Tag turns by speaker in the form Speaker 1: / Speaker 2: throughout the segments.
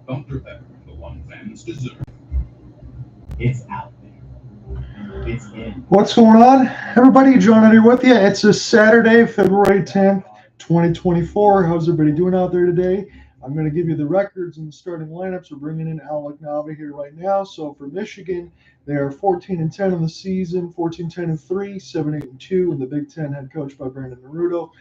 Speaker 1: Dr. Pepper, the one fans deserve. It's out there. It's in.
Speaker 2: What's going on? Everybody, John here with you. It's a Saturday, February 10th, 2024. How's everybody doing out there today? I'm going to give you the records and the starting lineups. We're bringing in Alec Nava here right now. So for Michigan, they are 14-10 in the season, 14-10-3, 7-8-2 in the Big Ten, head coach by Brandon Naurato.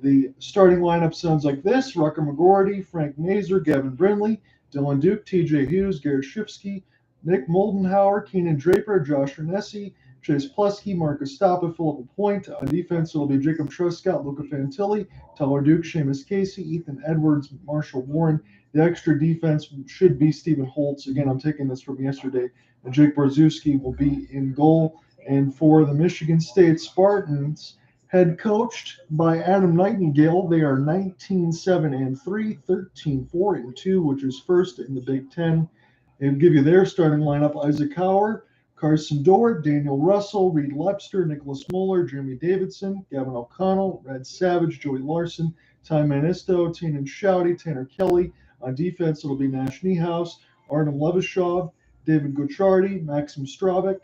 Speaker 2: The starting lineup sounds like this: Rutger McGroarty, Frank Nazar, Gavin Brindley, Dylan Duke, TJ Hughes, Garrett Shifsky, Nick Moldenhauer, Keenan Draper, Josh Renesi, Chase Plesky, Marcus Stoppa, Philip Point. On defense, it'll be Jacob Truscott, Luca Fantilli, Tyler Duke, Seamus Casey, Ethan Edwards, Marshall Warren. The extra defense should be Stephen Holtz. Again, I'm taking this from yesterday. And Jake Borzuski will be in goal. And for the Michigan State Spartans, head coached by Adam Nightingale, they are 19-7-3, 13-4-2, which is first in the Big Ten. They'll give you their starting lineup: Isaac Hauer, Karsen, Dorwart, Daniel Russell, Reed Lepster, Nicolas Muller, Jeremy Davidson, Gavin O'Connell, Red Savage, Joey Larson, Ty Manisto, Tannen Shouty, Tanner Kelly. On defense, it'll be Nash Niehaus, Artyom Levshunov, David Gochardi, Maxim Stravik,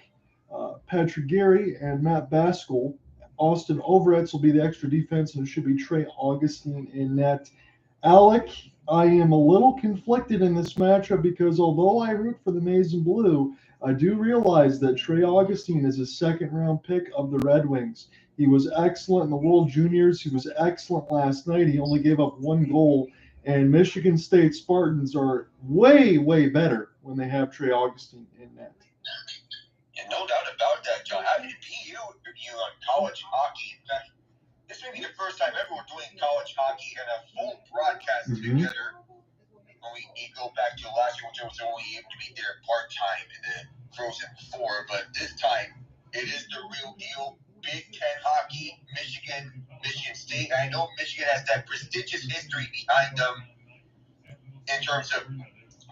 Speaker 2: Patrick Gary, and Matt Baskell. Austin Overetz will be the extra defense, and it should be Trey Augustine in net. Alec, I am a little conflicted in this matchup because although I root for the Maize and Blue, I do realize that Trey Augustine is a second-round pick of the Red Wings. He was excellent in the World Juniors. He was excellent last night. He only gave up one goal, and Michigan State Spartans are way, way better when they have Trey Augustine in net.
Speaker 3: Yeah, no doubt about that, John. How did it be you on college hockey? In fact, this may be the first time ever we're doing college hockey and a full broadcast together. When we go back to last year, which I was only able to be there part-time in the Frozen Four, but this time it is the real deal. Big Ten hockey, Michigan State. I know Michigan has that prestigious history behind them in terms of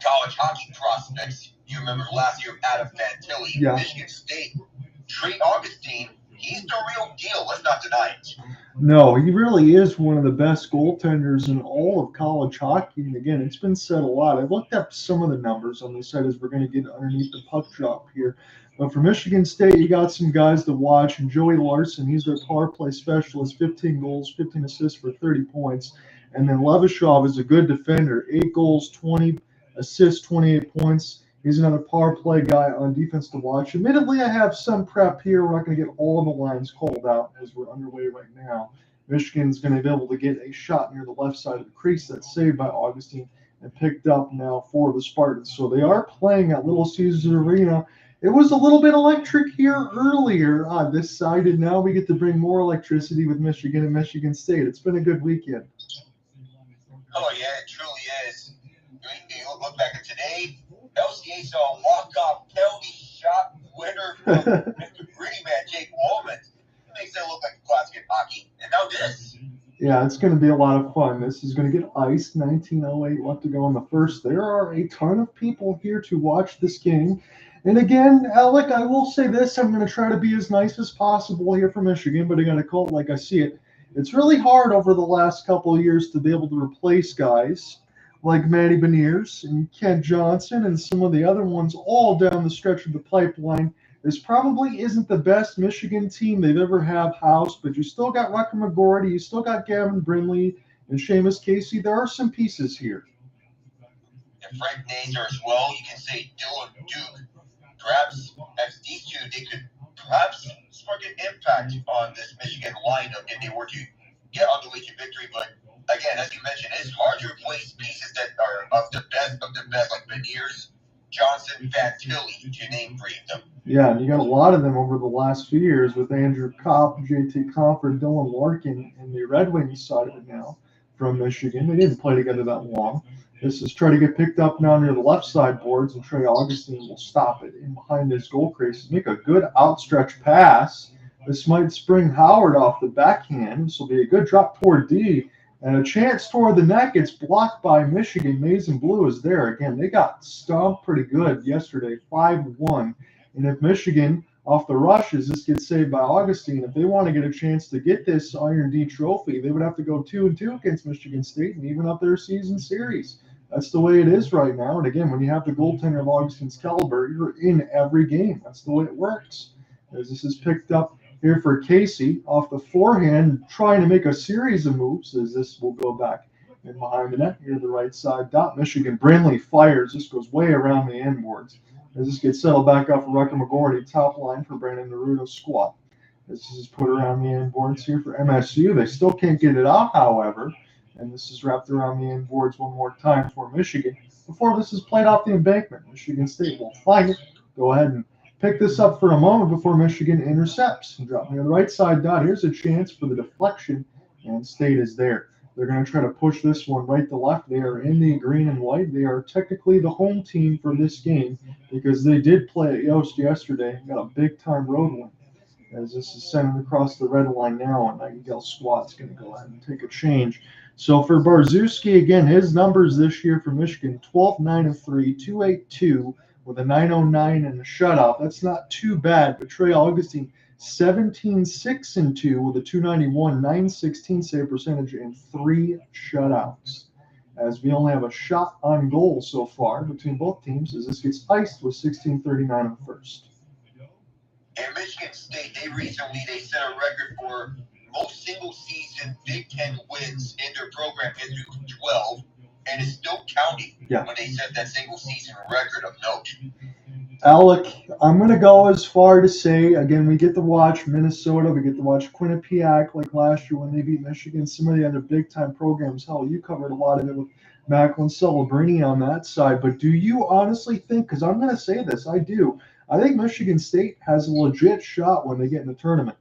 Speaker 3: college hockey prospects. You remember last year, Adam Fantilli, Michigan State. Trey Augustine, he's the real deal. Let's not deny it.
Speaker 2: No, he really is one of the best goaltenders in all of college hockey. And again, it's been said a lot. I've looked up some of the numbers on this side as we're going to get underneath the puck drop here. But for Michigan State, you got some guys to watch. And Joey Larson, he's their power play specialist, 15 goals, 15 assists for 30 points. And then Levshunov is a good defender, 8 goals, 20 assists, 28 points. He's another power play guy on defense to watch. Admittedly, I have some prep here. We're not going to get all of the lines called out as we're underway right now. Michigan's going to be able to get a shot near the left side of the crease that's saved by Augustine and picked up now for the Spartans. So they are playing at Little Caesars Arena. It was a little bit electric here earlier on this side, and now we get to bring more electricity with Michigan and Michigan State. It's been a good weekend.
Speaker 3: Oh, yeah, it truly is. You look back at today, LCA saw a walk-off penalty shot winner from Mr. Gritty Man, Jake Wallman. It makes that look like a classic hockey. And now this.
Speaker 2: Yeah, it's going to be a lot of fun. This is going to get iced. 19:08 left to go in the first. There are a ton of people here to watch this game. And again, Alec, I will say this. I'm going to try to be as nice as possible here for Michigan, but I got to call it like I see it. It's really hard over the last couple of years to be able to replace guys like Matty Beniers and Kent Johnson and some of the other ones all down the stretch of the pipeline. This probably isn't the best Michigan team they've ever have housed, but you still got Rutger McGroarty, you still got Gavin Brindley and Seamus Casey. There are some pieces here.
Speaker 3: And Frank Nazar as well. You can say Dylan Duke. Perhaps as these two, they could perhaps spark an impact on this Michigan lineup if they were to get on the way to victory. But again, as you mentioned, it's hard to replace pieces that are of the best, like Beniers, Johnson, Fantilli, to name three of them.
Speaker 2: Yeah, and you got a lot of them over the last few years with Andrew Kopp, JT Comfort, Dylan Larkin, and the Red Wings side of it now from Michigan. They didn't play together that long. This is trying to get picked up now near the left side boards, and Trey Augustine will stop it in behind his goal crease. Make a good outstretched pass. This might spring Howard off the backhand. This will be a good drop toward D. And a chance toward the net gets blocked by Michigan. Maize and Blue is there. Again, they got stomped pretty good yesterday, 5-1. And if Michigan, off the rushes, this gets saved by Augustine, if they want to get a chance to get this Iron D trophy, they would have to go 2-2 against Michigan State and even up their season series. That's the way it is right now. And again, when you have the goaltender of Augustine's caliber, you're in every game. That's the way it works. As this is picked up here for Casey off the forehand, trying to make a series of moves as this will go back in behind the net here to the right side dot. Michigan Brindley fires. This goes way around the end boards. As this gets settled back up for Rutger McGroarty, top line for Brandon Naurato squat. As this is put around the end boards here for MSU. They still can't get it out, however. And this is wrapped around the end boards one more time for Michigan. Before this is played off the embankment, Michigan State will find it. Go ahead and pick this up for a moment before Michigan intercepts. And drop near the right side dot. Here's a chance for the deflection, and State is there. They're going to try to push this one right to left. They are in the green and white. They are technically the home team for this game because they did play at Yost yesterday and got a big-time road win. As this is sent across the red line now, and Nightingale squat's going to go ahead and take a change. So for Barzewski, again, his numbers this year for Michigan, 12-9-3, 282 with a 909 and a shutout. That's not too bad. But Trey Augustine, 17-6-2 with a 291, 916 save percentage, and 3 shutouts. As we only have a shot on goal so far between both teams, as this gets iced with 16:39 in the first.
Speaker 3: And Michigan State, they set a record for most single-season Big Ten wins in their program history with 12, and it's still counting when they set that single-season record of note.
Speaker 2: Alec, I'm going to go as far to say, again, we get to watch Minnesota, we get to watch Quinnipiac like last year when they beat Michigan, some of the other big-time programs. Hell, you covered a lot of it with Macklin Celebrini on that side, but do you honestly think, because I'm going to say this, I do, I think Michigan State has a legit shot when they get in the tournament.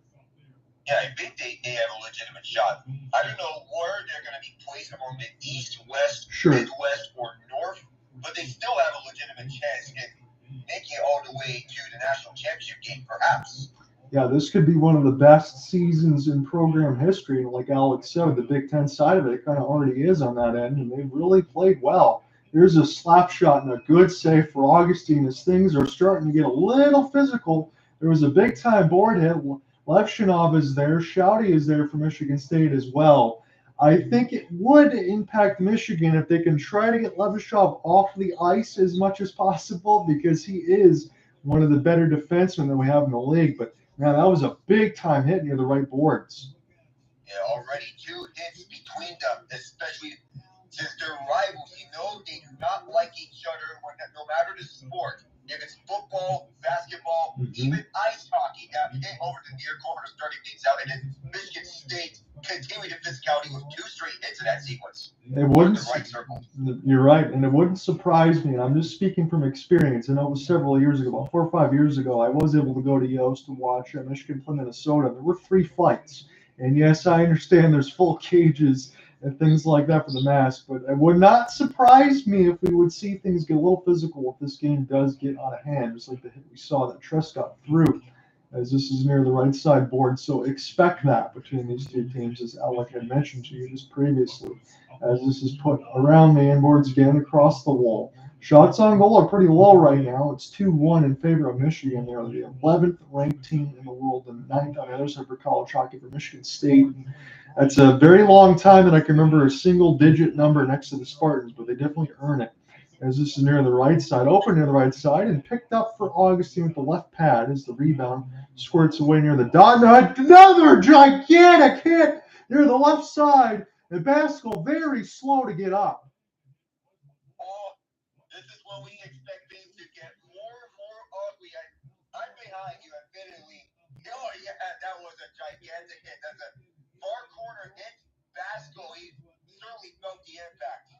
Speaker 3: Yeah, I think they have a legitimate shot. I don't know where they're going to be placed among the East, West, Midwest, or North, but they still have a legitimate chance in making it all the way to the national championship game, perhaps.
Speaker 2: Yeah, this could be one of the best seasons in program history. And like Alex said, the Big Ten side of it kind of already is on that end, and they really played well. Here's a slap shot and a good save for Augustine as things are starting to get a little physical. There was a big-time board hit. Levshunov is there. Shouty is there for Michigan State as well. I think it would impact Michigan if they can try to get Levshunov off the ice as much as possible because he is one of the better defensemen that we have in the league. But, man, that was a big-time hit near the right boards.
Speaker 3: Yeah, already 2 hits between them, especially since they're rivals. You know they do not like each other no matter the sport. If it's football, basketball, even ice hockey, getting over the near corner, starting things out, and then Michigan State continuing the physicality with 2 straight hits in that sequence.
Speaker 2: It wouldn't.
Speaker 3: The right circle.
Speaker 2: You're right, and it wouldn't surprise me. And I'm just speaking from experience. I know it was several years ago, about 4 or 5 years ago. I was able to go to Yost to watch Michigan play Minnesota. There were 3 fights, and yes, I understand there's full cages and things like that for the mask, but it would not surprise me if we would see things get a little physical if this game does get out of hand, just like the hit we saw that Tress got through, as this is near the right side board. So expect that between these 2 teams, as Alec had mentioned to you just previously, as this is put around the end boards again across the wall. Shots on goal are pretty low right now. It's 2-1 in favor of Michigan. They're the 11th ranked team in the world and 9th on the other side for college hockey for Michigan State. That's a very long time that I can remember a single-digit number next to the Spartans, but they definitely earn it. As this is near the right side, open near the right side, and picked up for Augustine with the left pad as the rebound squirts away near the dot. Another gigantic hit near the left side, and Baskel very slow to get up.
Speaker 3: Oh, this is when we expect things to get more and more ugly. I'm behind you, admittedly. Oh, yeah, that was a gigantic hit. That's a far corner hit. Baskel, he certainly felt the impact.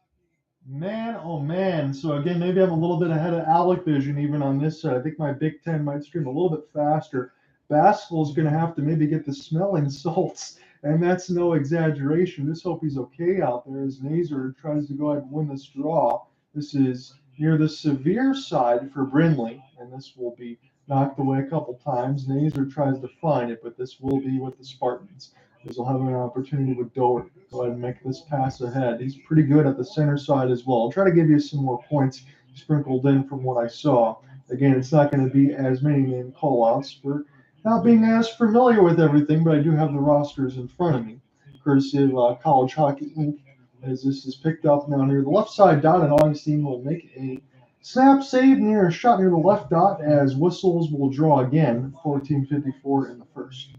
Speaker 2: Man, oh man. So again, maybe I'm a little bit ahead of Alec Vision even on this side. I think my Big Ten might stream a little bit faster. Baskel's going to have to maybe get the smelling salts, and that's no exaggeration. Just hope he's okay out there as Nazar tries to go ahead and win this draw. This is near the severe side for Brindley, and this will be knocked away a couple times. Nazar tries to find it, but this will be with the Spartans. as he'll have an opportunity with Dorwart. Go ahead and make this pass ahead. He's pretty good at the center side as well. I'll try to give you some more points sprinkled in from what I saw. Again, it's not going to be as many name call-outs for not being as familiar with everything, but I do have the rosters in front of me, courtesy of College Hockey Inc., as this is picked up now near the left side dot, and Augustine will make a snap save near a shot near the left dot as whistles will draw again, 14:54 in the first.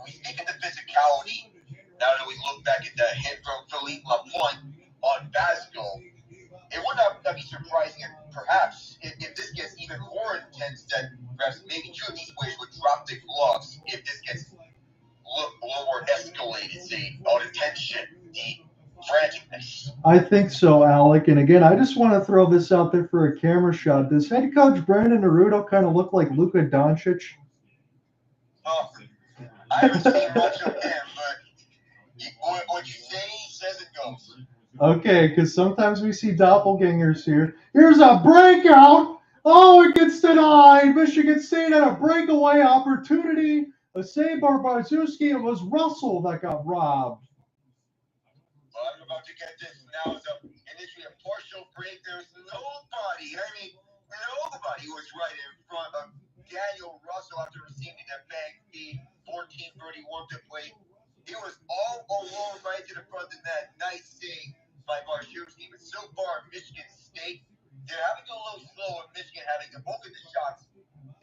Speaker 3: We speak of the physicality. Now that we look back at that hit from Philippe Lapointe on Basco, it would not be surprising if perhaps if this gets even more intense, that perhaps maybe two of these players would drop the gloves if this gets a little more escalated, say, all the tension, the franticness.
Speaker 2: I think so, Alec. And again, I just want to throw this out there for a camera shot. Does head coach Brandon Naurato kind of look like Luka Doncic?
Speaker 3: I haven't seen much of him, but what you say says it goes.
Speaker 2: Okay, because sometimes we see doppelgangers here. Here's a breakout. Oh, it gets denied. Michigan State had a breakaway opportunity. A save by Barzuski. It was Russell that got robbed.
Speaker 3: Well, I'm about to get this now. So initially a partial break. There's nobody was right in front of Daniel Russell after receiving that bank feed. 14:31 to play. He was all alone right to the front of that. Nice save by Barzuski. But so far, Michigan State, they're having a little slow with Michigan having to open the shots.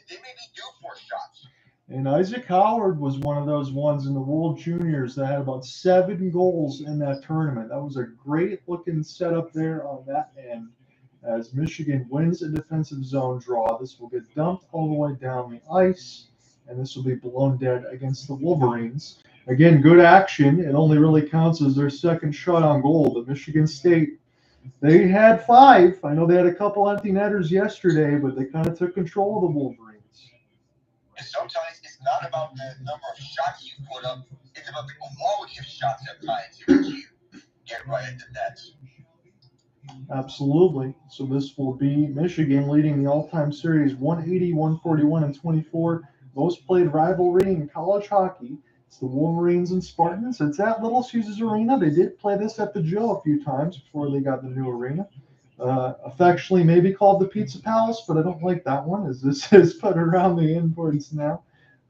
Speaker 3: They may be due for shots.
Speaker 2: And Isaac Howard was one of those ones in the World Juniors that had about 7 goals in that tournament. That was a great-looking setup there on that end. As Michigan wins a defensive zone draw, this will get dumped all the way down the ice, and this will be blown dead against the Wolverines. Again, good action. It only really counts as their second shot on goal. But Michigan State, they had 5. I know they had a couple empty netters yesterday, but they kind of took control of the Wolverines.
Speaker 3: And sometimes it's not about the number of shots you put up. It's about the quality of shots at times that you get right at the net.
Speaker 2: Absolutely. So this will be Michigan leading the all-time series 180, 141, and 24. Most played rivalry in college hockey. It's the Wolverines and Spartans. It's at Little Caesars Arena. They did play this at the Joe a few times before they got the new arena. Affectionately maybe called the Pizza Palace, but I don't like that one, as this is put around the imports now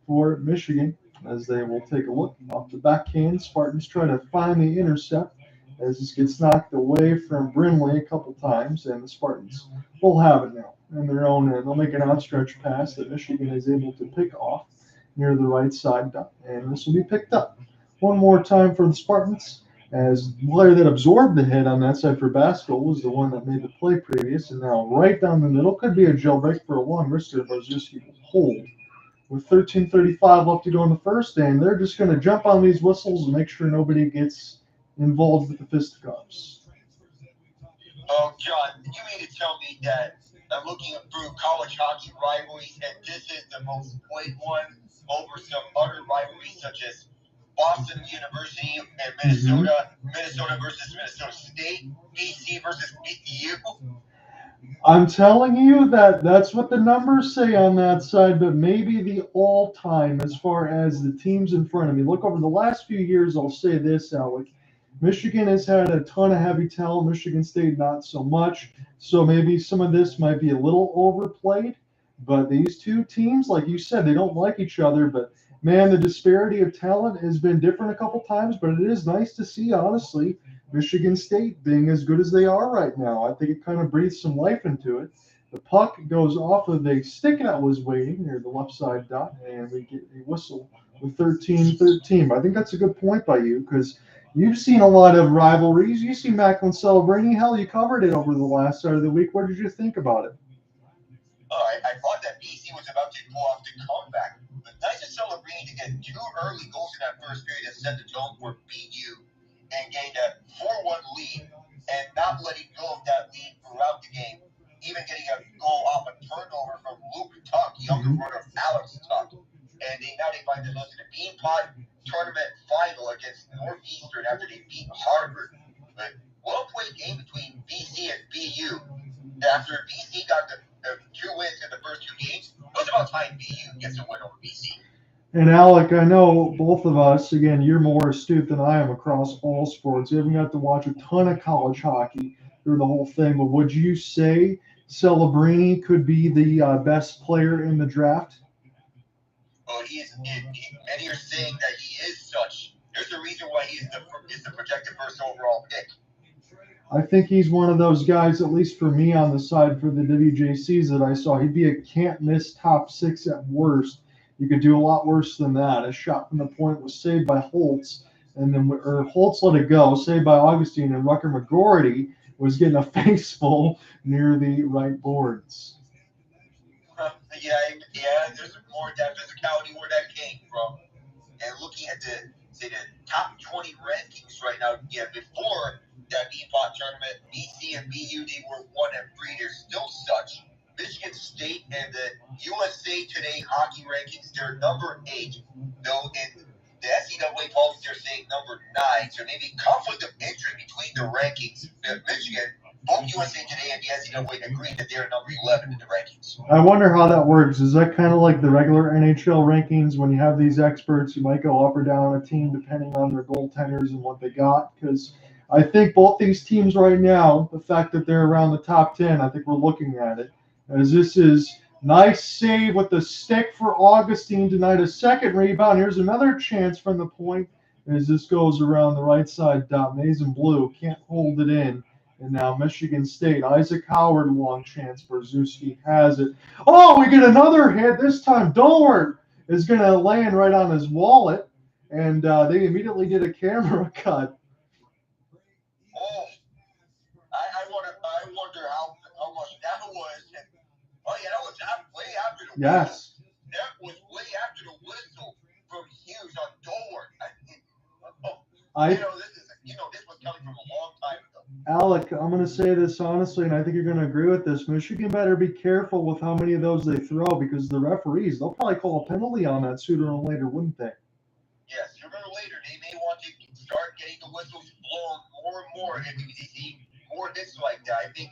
Speaker 2: for Michigan, as they will take a look off the backhand. Spartans try to find the intercept as this gets knocked away from Brindley a couple times, and the Spartans will have it now in their own end. They'll make an outstretched pass that Michigan is able to pick off near the right side, and this will be picked up one more time for the Spartans, as the player that absorbed the hit on that side for Basco was the one that made the play previous, and now right down the middle could be a jailbreak for a long wrister. Barzuski will hold with 13:35 left to go in the first, and they're just going to jump on these whistles and make sure nobody gets involved with the fisticuffs.
Speaker 3: Oh, John, you mean to tell me that I'm looking through college hockey rivalries, and this is the most played one over some other rivalries such as Boston University and Minnesota, Minnesota versus Minnesota State, BC versus BCU?
Speaker 2: I'm telling you that's what the numbers say on that side, but maybe the all-time as far as the teams in front of me. Look over the last few years, I'll say this, Alec. Michigan has had a ton of heavy talent. Michigan State, not so much. So maybe some of this might be a little overplayed. But these two teams, like you said, they don't like each other. But, man, the disparity of talent has been different a couple times. But it is nice to see, honestly, Michigan State being as good as they are right now. I think it kind of breathes some life into it. The puck goes off of the stick that was waiting near the left side dot, and we get a whistle with 13-13. I think that's a good point by you, because you've seen a lot of rivalries. You see Macklin celebrating. Hell, you covered it over the last side of the week. What did you think about it?
Speaker 3: I thought that BC was about to pull off the comeback. But nice of Celebrini to get 2 early goals in that first period that set the tone for BU and gained a 4-1 lead and not letting go of that lead throughout the game. Even getting a goal off a turnover from Luke Tuck, younger brother of Alex Tuck. And now they find themselves in the Beanpot tournament final against Northeastern after they beat Harvard. But well-played game between BC and BU. After BC got the 2 wins in the first 2 games, it was about time BU gets a win over BC.
Speaker 2: And Alec, I know both of us, again, you're more astute than I am across all sports. You haven't got to watch a ton of college hockey through the whole thing, but would you say Celebrini could be the best player in the draft?
Speaker 3: Well, many are saying that he is such. There's a reason why he is the projected first overall pick.
Speaker 2: I think he's one of those guys, at least for me on the side for the WJCs that I saw. He'd be a can't-miss top 6 at worst. You could do a lot worse than that. A shot from the point was saved by Holtz, and then Holtz let it go, saved by Augustine, and Rutger McGroarty was getting a face full near the right boards.
Speaker 3: Yeah, there's more of that physicality where that came from. And looking at the top 20 rankings right now, before that BPOT tournament, BC and BU, they were 1 and 3. They're still such. Michigan State and the USA Today hockey rankings, they're number 8. Though in the NCAA polls, they're saying number 9. So maybe conflict of interest between the rankings. Michigan, both USA Today and the NCAA agreed that they're number 11 in the rankings.
Speaker 2: I wonder how that works. Is that kind of like the regular NHL rankings when you have these experts? You might go up or down on a team depending on their goaltenders and what they got. Because I think both these teams right now, the fact that they're around the top 10, I think we're looking at it as this is nice save with the stick for Augustine tonight. A second rebound. Here's another chance from the point as this goes around the right side. Maize and Blue can't hold it in. And now Michigan State, Isaac Howard, long chance. Brzezinski has it. Oh, we get another hit. This time Dorwart is going to land right on his wallet. And they immediately did a camera cut.
Speaker 3: Oh, I wonder how much that was. Oh, yeah, that was way after the
Speaker 2: Yes.
Speaker 3: whistle. That was way after the whistle from Hughes on Dorwart. This was coming from a long time ago.
Speaker 2: Alec, I'm going to say this honestly, and I think you're going to agree with this. Michigan better be careful with how many of those they throw because the referees, they'll probably call a penalty on that sooner or later, wouldn't they?
Speaker 3: Yes, sooner or later, they may want to start getting the whistles blown more and more if you see more hits like that. I think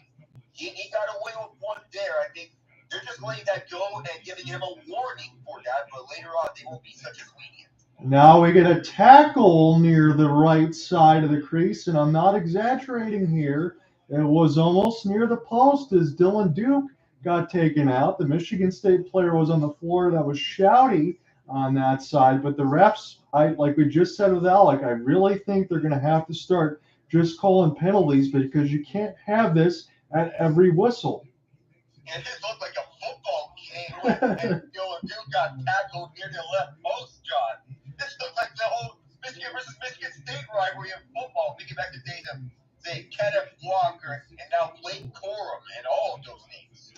Speaker 3: he got away with one there. I think they're just letting that go and giving him a warning for that, but later on, they won't be such as lenient.
Speaker 2: Now we get a tackle near the right side of the crease, and I'm not exaggerating here. It was almost near the post as Dylan Duke got taken out. The Michigan State player was on the floor. That was shouty on that side, but the refs, like we just said with Alec, I really think they're going to have to start just calling penalties because you can't have this at every whistle.
Speaker 3: And this looked like a football game, and Dylan Duke got tackled near the left post, John. This looks like the whole Michigan versus Michigan State rivalry in football. Thinking back to the days of, say, Kenneth Walker and now Blake Corum and all of those names.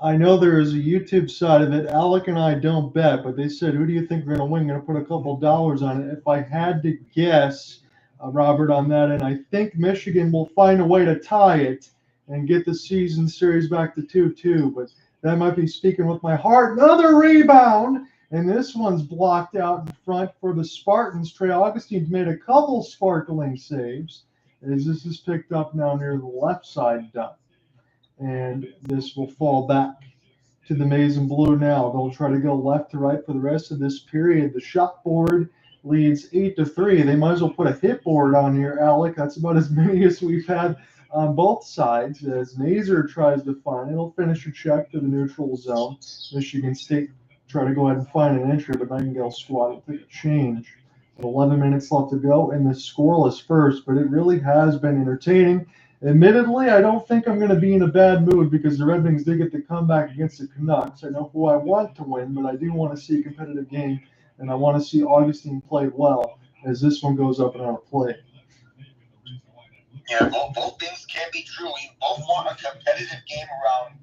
Speaker 2: I know there is a YouTube side of it. Alec and I don't bet, but they said, who do you think we're going to win? Going to put a couple dollars on it. If I had to guess, Robert, on that, and I think Michigan will find a way to tie it and get the season series back to 2-2. But that might be speaking with my heart. Another rebound. And this one's blocked out in front for the Spartans. Trey Augustine's made a couple sparkling saves as this is picked up now near the left side dot. And this will fall back to the Maize and Blue now. They'll try to go left to right for the rest of this period. The shot board leads 8-3. They might as well put a hit board on here, Alec. That's about as many as we've had on both sides as Nazar tries to find it. He'll finish a check to the neutral zone. Michigan State try to go ahead and find an entry, but Nightingale squad will take a change. 11 minutes left to go in the scoreless first, but it really has been entertaining. Admittedly, I don't think I'm going to be in a bad mood because the Red Wings did get the comeback against the Canucks. I know who I want to win, but I do want to see a competitive game, and I want to see Augustine play well as this one goes up and out of play.
Speaker 3: Yeah, both things can be true. We both want a competitive game around,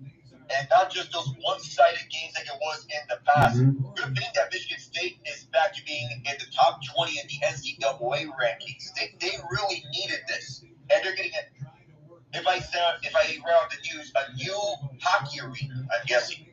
Speaker 3: and not just those one-sided games like it was in the past. Good thing that Michigan State is back to being in the top 20 in the NCAA rankings. They really needed this, and they're getting it. If I round the news, a new hockey arena, I'm guessing.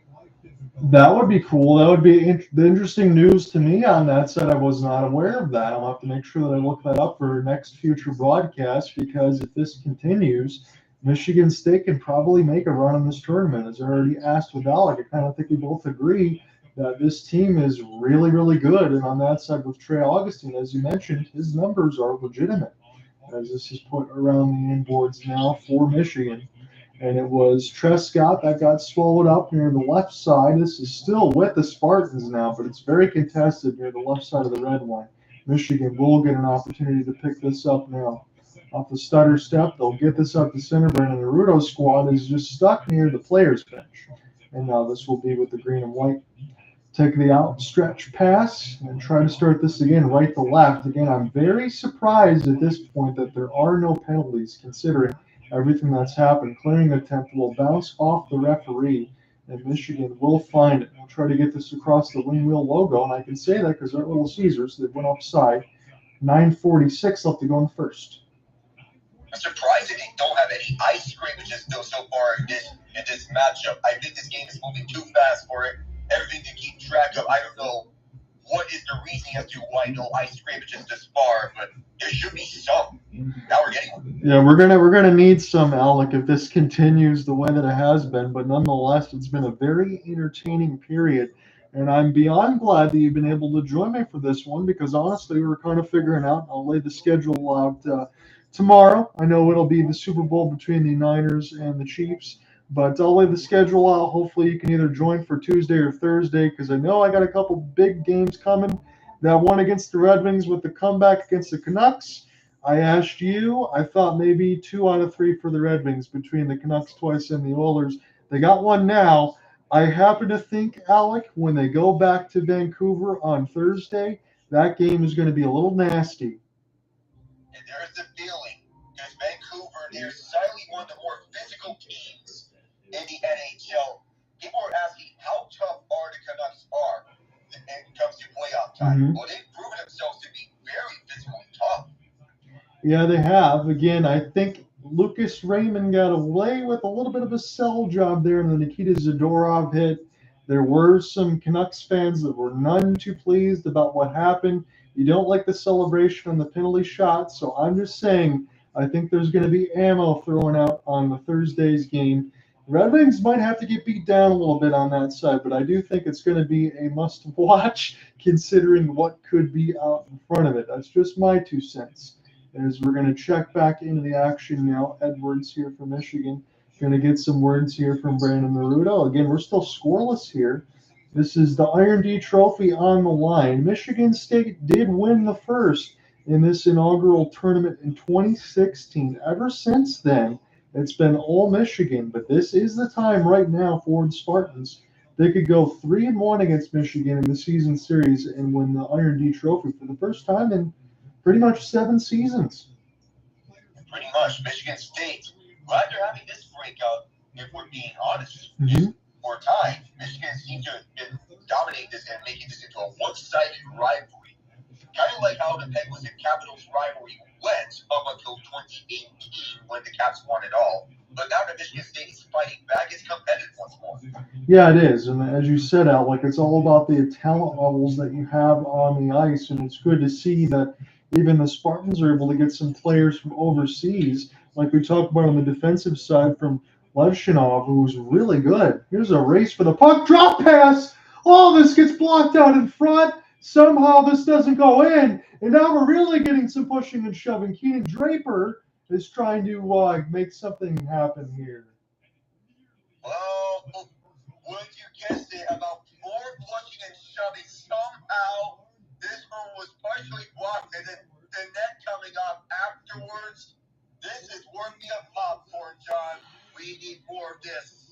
Speaker 2: That would be cool. That would be the interesting news to me on that side. I was not aware of that. I'll have to make sure that I look that up for next future broadcast because if this continues, Michigan State can probably make a run in this tournament. As I already asked with Alec, I kind of think we both agree that this team is really, really good. And on that side with Trey Augustine, as you mentioned, his numbers are legitimate, as this is put around the inboards now for Michigan. And it was Trescott that got swallowed up near the left side. This is still with the Spartans now, but it's very contested near the left side of the red line. Michigan will get an opportunity to pick this up now. Off the stutter step, they'll get this up to center. Brandon Naurato's squad is just stuck near the players' bench. And now this will be with the green and white. Take the outstretch pass and try to start this again right to left. Again, I'm very surprised at this point that there are no penalties considering everything that's happened. Clearing attempt will bounce off the referee, and Michigan will find it. We'll try to get this across the wing wheel logo, and I can say that because they're Little Caesars. They went offside. 9:46 left to go in the first.
Speaker 3: I'm surprised that they don't have any ice scrimmages though so far in this matchup. I think this game is moving too fast for it. Everything to keep track of. I don't know what is the reasoning as to why no ice scrimmages this far, but there should be some. Now we're getting one.
Speaker 2: Yeah, we're gonna need some, Alec, if this continues the way that it has been. But nonetheless, it's been a very entertaining period, and I'm beyond glad that you've been able to join me for this one because honestly, we were kind of figuring out. I'll lay the schedule out tomorrow. I know it'll be the Super Bowl between the Niners and the Chiefs. But I'll lay the schedule out. Hopefully you can either join for Tuesday or Thursday because I know I got a couple big games coming. That one against the Red Wings with the comeback against the Canucks. I asked you. I thought maybe 2 out of 3 for the Red Wings between the Canucks twice and the Oilers. They got one now. I happen to think, Alec, when they go back to Vancouver on Thursday, that game is going to be a little nasty.
Speaker 3: And there's the feeling. Because Vancouver, they're silently one of the more physical teams in the NHL. People are asking how tough are the Canucks are when it comes to playoff time.
Speaker 2: Mm-hmm.
Speaker 3: Well, they've proven themselves to be very physically tough.
Speaker 2: Yeah, they have. Again, I think Lucas Raymond got away with a little bit of a sell job there in the Nikita Zadorov hit. There were some Canucks fans that were none too pleased about what happened. You don't like the celebration on the penalty shot, so I'm just saying I think there's going to be ammo thrown out on the Thursday's game. Red Wings might have to get beat down a little bit on that side, but I do think it's going to be a must-watch considering what could be out in front of it. That's just my 2 cents. As we're going to check back into the action now. Edwards here for Michigan. Going to get some words here from Brandon Naurato. Again, we're still scoreless here. This is the Iron D Trophy on the line. Michigan State did win the first in this inaugural tournament in 2016. Ever since then, it's been all Michigan, but this is the time right now for the Spartans. They could go 3-1 against Michigan in the season series and win the Iron D Trophy for the first time in pretty much 7 seasons.
Speaker 3: Pretty much. Michigan State, glad they're having this breakout, if we're being honest.
Speaker 2: Mm-hmm.
Speaker 3: For time, Michigan seems to have been dominating this and making this into a one-sided rivalry. Kind of like how the Penguins and Capitals rivalry went up until 2018 when the Caps won it all. But now that Michigan State is fighting back, it's competitive once more.
Speaker 2: Yeah, it is. And as you said, Alec, it's all about the talent levels that you have on the ice. And it's good to see that even the Spartans are able to get some players from overseas, like we talked about on the defensive side from Levshunov, who was really good. Here's a race for the puck. Drop pass. Oh, this gets blocked out in front. Somehow this doesn't go in. And now we're really getting some pushing and shoving. Keenan Draper is trying to make something happen here.
Speaker 3: Well, would you guess it? About more pushing and shoving. Somehow this one was partially blocked, and then the net coming off afterwards. This is worth the popcorn, John. We need more of this.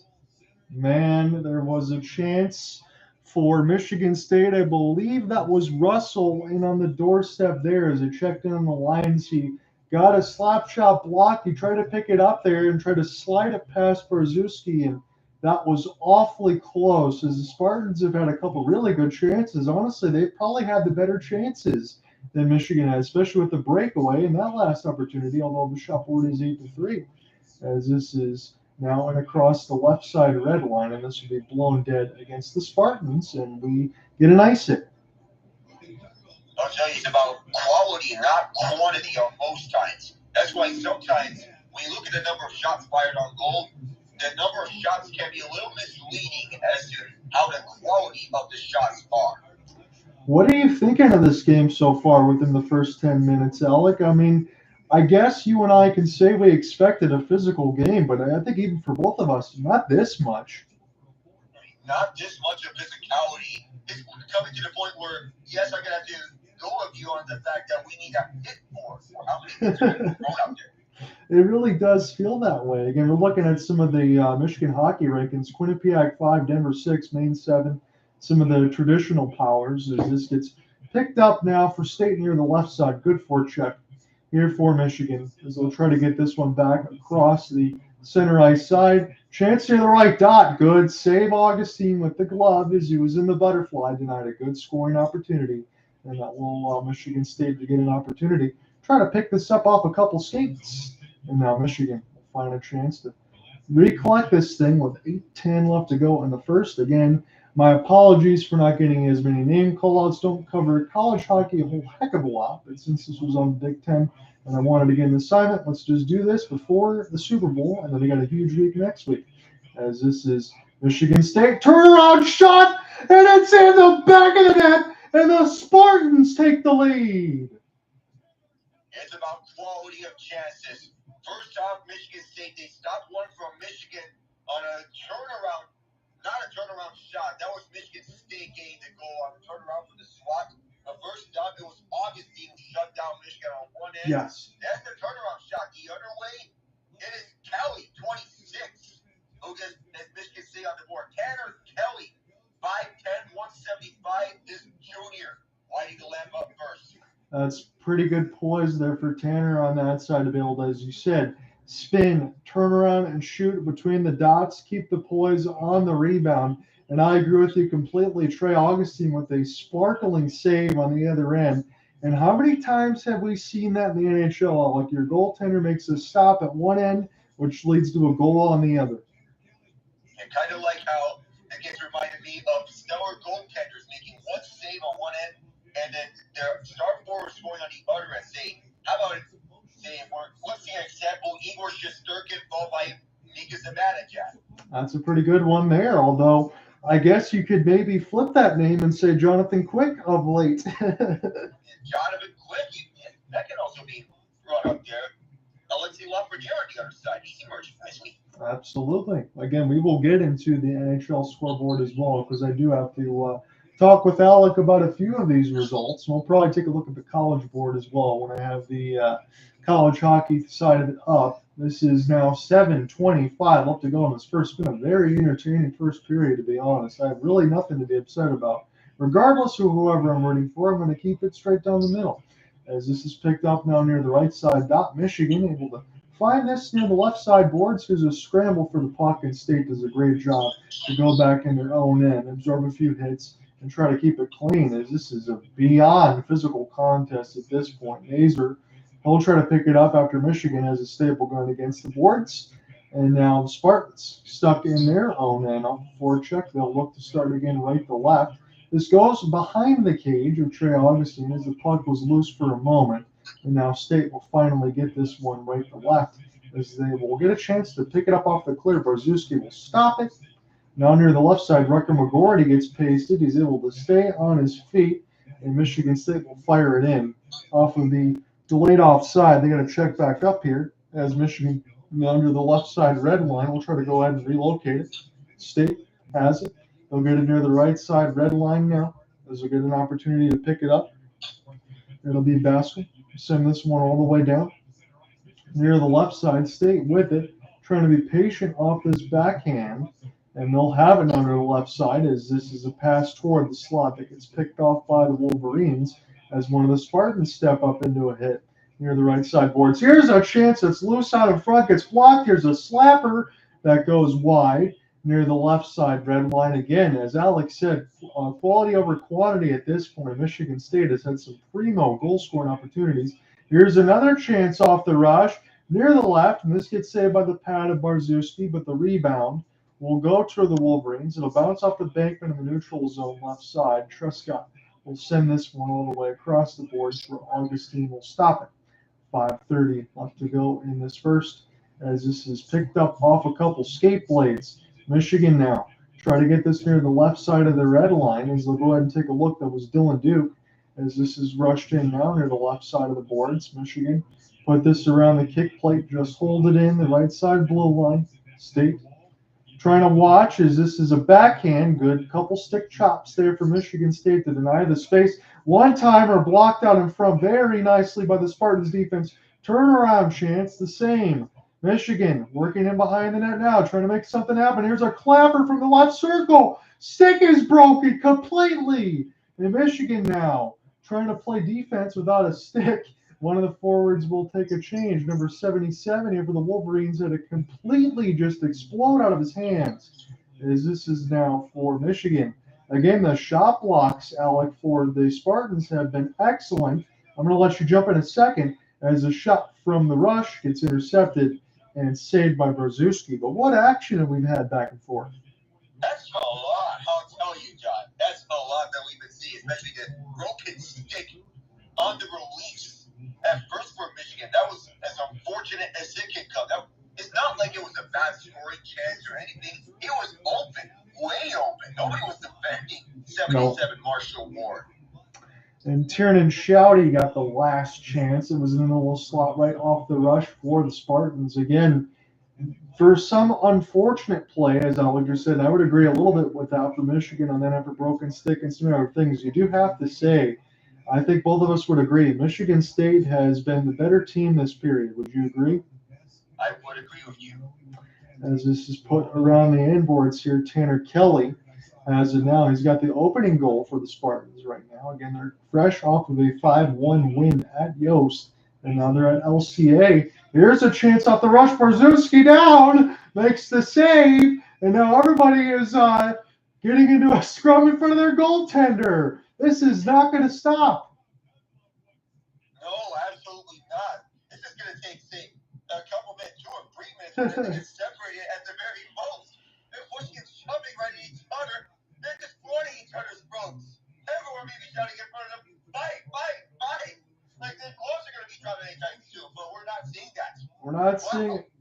Speaker 2: Man, there was a chance for Michigan State. I believe that was Russell in on the doorstep there as he checked in on the lines. He got a slap shot block. He tried to pick it up there and tried to slide it past Barzuski, and that was awfully close. As the Spartans have had a couple really good chances. Honestly, they probably had the better chances than Michigan had, especially with the breakaway in that last opportunity, although the shot board is 8-3. As this is now and across the left side red line, and this will be blown dead against the Spartans, and we get an ice hit.
Speaker 3: I'll tell you, it's about quality, not quantity on most times. That's why sometimes when you look at the number of shots fired on goal, the number of shots can be a little misleading as to how the quality of the shots are.
Speaker 2: What are you thinking of this game so far within the first 10 minutes, Alec? I mean, I guess you and I can say we expected a physical game, but I think even for both of us, not this much.
Speaker 3: Not this much of physicality. It's coming to the point where, yes, I'm going to have to go with you on the fact that we need a hit for how many hits are thrown out there.
Speaker 2: It really does feel that way. Again, we're looking at some of the Michigan hockey rankings. Quinnipiac 5, Denver 6, Maine 7. Some of the traditional powers as this gets picked up now for State near the left side. Good forecheck here for Michigan as they'll try to get this one back across the center ice side. Chance near the right dot. Good save, Augustine, with the glove as he was in the butterfly. Denied a good scoring opportunity. And that will allow Michigan State to get an opportunity. Try to pick this up off a couple skates. And now Michigan will find a chance to recollect this thing with 8:10 left to go in the first. Again, my apologies for not getting as many name callouts. Don't cover college hockey a whole heck of a lot, but since this was on the Big Ten and I wanted to get an assignment, let's just do this before the Super Bowl, and then we got a huge week next week. As this is Michigan State turnaround shot, and it's in the back of the net, and the Spartans take the lead.
Speaker 3: It's about quality of chances. First off, Michigan State, they stopped one from Michigan on a turnaround, not a turnaround shot. That was Michigan State getting the goal on a turnaround for the SWAT. The first stop, it was Augustine who shut down Michigan on one end.
Speaker 2: Yes.
Speaker 3: That's the turnaround shot. The other way, it is Kelly, 26, who gets Michigan State on the board. Tanner Kelly, 5'10", 175, this junior, lighting the lamp up first.
Speaker 2: That's pretty good poise there for Tanner on that side to be able to, as you said, spin, turn around, and shoot between the dots, keep the poise on the rebound. And I agree with you completely. Trey Augustine with a sparkling save on the other end. And how many times have we seen that in the NHL? Like your goaltender makes a stop at one end, which leads to a goal on the other.
Speaker 3: And kind of like how it gets reminded me of stellar goaltenders making one save on one end, and then their star forward scoring on the other end. Say, how about let's see an example, Igor Shesterkin followed by Mika Zibanejad.
Speaker 2: That's a pretty good one there, although I guess you could maybe flip that name and say Jonathan Quick of late.
Speaker 3: Jonathan Quick, that can also be brought up there. Alexei Lafreniere on the other side. He's emerging nicely.
Speaker 2: Absolutely. Again, we will get into the NHL scoreboard as well because I do have to talk with Alec about a few of these results. We'll probably take a look at the college board as well when I have the college hockey side of it up. This is now 7:25 left to go in this first. It's been a very entertaining first period, to be honest. I have really nothing to be upset about. Regardless of whoever I'm rooting for, I'm going to keep it straight down the middle. As this is picked up now near the right side dot, Michigan able to find this near the left side boards. There's a scramble for the puck, and State does a great job to go back in their own end, absorb a few hits, and try to keep it clean, as this is a beyond physical contest at this point. Nazar will try to pick it up after Michigan has a staple gun against the boards. And now the Spartans stuck in their own end off the forecheck. They'll look to start again right to left. This goes behind the cage of Trey Augustine as the puck was loose for a moment. And now State will finally get this one right to left as they will get a chance to pick it up off the clear. Barzuski will stop it. Now near the left side, Rutger McGroarty gets pasted. He's able to stay on his feet, and Michigan State will fire it in off of the delayed offside. They got to check back up here as Michigan under the left side red line. We'll try to go ahead and relocate it. State has it. They'll get it near the right side red line now as they'll get an opportunity to pick it up. It'll be Baskel. Send this one all the way down. Near the left side, State with it, trying to be patient off this backhand. And they'll have it under the left side as this is a pass toward the slot that gets picked off by the Wolverines as one of the Spartans step up into a hit near the right side boards. Here's a chance that's loose out in front, gets blocked. Here's a slapper that goes wide near the left side red line again. As Alex said, quality over quantity at this point. Michigan State has had some primo goal-scoring opportunities. Here's another chance off the rush near the left, and this gets saved by the pad of Barzuski, but the rebound will go to the Wolverines. It'll bounce off the bankman in the neutral zone left side. Trescott will send this one all the way across the boards where Augustine will stop it. 5:30 left to go in this first as this is picked up off a couple skate blades. Michigan now Try to get this near the left side of the red line as they'll go ahead and take a look. That was Dylan Duke as this is rushed in now near the left side of the boards. Michigan put this around the kick plate, just hold it in the right side blue line. State trying to watch as this is a backhand. Good couple stick chops there for Michigan State to deny the space. One-timer blocked out in front very nicely by the Spartans defense. Turnaround chance, the same. Michigan working in behind the net now, trying to make something happen. Here's a clapper from the left circle. Stick is broken completely. And Michigan now trying to play defense without a stick. One of the forwards will take a change. Number 77 here for the Wolverines had it completely just explode out of his hands. As this is now for Michigan. Again, the shot blocks, Alec, for the Spartans have been excellent. I'm going to let you jump in a second as a shot from the rush gets intercepted and saved by Brzezinski. But what action have we had back and forth?
Speaker 3: That's a lot. I'll tell you, John. That's a lot that we've been seeing, especially the broken stick on the release. At first for Michigan, that was as unfortunate as it can come. It's not like it was a bad scoring chance or anything. It was open, way open. Nobody was defending 77 Marshall Ward.
Speaker 2: And Tiernan Shouty got the last chance. It was in the little slot right off the rush for the Spartans. Again, for some unfortunate play, as Alec just said, I would agree a little bit with that for Michigan on that after broken stick and some other things. You do have to say, I think both of us would agree, Michigan State has been the better team this period. Would you agree?
Speaker 3: I would agree with you.
Speaker 2: As this is put around the inboards here, Tanner Kelly has it now. He's got the opening goal for the Spartans right now. Again, they're fresh off of a 5-1 win at Yost, and now they're at LCA. Here's a chance off the rush. Brzezinski down, makes the save, and now everybody is getting into a scrum in front of their goaltender. This is not going to stop.
Speaker 3: No, absolutely not. This is going to take, say, a couple minutes, 2 or 3 minutes for them to get separated at the very most. They're pushing and shoving right at each other. They're destroying each other's throats. Everyone may be shouting in front of them, fight, fight, fight. Like their gloves are going to be dropping anytime soon, but we're not seeing that.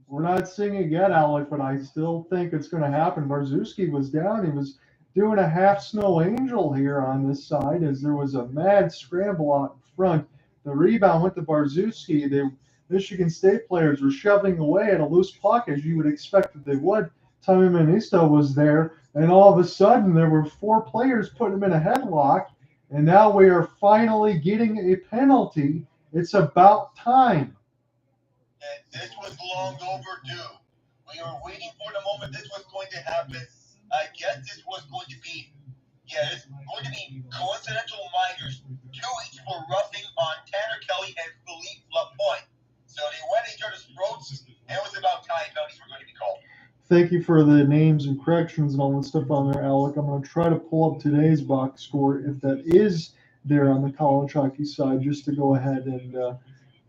Speaker 2: We're not seeing it yet, Alec, but I still think it's going to happen. Brzezinski was down. He was doing a half snow angel here on this side as there was a mad scramble out in front. The rebound went to Brzezinski. The Michigan State players were shoving away at a loose puck as you would expect that they would. Tommy Manisto was there, and all of a sudden there were 4 players putting him in a headlock, and now we are finally getting a penalty. It's about time.
Speaker 3: And this was long overdue. We were waiting for the moment this was going to happen. I guess this was going to be, it's going to be coincidental minors, 2 each for roughing on Tanner Kelly and Philippe Lapointe. So they went at each other's throats, and it was about time penalties were going to be called.
Speaker 2: Thank you for the names and corrections and all that stuff on there, Alec. I'm going to try to pull up today's box score, if that is there on the college hockey side, just to go ahead and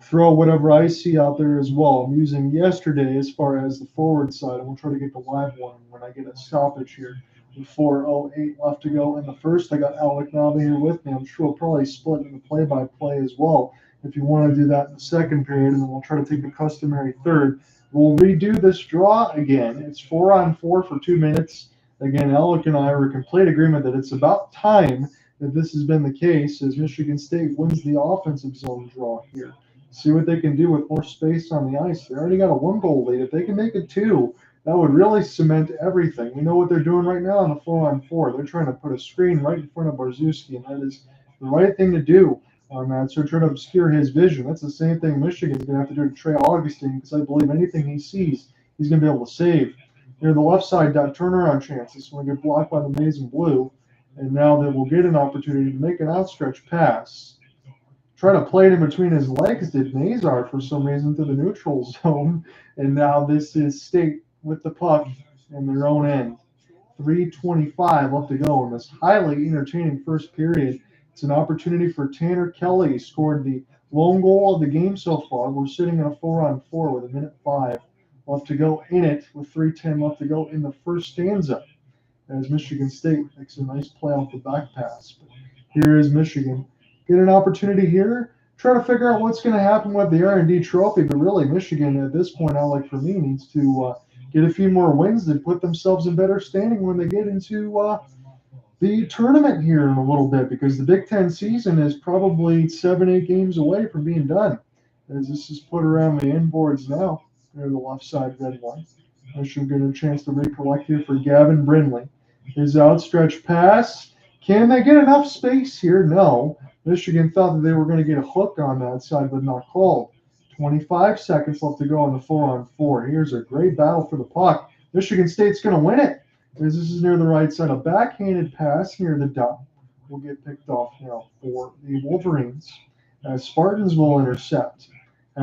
Speaker 2: throw whatever I see out there as well. I'm using yesterday as far as the forward side, and we'll try to get the live one when I get a stoppage here. With 4:08 left to go in the first, I got Alec Nava here with me. I'm sure we'll probably split in the play-by-play as well if you want to do that in the second period, and then we'll try to take the customary third. We'll redo this draw again. It's 4-on-4 for 2 minutes. Again, Alec and I are in complete agreement that it's about time that this has been the case as Michigan State wins the offensive zone draw here. See what they can do with more space on the ice. They already got a 1-goal lead. If they can make it 2, that would really cement everything. We know what they're doing right now on the 4-on-4. They're trying to put a screen right in front of Brzezinski, and that is the right thing to do on that. So trying to obscure his vision. That's the same thing Michigan's going to have to do to Trey Augustine, because I believe anything he sees, he's going to be able to save. Here on the left side, turnaround chance. This one get blocked by the maize and blue, and now they will get an opportunity to make an outstretched pass. Try to play it in between his legs, did Nazar for some reason, to the neutral zone, and now this is State with the puck in their own end. 3:25 left to go in this highly entertaining first period. It's an opportunity for Tanner Kelly. He scored the lone goal of the game so far. We're sitting at a 4-on-4 with 1:05 left to go in it, with 3:10 left to go in the first stanza, as Michigan State makes a nice play off the back pass. But here is Michigan. Get an opportunity here. Try to figure out what's going to happen with the R&D trophy, but really Michigan at this point, Alec, for me, needs to get a few more wins, they put themselves in better standing when they get into the tournament here in a little bit, because the Big Ten season is probably 7-8 games away from being done. As this is put around the inboards now, near the left side red line. Michigan getting a chance to recollect here for Gavin Brindley. His outstretched pass. Can they get enough space here? No. Michigan thought that they were going to get a hook on that side, but not called. 25 seconds left to go on the 4-on-4. Here's a great battle for the puck. Michigan State's going to win it. As this is near the right side, a backhanded pass near the dot will get picked off now for the Wolverines. As Spartans will intercept.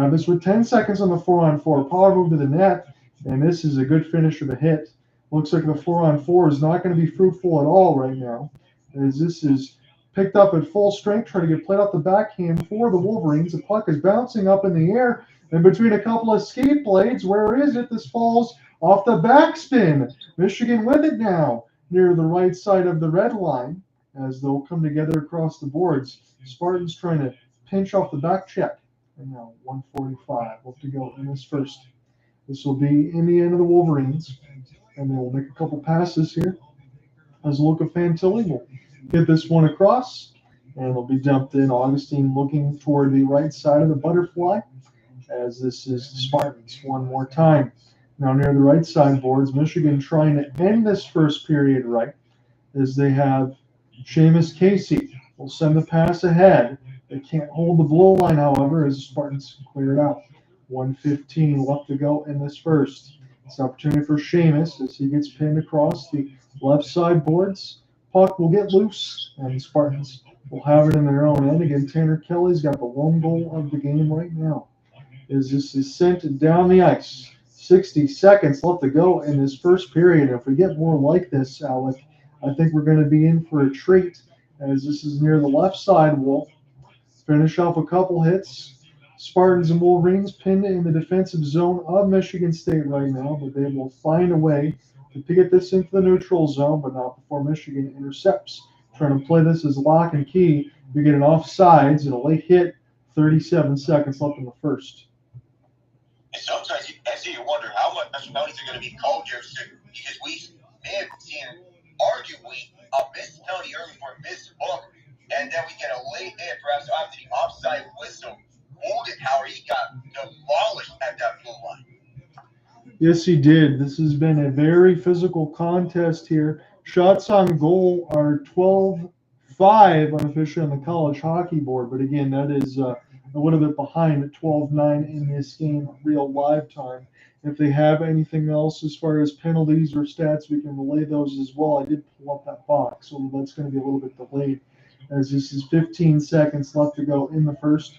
Speaker 2: This with 10 seconds on the 4-on-4. Power move to the net, and this is a good finish of a hit. Looks like the 4-on-4 is not going to be fruitful at all right now, as this is picked up at full strength, trying to get played off the backhand for the Wolverines. The puck is bouncing up in the air, and between a couple of skate blades, where is it? This falls off the backspin. Michigan with it now, near the right side of the red line, as they'll come together across the boards. Spartans trying to pinch off the back check. And now 1:45 left to go in this first. This will be in the end of the Wolverines, and they'll make a couple passes here. As Luca Fantilli will hit this one across, and it'll be dumped in. Augustine looking toward the right side of the butterfly, as this is the Spartans one more time. Now near the right side boards, Michigan trying to end this first period right, as they have Seamus Casey will send the pass ahead. They can't hold the blow line, however, as the Spartans clear it out. 1:15 left to go in this first. It's an opportunity for Seamus as he gets pinned across the left side boards. Puck will get loose, and the Spartans will have it in their own end. Again, Tanner Kelly's got the lone goal of the game right now. As this is sent down the ice. 60 seconds left to go in this first period. If we get more like this, Alec, I think we're going to be in for a treat, as this is near the left side wall. Finish off a couple hits. Spartans and Wolverines pinned in the defensive zone of Michigan State right now, but they will find a way to get this into the neutral zone, but not before Michigan intercepts. Trying to play this as lock and key. We get an offsides and a late hit. 37 seconds left in the first.
Speaker 3: And sometimes you wonder how much penalties are going to be called here soon, because we may have seen arguably a missed penalty early for a missed hook, and then we get a late hit, perhaps after the offside whistle. Howard, he got demolished at that blue line.
Speaker 2: Yes, he did. This has been a very physical contest here. Shots on goal are 12-5 unofficially on the college hockey board, but again, that is a little bit behind at 12-9 in this game, real live time. If they have anything else as far as penalties or stats, we can relay those as well. I did pull up that box, so that's going to be a little bit delayed, as this is 15 seconds left to go in the first.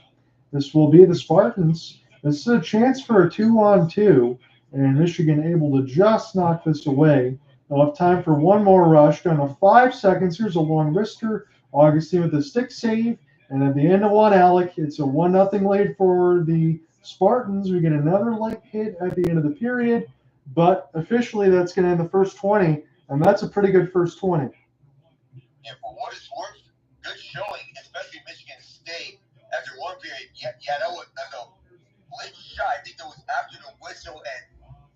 Speaker 2: This will be the Spartans. This is a chance for a 2-on-2, and Michigan able to just knock this away. They'll have time for one more rush. Down to 5 seconds. Here's a long wrister. Augustine with a stick save. And at the end of one, Alec, it's a 1-0 lead for the Spartans. We get another late hit at the end of the period. But officially, that's going to end the first 20. And that's a pretty good first 20.
Speaker 3: Yeah, for what it's worth, good showing, especially Michigan State. After one period, that was a late shot. I think that was after the whistle, and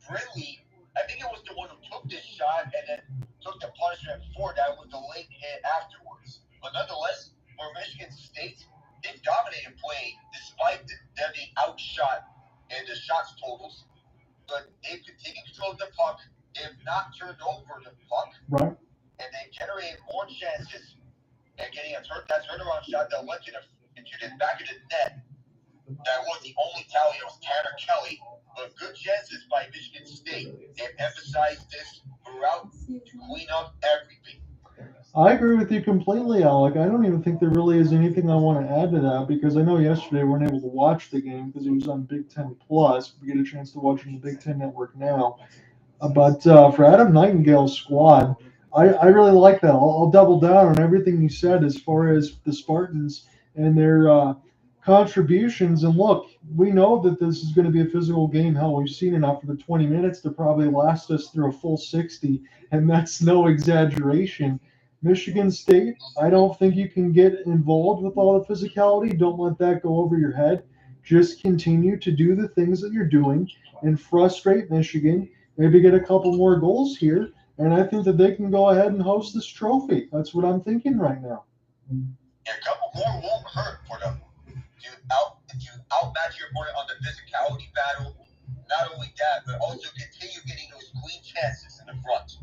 Speaker 3: Brindley, I think it was the one who took this shot and then took the punishment before that with the late hit afterwards. But nonetheless, for Michigan State, they've dominated play despite them being outshot in the shots totals. But they've taken control of the puck. They have not turned over the puck.
Speaker 2: Right.
Speaker 3: And they've generated more chances and getting that turnaround shot that went into the back of the net. That was the only tally. It was Tanner Kelly. But good chances by Michigan State. They've emphasized this throughout to clean up everything.
Speaker 2: I agree with you completely, Alec. I don't even think there really is anything I want to add to that, because I know yesterday we weren't able to watch the game because it was on Big Ten Plus. We get a chance to watch it on the Big Ten Network now. But for Adam Nightingale's squad, I really like that. I'll double down on everything you said as far as the Spartans and their contributions. And look, we know that this is going to be a physical game. Hell, we've seen enough for the 20 minutes to probably last us through a full 60, and that's no exaggeration. Michigan State, I don't think you can get involved with all the physicality. Don't let that go over your head. Just continue to do the things that you're doing and frustrate Michigan maybe get a couple more goals here, and I think that they can go ahead and host this trophy. That's what I'm thinking right now.
Speaker 3: Yeah, a couple more won't hurt for them. You outmatch your opponent on the physicality battle. Not only that, but also continue getting those clean chances in the front.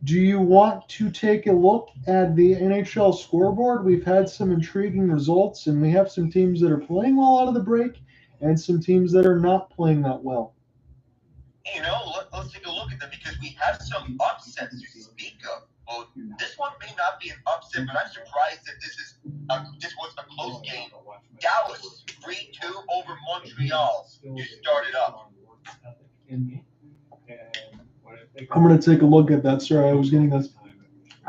Speaker 2: Do you want to take a look at the NHL scoreboard? We've had some intriguing results, and we have some teams that are playing well out of the break and some teams that are not playing that well.
Speaker 3: Let's take a look at them because we have some upsets to speak of. Well, this one may not be an upset, but I'm surprised that this was a close game. Dallas 3-2 over Montreal to start it up.
Speaker 2: I'm going to take a look at that. Sorry, I was getting a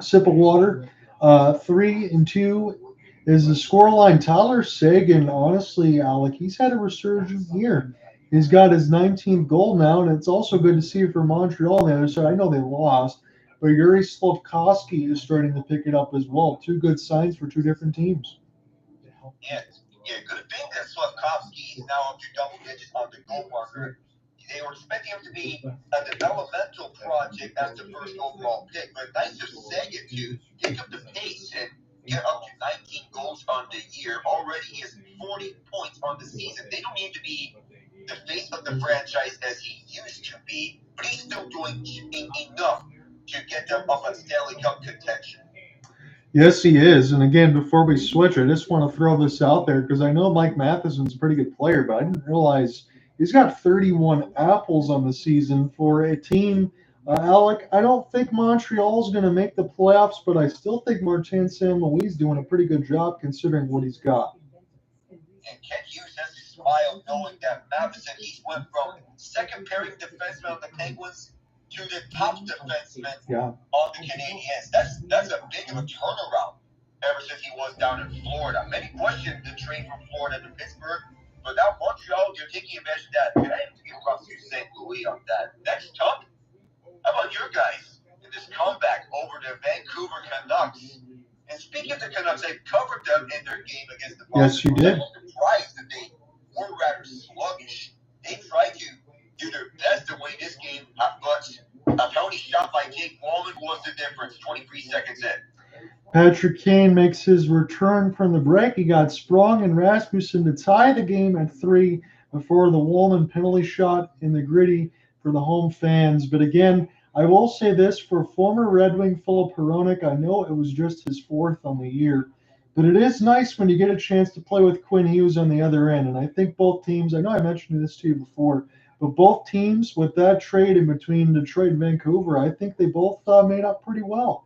Speaker 2: sip of water. 3-2 is the scoreline. Tyler Seguin, honestly, Alec, he's had a resurgent year. He's got his 19th goal now, and it's also good to see for Montreal on the other side. I know they lost, but Yuri Slafkovsky is starting to pick it up as well. Two good signs for two different teams.
Speaker 3: Yeah, good thing that Slafkovsky is now up to double digits on the goal marker. They were expecting him to be a developmental project as the first overall pick, but nice of Sagan to pick up the pace and get up to 19 goals on the year. Already he has 40 points on the season. They don't need to be the face of the franchise as he used to be, but he's still doing enough to get them up on Stanley Cup contention.
Speaker 2: Yes, he is. And again, before we switch, I just want to throw this out there because I know Mike Matheson's a pretty good player, but I didn't realize he's got 31 apples on the season for a team. Alec, I don't think Montreal's going to make the playoffs, but I still think Martin St. Louis is doing a pretty good job considering what he's got.
Speaker 3: And Ken Hughes has to smile knowing that Matheson, he's went from second pairing defenseman on the Penguins to the top defenseman on the Canadiens. That's a big of a turnaround ever since he was down in Florida. Many questioned the trade from Florida to Pittsburgh, but now Montreal, you're taking advantage of that. And I have to give props to St. Louis on that. Next up, how about your guys in this comeback over the Vancouver Canucks? And speaking of the Canucks, I covered them in their game against the Boston.
Speaker 2: Yes, you did.
Speaker 3: I was surprised that they were rather sluggish. They tried to do their best to win this game, but a penalty shot by Jake Walman was the difference 23 seconds in.
Speaker 2: Patrick Kane makes his return from the break. He got Sprong and Rasmussen to tie the game at 3 before the Woolman penalty shot in the gritty for the home fans. But again, I will say this for former Red Wing Philip Hronek, I know it was just his 4th on the year, but it is nice when you get a chance to play with Quinn Hughes on the other end. And I think both teams, I know I mentioned this to you before, but both teams with that trade in between Detroit and Vancouver, I think they both made up pretty well.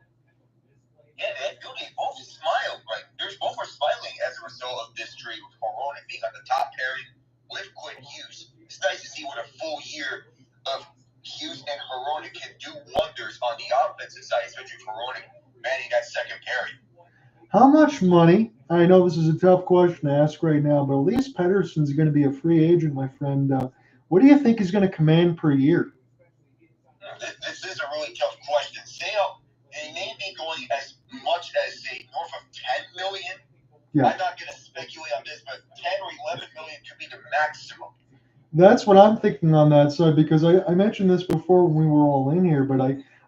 Speaker 3: Yeah, they both smiled, right? Both were smiling as a result of this trade with Hronek being on the top pairing with Quinn Hughes. It's nice to see what a full year of Hughes and Hronek can do wonders on the offensive side, especially Hronek manning that second pairing.
Speaker 2: How much money? I know this is a tough question to ask right now, but Elias Pettersson's going to be a free agent, my friend. What do you think he's going to command per year?
Speaker 3: This is a really tough question. They may be going as much as, say, north of $10 million.
Speaker 2: Yeah.
Speaker 3: I'm not going to speculate on this, but 10 or 11 million could be the maximum.
Speaker 2: That's what I'm thinking on that side because I mentioned this before when we were all in here, but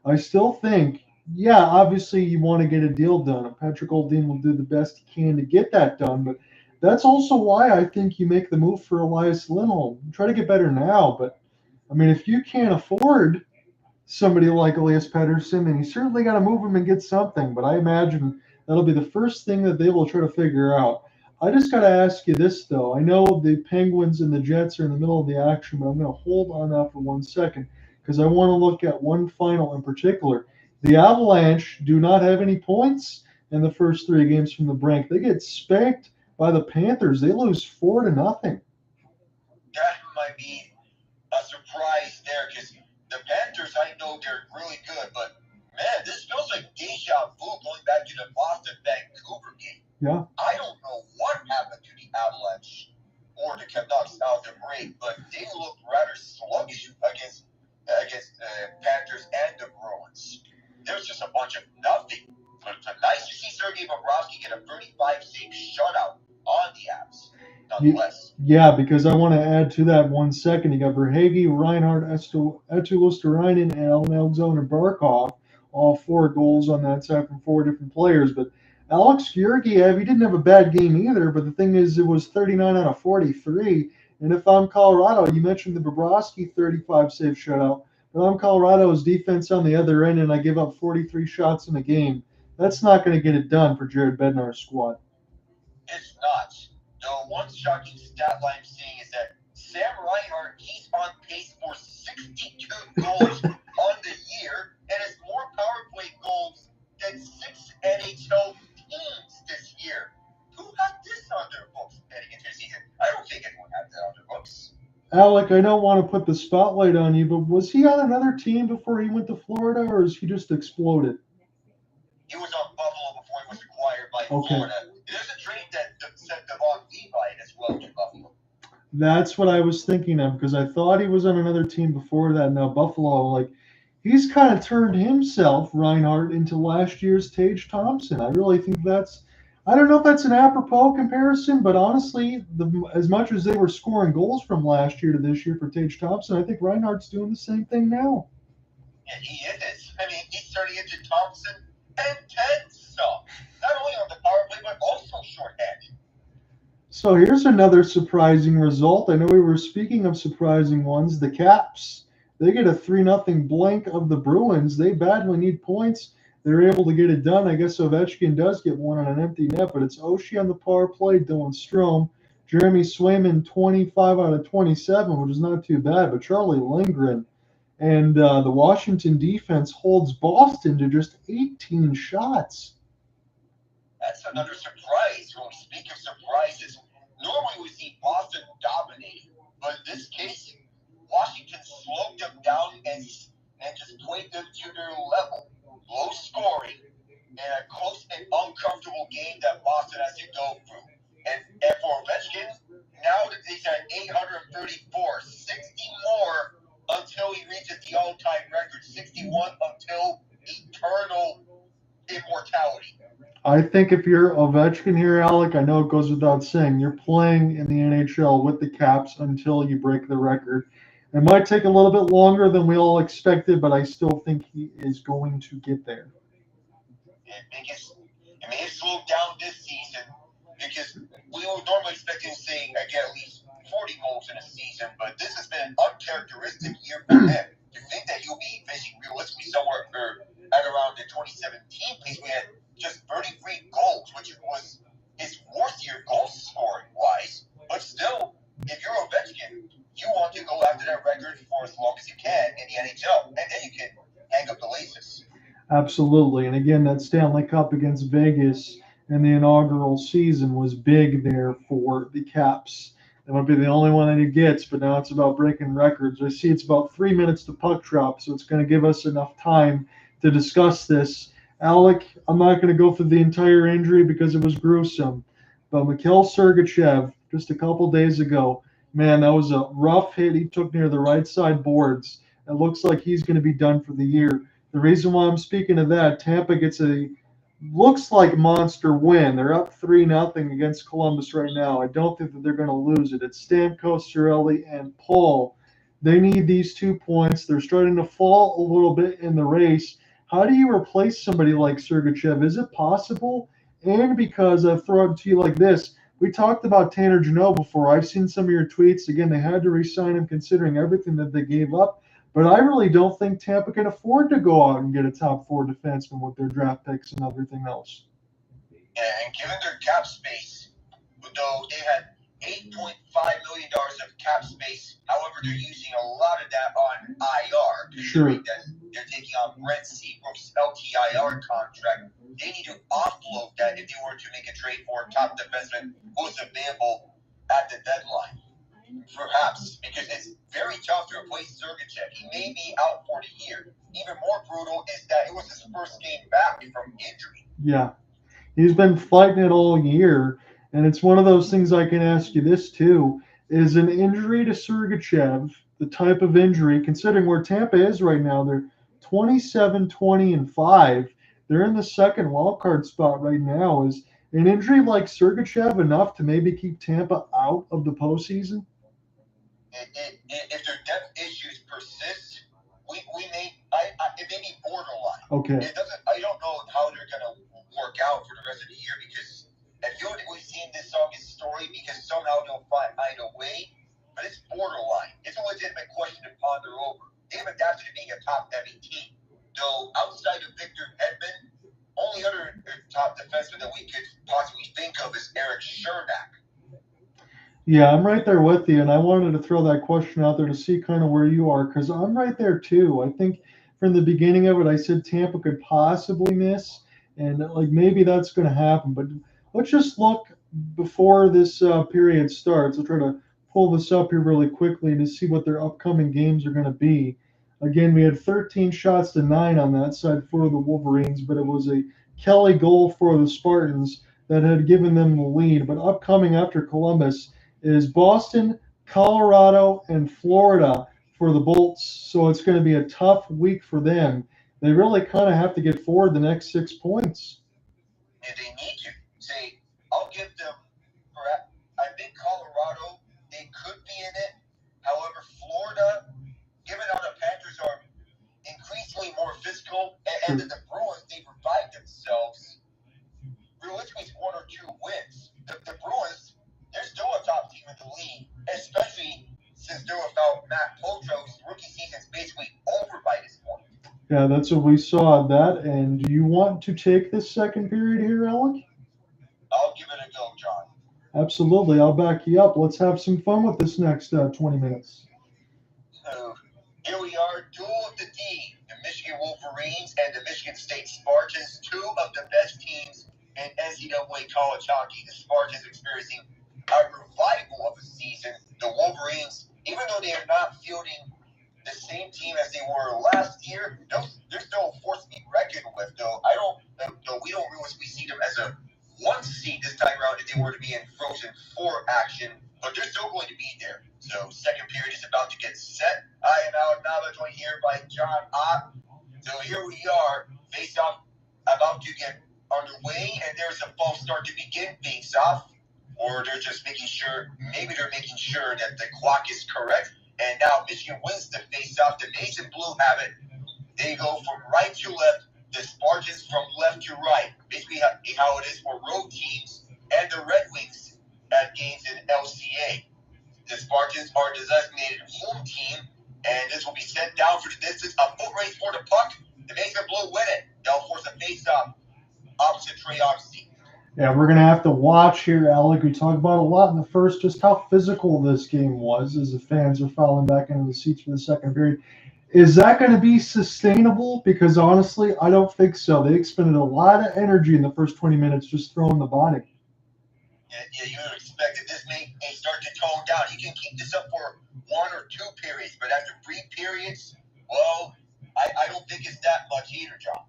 Speaker 2: I still think, yeah, obviously you want to get a deal done. Patrick Oldin will do the best he can to get that done, but that's also why I think you make the move for Elias Lindholm. Try to get better now, but I mean, if you can't afford somebody like Elias Pettersson, then you certainly got to move him and get something. But I imagine that'll be the first thing that they will try to figure out. I just got to ask you this, though. I know the Penguins and the Jets are in the middle of the action, but I'm going to hold on that for 1 second because I want to look at one final in particular. The Avalanche do not have any points in the first 3 games from the brink. They get spanked by the Panthers. They lose 4-0.
Speaker 3: That might be a surprise there because the Panthers, I know they're really good, but man, this feels like deja vu going back to the Boston-Vancouver game.
Speaker 2: Yeah.
Speaker 3: I don't know what happened to the Avalanche or the Canucks out the break, but they looked rather sluggish against Panthers and the Bruins. There was just a bunch of nothing. But it's nice to see Sergei Bobrovsky get a 35-save shutout on the Avs. nonetheless.
Speaker 2: Yeah, because I want to add to that 1 second. You got Verhaeghe, Reinhardt, Etulusterainen, and Alexander Barkov, all 4 goals on that side from 4 different players. But Alex Georgiev, he didn't have a bad game either. But the thing is, it was 39 out of 43. And if I'm Colorado, you mentioned the Bobrovsky 35 save shutout. But I'm Colorado's defense on the other end, and I give up 43 shots in a game. That's not going to get it done for Jared Bednar's squad.
Speaker 3: It's not. The one shocking stat line I'm seeing is that Sam Reinhart, he's on pace for 62 goals on the year and has more power play goals than 6 NHL teams this year. Who has this on their books heading into the season? I don't think anyone has that on their books.
Speaker 2: Alec, I don't want to put the spotlight on you, but was he on another team before he went to Florida, or is he just exploded?
Speaker 3: He was on Buffalo before he was acquired by Florida. There's a trade that sent Devon Levi as well to Buffalo.
Speaker 2: That's what I was thinking of, because I thought he was on another team before that. Now Buffalo, like, he's kind of turned himself, Reinhardt, into last year's Tage Thompson. I really think I don't know if that's an apropos comparison, but honestly, as much as they were scoring goals from last year to this year for Tage Thompson, I think Reinhardt's doing the same thing now.
Speaker 3: Yeah, he is. I mean, he's turning into Thompson and Ted some. Not only on the power play, but also shorthanded.
Speaker 2: So here's another surprising result. I know we were speaking of surprising ones. The Caps, they get a 3-0 blank of the Bruins. They badly need points. They're able to get it done. I guess Ovechkin does get one on an empty net, but it's Oshie on the power play, Dylan Strome, Jeremy Swayman 25 out of 27, which is not too bad, but Charlie Lindgren. And the Washington defense holds Boston to just 18 shots.
Speaker 3: That's another surprise. When we speak of surprises, normally we see Boston dominating, but in this case, Washington slowed them down and just played them to their level. Low scoring and a close and uncomfortable game that Boston has to go through. And for Ovechkin, now that he's at 834, 60 more until he reaches the all-time record, 61 until eternal immortality.
Speaker 2: I think if you're Ovechkin here, Alec, I know it goes without saying, you're playing in the NHL with the Caps until you break the record. It might take a little bit longer than we all expected, but I still think he is going to get there.
Speaker 3: It may have slowed down this season because we were normally expecting to see at least 40 goals in a season, but this has been an uncharacteristic year for him. You think that he'll be finishing realistically somewhere at around the 2017 pace. We had just 33 goals, which was his worst year goal scoring wise. But still, if you're Ovechkin, you want to go after that record for as long as you can in the NHL, and then you can hang up the laces.
Speaker 2: Absolutely. And again, that Stanley Cup against Vegas in the inaugural season was big there for the Caps. That might be the only one that he gets, but now it's about breaking records. I see it's about 3 minutes to puck drop, so it's going to give us enough time to discuss this. Alec, I'm not going to go through the entire injury because it was gruesome, but Mikhail Sergachev, just a couple days ago, man, that was a rough hit he took near the right side boards. It looks like he's going to be done for the year. The reason why I'm speaking of that, Tampa gets looks like monster win. They're up 3-0 against Columbus right now. I don't think that they're going to lose it. It's Stamkos, Cirelli, and Paul. They need these 2 points. They're starting to fall a little bit in the race. How do you replace somebody like Sergachev? Is it possible? And because I've thrown it to you like this, we talked about Tanner Jeannot before. I've seen some of your tweets. Again, they had to re-sign him considering everything that they gave up. But I really don't think Tampa can afford to go out and get a top 4 defenseman with their draft picks and everything else.
Speaker 3: Yeah, and given their cap space, though they had $8.5 million of cap space, however, they're using a lot of that on IR.
Speaker 2: Sure.
Speaker 3: They're taking on Brent Seabrook's LTIR contract. They need to offload that if they were to make a trade for a top defenseman who's available at the deadline. Perhaps, because it's very tough to replace Sergachev. He may be out for the year. Even more brutal is that it was his first game back from injury.
Speaker 2: Yeah. He's been fighting it all year, and it's one of those things I can ask you this too. Is an injury to Sergachev the type of injury, considering where Tampa is right now, they're 27, 20, and 5. They're in the second wild card spot right now. Is an injury like Sergachev enough to maybe keep Tampa out of the postseason?
Speaker 3: If their depth issues persist, it may be borderline.
Speaker 2: Okay.
Speaker 3: I don't know how they're going to work out for the rest of the year, because I feel that we've seen this August story because somehow they'll find a way, but it's borderline. It's a legitimate question to ponder over. They've adapted to being a top-heavy team. Though outside of Victor Hedman, only other top defenseman that we could possibly think of is Eric Chernak.
Speaker 2: Yeah, I'm right there with you, and I wanted to throw that question out there to see kind of where you are, because I'm right there too. I think from the beginning of it, I said Tampa could possibly miss, and like maybe that's going to happen. But let's just look before this period starts. I'll try to pull this up here really quickly to see what their upcoming games are going to be. Again, we had 13 shots to 9 on that side for the Wolverines, but it was a Kelly goal for the Spartans that had given them the lead. But upcoming after Columbus is Boston, Colorado, and Florida for the Bolts. So it's going to be a tough week for them. They really kind of have to get forward the next 6 points.
Speaker 3: And they need to. Say, I'll give them, I think Colorado, they could be in it. However, Florida, given how the Panthers are increasingly more physical, and that the Bruins, they revive themselves, realistically, it's 1 or 2 wins. The Bruins, they're still a top team in the league, especially since they're without Matt Poitras's rookie season's basically over by this point.
Speaker 2: Yeah, that's what we saw at that. And do you want to take this second period here, Alec?
Speaker 3: I'll give it a go, John.
Speaker 2: Absolutely. I'll back you up. Let's have some fun with this next 20 minutes.
Speaker 3: So here we are, duel of the D, the Michigan Wolverines and the Michigan State Spartans, 2 of the best teams in NCAA college hockey. The Spartans experiencing a revival of a season. The Wolverines, even though they are not fielding the same team as they were last year, they're still a force to be reckoned with. Though we don't realistically see them as a 1 seed this time around if they were to be in Frozen 4 action, but they're still going to be there. So second period is about to get set. I am out now, joined here by John Ott. So here we are, face off about to get underway, and there's a false start to begin face off. Or they're just making sure, maybe they're making sure that the clock is correct. And now Michigan wins the face-off. The Maize and Blue have it. They go from right to left. The Spartans from left to right. Basically how it is for road teams and the Red Wings at games in LCA. The Spartans are designated home team, and this will be sent down for the distance. A foot race for the puck. The Maize and Blue win it. They'll force a face-off opposite Trey Oxy.
Speaker 2: Yeah, we're going to have to watch here, Alec. We talked about a lot in the first, just how physical this game was as the fans are falling back into the seats for the second period. Is that going to be sustainable? Because honestly, I don't think so. They expended a lot of energy in the first 20 minutes just throwing the body.
Speaker 3: Yeah, you would expect that this may start to tone down. You can keep this up for 1 or 2 periods, but after 3 periods, well, I don't think it's that much either, John.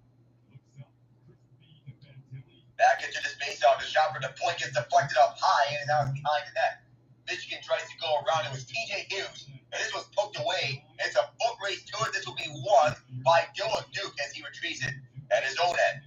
Speaker 3: Back into this face-off, the shot for the point gets deflected up high, and now it's behind the net. Michigan tries to go around. It was TJ Hughes, and this was poked away. It's a foot race to it. This will be won by Dylan Duke as he retrieves it at his own end.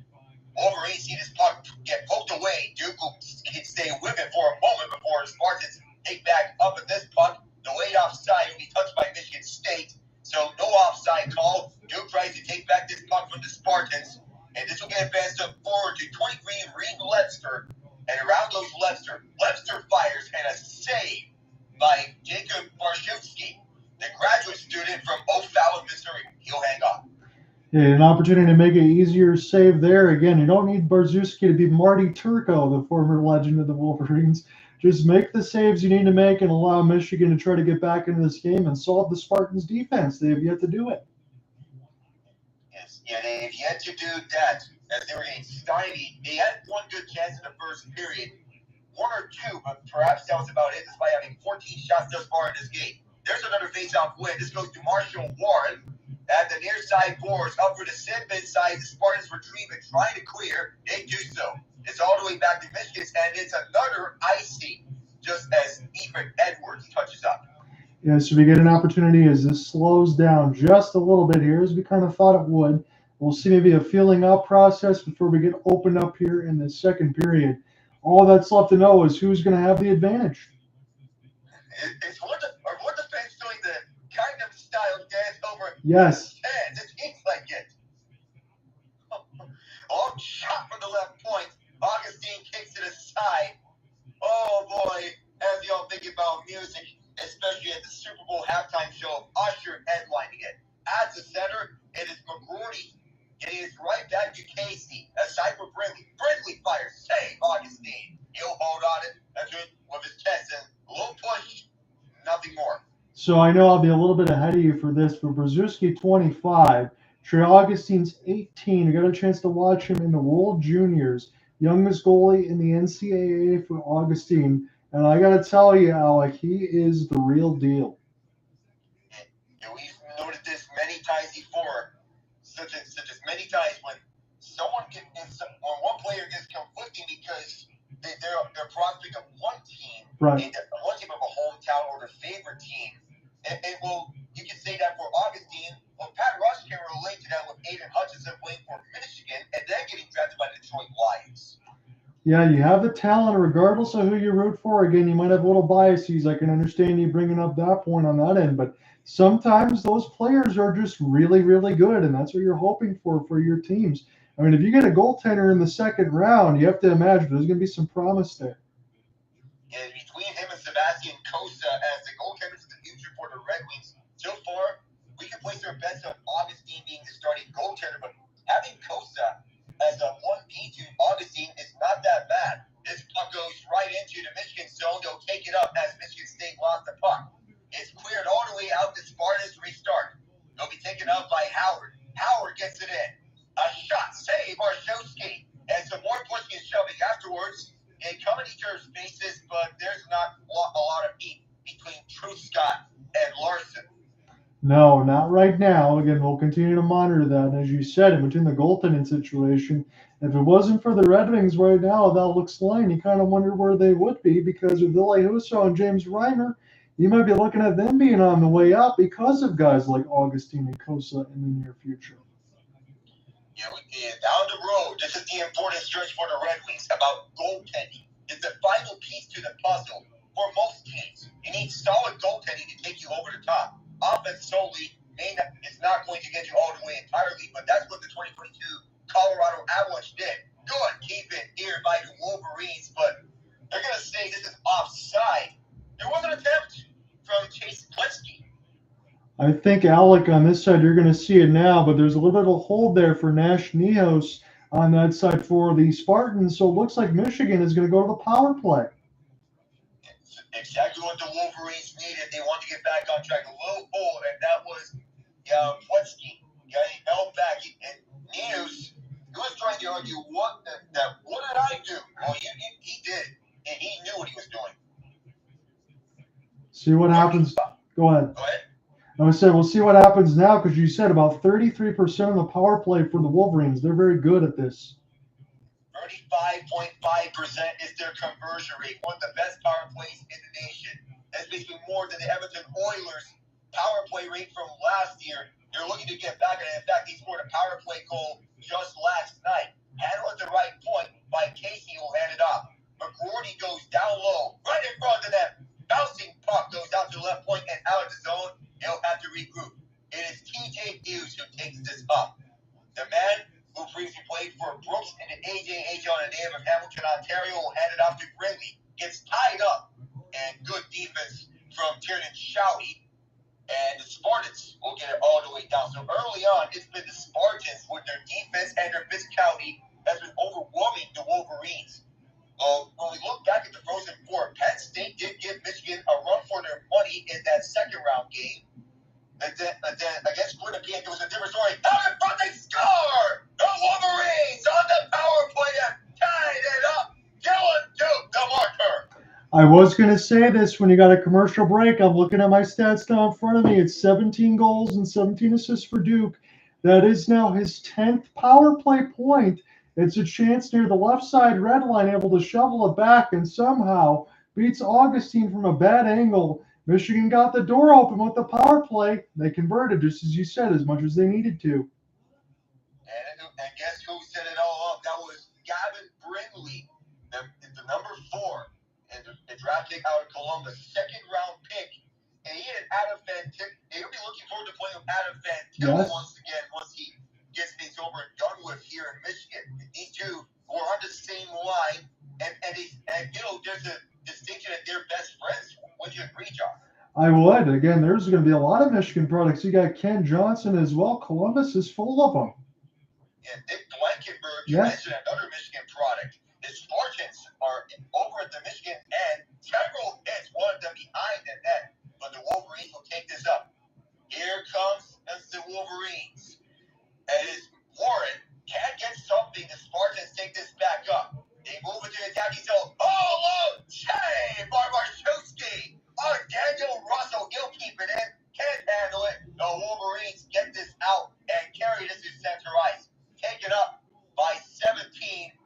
Speaker 3: Wolverines see this puck get poked away. Duke will stay with it for a moment before the Spartans take back up at this puck. The way offside will be touched by Michigan State, so no offside call. Duke tries to take back this puck from the Spartans. And this will get advanced up forward to 23 Reed Levster. And around goes Levster. Levster fires and a save by Jacob Barshewski, the graduate student from O'Fallon, Missouri. He'll hang on.
Speaker 2: Yeah, an opportunity to make an easier save there. Again, you don't need Barszewski to be Marty Turco, the former legend of the Wolverines. Just make the saves you need to make and allow Michigan to try to get back into this game and solve the Spartans' defense. They have yet to do it.
Speaker 3: Yeah, they have yet to do that as they were getting stymied. They had 1 good chance in the first period, 1 or 2, but perhaps that was about it, despite having 14 shots thus far in this game. There's another face-off win. This goes to Marshall Warren at the near side boards. Up for the Sidman side, the Spartans retrieve it, trying to clear. They do so. It's all the way back to Michigan's, and it's another icing, just as Ethan Edwards touches up.
Speaker 2: Yeah, so we get an opportunity as this slows down just a little bit here, as we kind of thought it would. We'll see maybe a feeling out process before we get opened up here in the second period. All that's left to know is who's going to have the advantage.
Speaker 3: It's one the fans doing the kind of style dance over
Speaker 2: Yes.
Speaker 3: hands. It seems like it. Long shot from the left point. Augustine kicks it aside. Oh boy, as y'all think about music, especially at the Super Bowl halftime show, Usher headlining it. At the center, it is McGroarty getting his right back to Casey. Aside for Brindley. Brindley fires. Save Augustine. He'll hold on it. That's it with his chest and low push. Nothing more.
Speaker 2: So I know I'll be a little bit ahead of you for this, but Brzezinski 25, Trey Augustine's 18. We got a chance to watch him in the World Juniors, youngest goalie in the NCAA for Augustine. And I got to tell you, Alec, he is the real deal.
Speaker 3: And we've noted this many times before, such as many times when one player gets conflicting because they're prospect of one team,
Speaker 2: Right.
Speaker 3: and one team of a hometown or their favorite team. And well, you can say that for Augustine. Well, Pat Rush can relate to that with Aiden Hutchinson playing for Michigan and then getting drafted by the Detroit Lions.
Speaker 2: Yeah, you have the talent regardless of who you root for. Again, you might have a little biases. I can understand you bringing up that point on that end, but sometimes those players are just really, really good, and that's what you're hoping for your teams. I mean, if you get a goaltender in the second round, you have to imagine there's going to be some promise there.
Speaker 3: And between him and Sebastian Costa as the goaltenders of the future for the Red Wings, so far, we can place our bets on Augustine being the starting goaltender, but having Costa as a 1P to Augustine is not that bad. This puck goes right into the Michigan zone. They'll take it up as Michigan State lost the puck. It's cleared all the way out to Spartans restart. They'll be taken up by Howard. Howard gets it in. A shot, save, Marshowski. And some more pushing and shoving afterwards. They come in each other's faces, but there's not a lot of heat between Scott and Larson.
Speaker 2: No, not right now. Again, we'll continue to monitor that. And as you said, in between the goaltending situation, if it wasn't for the Red Wings right now, that looks line, you kind of wonder where they would be, because with Ville Husso and James Reimer, you might be looking at them being on the way up because of guys like Augustine and Costa in the near future.
Speaker 3: Yeah, down the road, this is the important stretch for the Red Wings about goaltending. It's the final piece to the puzzle for most teams. You need solid goaltending to take you over the top. Offense solely is not going to get you all the way entirely, but that's what the 2022 Colorado Avalanche did. Good, keep it here by the Wolverines, but they're going to say this is offside. There was an attempt from Chase Plesky.
Speaker 2: I think, Alec, on this side, you're going to see it now, but there's a little bit of a hold there for Nash Nihos on that side for the Spartans. So it looks like Michigan is going to go to the power play.
Speaker 3: Exactly what the Wolverines needed. They wanted to get back on track. A low hold, and that was Plesky getting held back. And Nihos, he was trying to argue, what did I do? Well, he did, and he knew what he was doing.
Speaker 2: See what happens. Go ahead.
Speaker 3: Go ahead.
Speaker 2: I would say we'll see what happens now, because you said about 33% of the power play for the Wolverines. They're very good at this.
Speaker 3: 35.5% is their conversion rate, one of the best power plays in the nation. That's basically more than the Edmonton Oilers' power play rate from last year. They're looking to get back, and in fact, they scored a power play goal just last night. Handled at the right point by Casey, who handed off. McGroarty goes down low, right in front of them. Bouncing puck goes out to the left point and out of the zone. He'll have to regroup. It is TJ Hughes who takes this up. The man who previously played for Brooks and the AJHL on the name of Hamilton, Ontario, will hand it off to Brindley. Gets tied up, and good defense from Tiernan Shouty. And the Spartans will get it all the way down. So early on, it's been the Spartans with their defense and their physicality that's been overwhelming the Wolverines. When we look back at the Frozen Four, Penn State did give Michigan a run for their money in that second round game. And then against Winnipeg, there was a different story. Out in front, they score! The Wolverines on the power play have tied it up. Dylan Duke, the marker.
Speaker 2: I was going to say this when you got a commercial break. I'm looking at my stats now in front of me. It's 17 goals and 17 assists for Duke. That is now his 10th power play point. It's a chance near the left side red line, able to shovel it back and somehow beats Augustine from a bad angle. Michigan got the door open with the power play. They converted, just as you said, as much as they needed to.
Speaker 3: And guess who set it all up? That was Gavin Brindley. The number 4, and the draft pick out of Columbus, second-round pick. And he had Adam Fantilli. He'll be looking forward to playing with Adam Fantilli once again once he gets things over and done with here in Michigan. These two who are on the same line, and there's a distinction that they're best friends. Would you agree, John?
Speaker 2: I would. Again, there's going to be a lot of Michigan products. You got Ken Johnson as well. Columbus is full of them.
Speaker 3: And Dick Blankenberg, you mentioned another Michigan product. The Spartans are over at the Michigan end. Several hits, one of them behind the net. But the Wolverines will take this up. Here comes the Wolverines. As Warren can't get something, the Spartans take this back up. They move into the attacking zone. Oh, Jay Barbarshewski. Oh, Daniel Russell, he'll keep it in. Can't handle it. The Wolverines get this out and carry this to center ice. Taken up by 17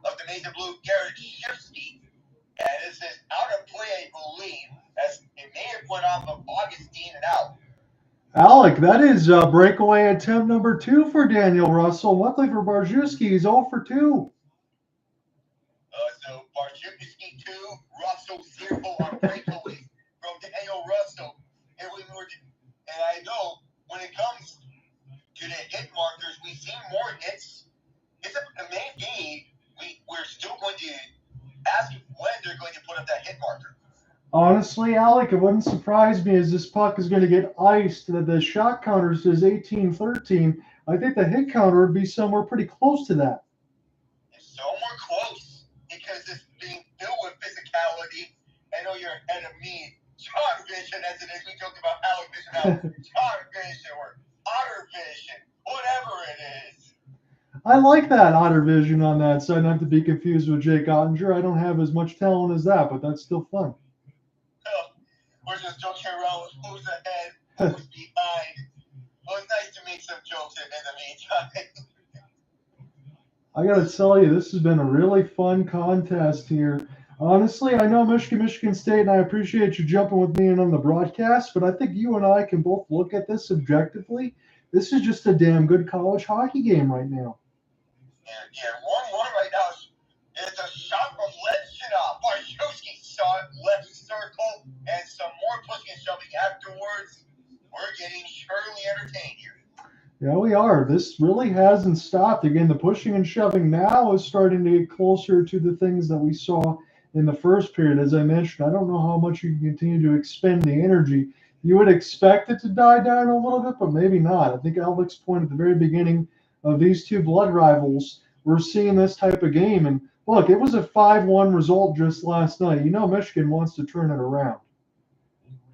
Speaker 3: of the Mason Blue, Garrett Shifsky. And this is out of play, I believe. As it may have went off of Augustine and out.
Speaker 2: Alec, that is breakaway attempt number 2 for Daniel Russell. Luckily for Barszewski, he's 0 for 2.
Speaker 3: So Barszewski 2, Russell 0 on breakaways from Daniel Russell. And I know when it comes to the hit markers, we've seen more hits. It's a main game. We're still going to ask when they're going to put up that hit marker.
Speaker 2: Honestly, Alec, it wouldn't surprise me as this puck is going to get iced. That the shot counter says 18-13. I think the hit counter would be somewhere pretty close to that.
Speaker 3: It's somewhere close because it's being filled with physicality. I know you're ahead of me. John Vision, as it is. We talked about Alec Vision now. John Vision or Otter Vision, whatever it is.
Speaker 2: I like that Otter Vision on that side, not to be confused with Jake Ottinger. I don't have as much talent as that, but that's still fun.
Speaker 3: We're just joking around with who's ahead, who's behind. Well, it's nice to make some jokes in the meantime.
Speaker 2: I got to tell you, this has been a really fun contest here. Honestly, I know Michigan State, and I appreciate you jumping with me in on the broadcast, but I think you and I can both look at this subjectively. This is just a damn good college hockey game right now.
Speaker 3: Yeah, 1-1 right now. It's a shot from Levshunov. Barszewski saw it, left circle, and some more pushing and shoving afterwards. We're getting surely entertained here.
Speaker 2: Yeah, we are. This really hasn't stopped. Again, the pushing and shoving now is starting to get closer to the things that we saw in the first period. As I mentioned, I don't know how much you can continue to expend the energy. You would expect it to die down a little bit, but maybe not. I think Alec's point at the very beginning of these two blood rivals, we're seeing this type of game. And look, it was a 5-1 result just last night. You know Michigan wants to turn it around.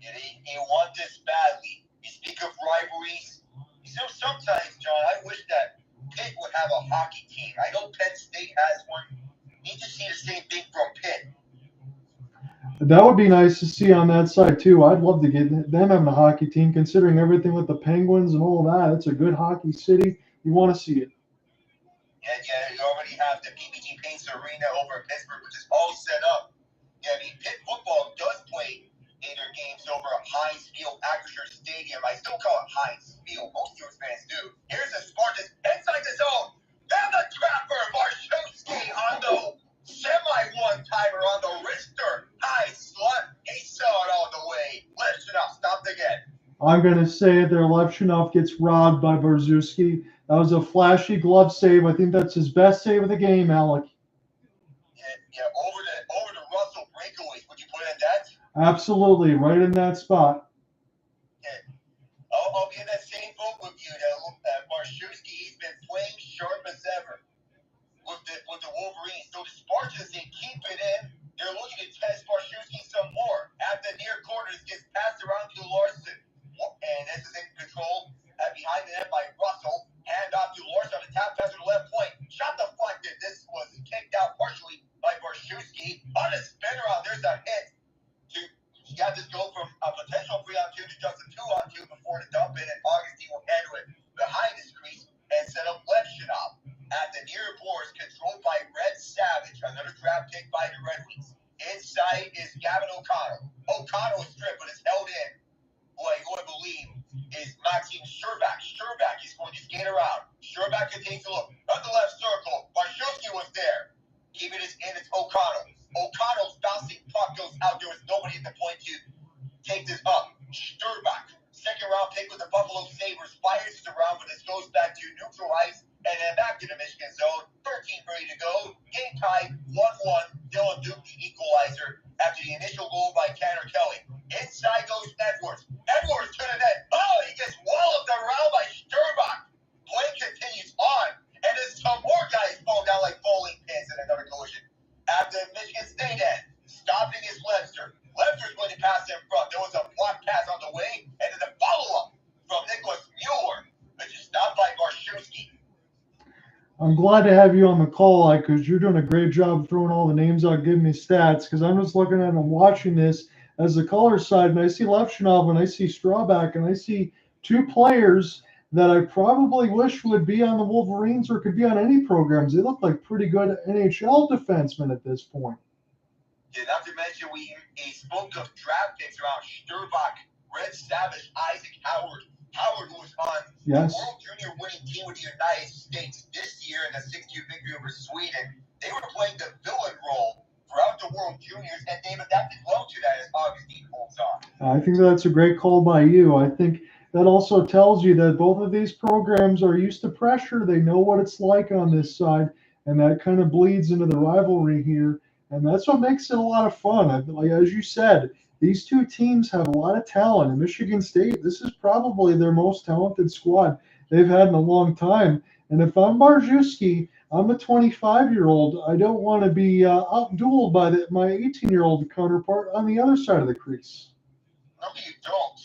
Speaker 3: Yeah, they want this badly. You speak of rivalries. You know, sometimes, John, I wish that Pitt would have a hockey team. I know Penn State has one. Need to see the same thing from Pitt.
Speaker 2: That would be nice to see on that side, too. I'd love to get them having a hockey team, considering everything with the Penguins and all of that. It's a good hockey city. You want to see it.
Speaker 3: Yeah, you already have the PPG Paints Arena over in Pittsburgh, which is all set up. Yeah, I mean, Pitt football does play in their games over at Heinz Field, Acrisure Stadium. I still call it Heinz Field. Most Steelers fans do. Here's the Spartans inside the zone. And the trapper, Barszewski on the semi-one-timer on the wrister. High slot. He saw it all the way. Levshunov stopped again.
Speaker 2: I'm going to say there Levshunov gets robbed by Barszewski. That was a flashy glove save. I think that's his best save of the game, Alec.
Speaker 3: Yeah, over the Russell breakaways. Would you put it at that?
Speaker 2: Absolutely, right in that spot.
Speaker 3: Yeah. I'll be in that same boat with you. Barszewski, he's been playing sharp as ever with the Wolverines. So the Spartans, they keep it in. They're looking to test Barszewski some more. At the near corner, this gets passed around to Larson. And this is in control. Behind the net by Russell. Hand off to Larson on the tap pass to the left point. Shot deflected. This was kicked out partially by Barszewski. On a spin around, there's a hit. He got this goal from a potential 3-on-2 to just a 2-on-2 before the dump in, and Augustine will handle it behind his crease and set up Levshunov at the near boards, controlled by Red Savage, another draft pick by the Red Wings. Inside is Gavin O'Connell. O'Connell is stripped, but is held in. Who I believe is Maxime Sherbak. Sherbak is going to skate around. Sherbak can take a look. On the left circle, Barszewski was there. Keeping his in, it's O'Connell. O'Connell Buffalo Sabres fires it around, but this goes back to neutral ice and then back to the Michigan zone. 13:30 to go. Game tied 1-1. Dylan Duke the equalizer after the initial goal by Tanner Kelly. Inside goes Edwards. Edwards to the net. Oh, he gets walloped around by Sturbach. Play continues on, and then some more guys fall down like bowling pins in another collision. After Michigan State end, stopping is Levster. Levster's going to pass in front. There was a block pass on the way, and then a follow-up from Nicolas Muller, which is stopped by Barshewski.
Speaker 2: I'm glad to have you on the call, because you're doing a great job throwing all the names out, giving me stats, because I'm just looking at and watching this as the color side, and I see Levshunov, and I see Strawback, and I see two players that I probably wish would be on the Wolverines or could be on any programs. They look like pretty good NHL defensemen at this point.
Speaker 3: Yeah, not to mention we spoke of draft picks around Sturbach, Red Savage, Isaac Howard. Howard, who was on the World Junior winning team with the United States this year in a 6-2 victory over Sweden. They were playing the villain role throughout the World Juniors, and they've adapted well to that as Augustine holds on.
Speaker 2: I think that's a great call by you. I think that also tells you that both of these programs are used to pressure. They know what it's like on this side, and that kind of bleeds into the rivalry here. And that's what makes it a lot of fun. Like, as you said, these two teams have a lot of talent. In Michigan State, this is probably their most talented squad they've had in a long time. And if I'm Barszewski, I'm a 25-year-old. I don't want to be outdueled by my 18-year-old counterpart on the other side of the crease.
Speaker 3: No, you don't.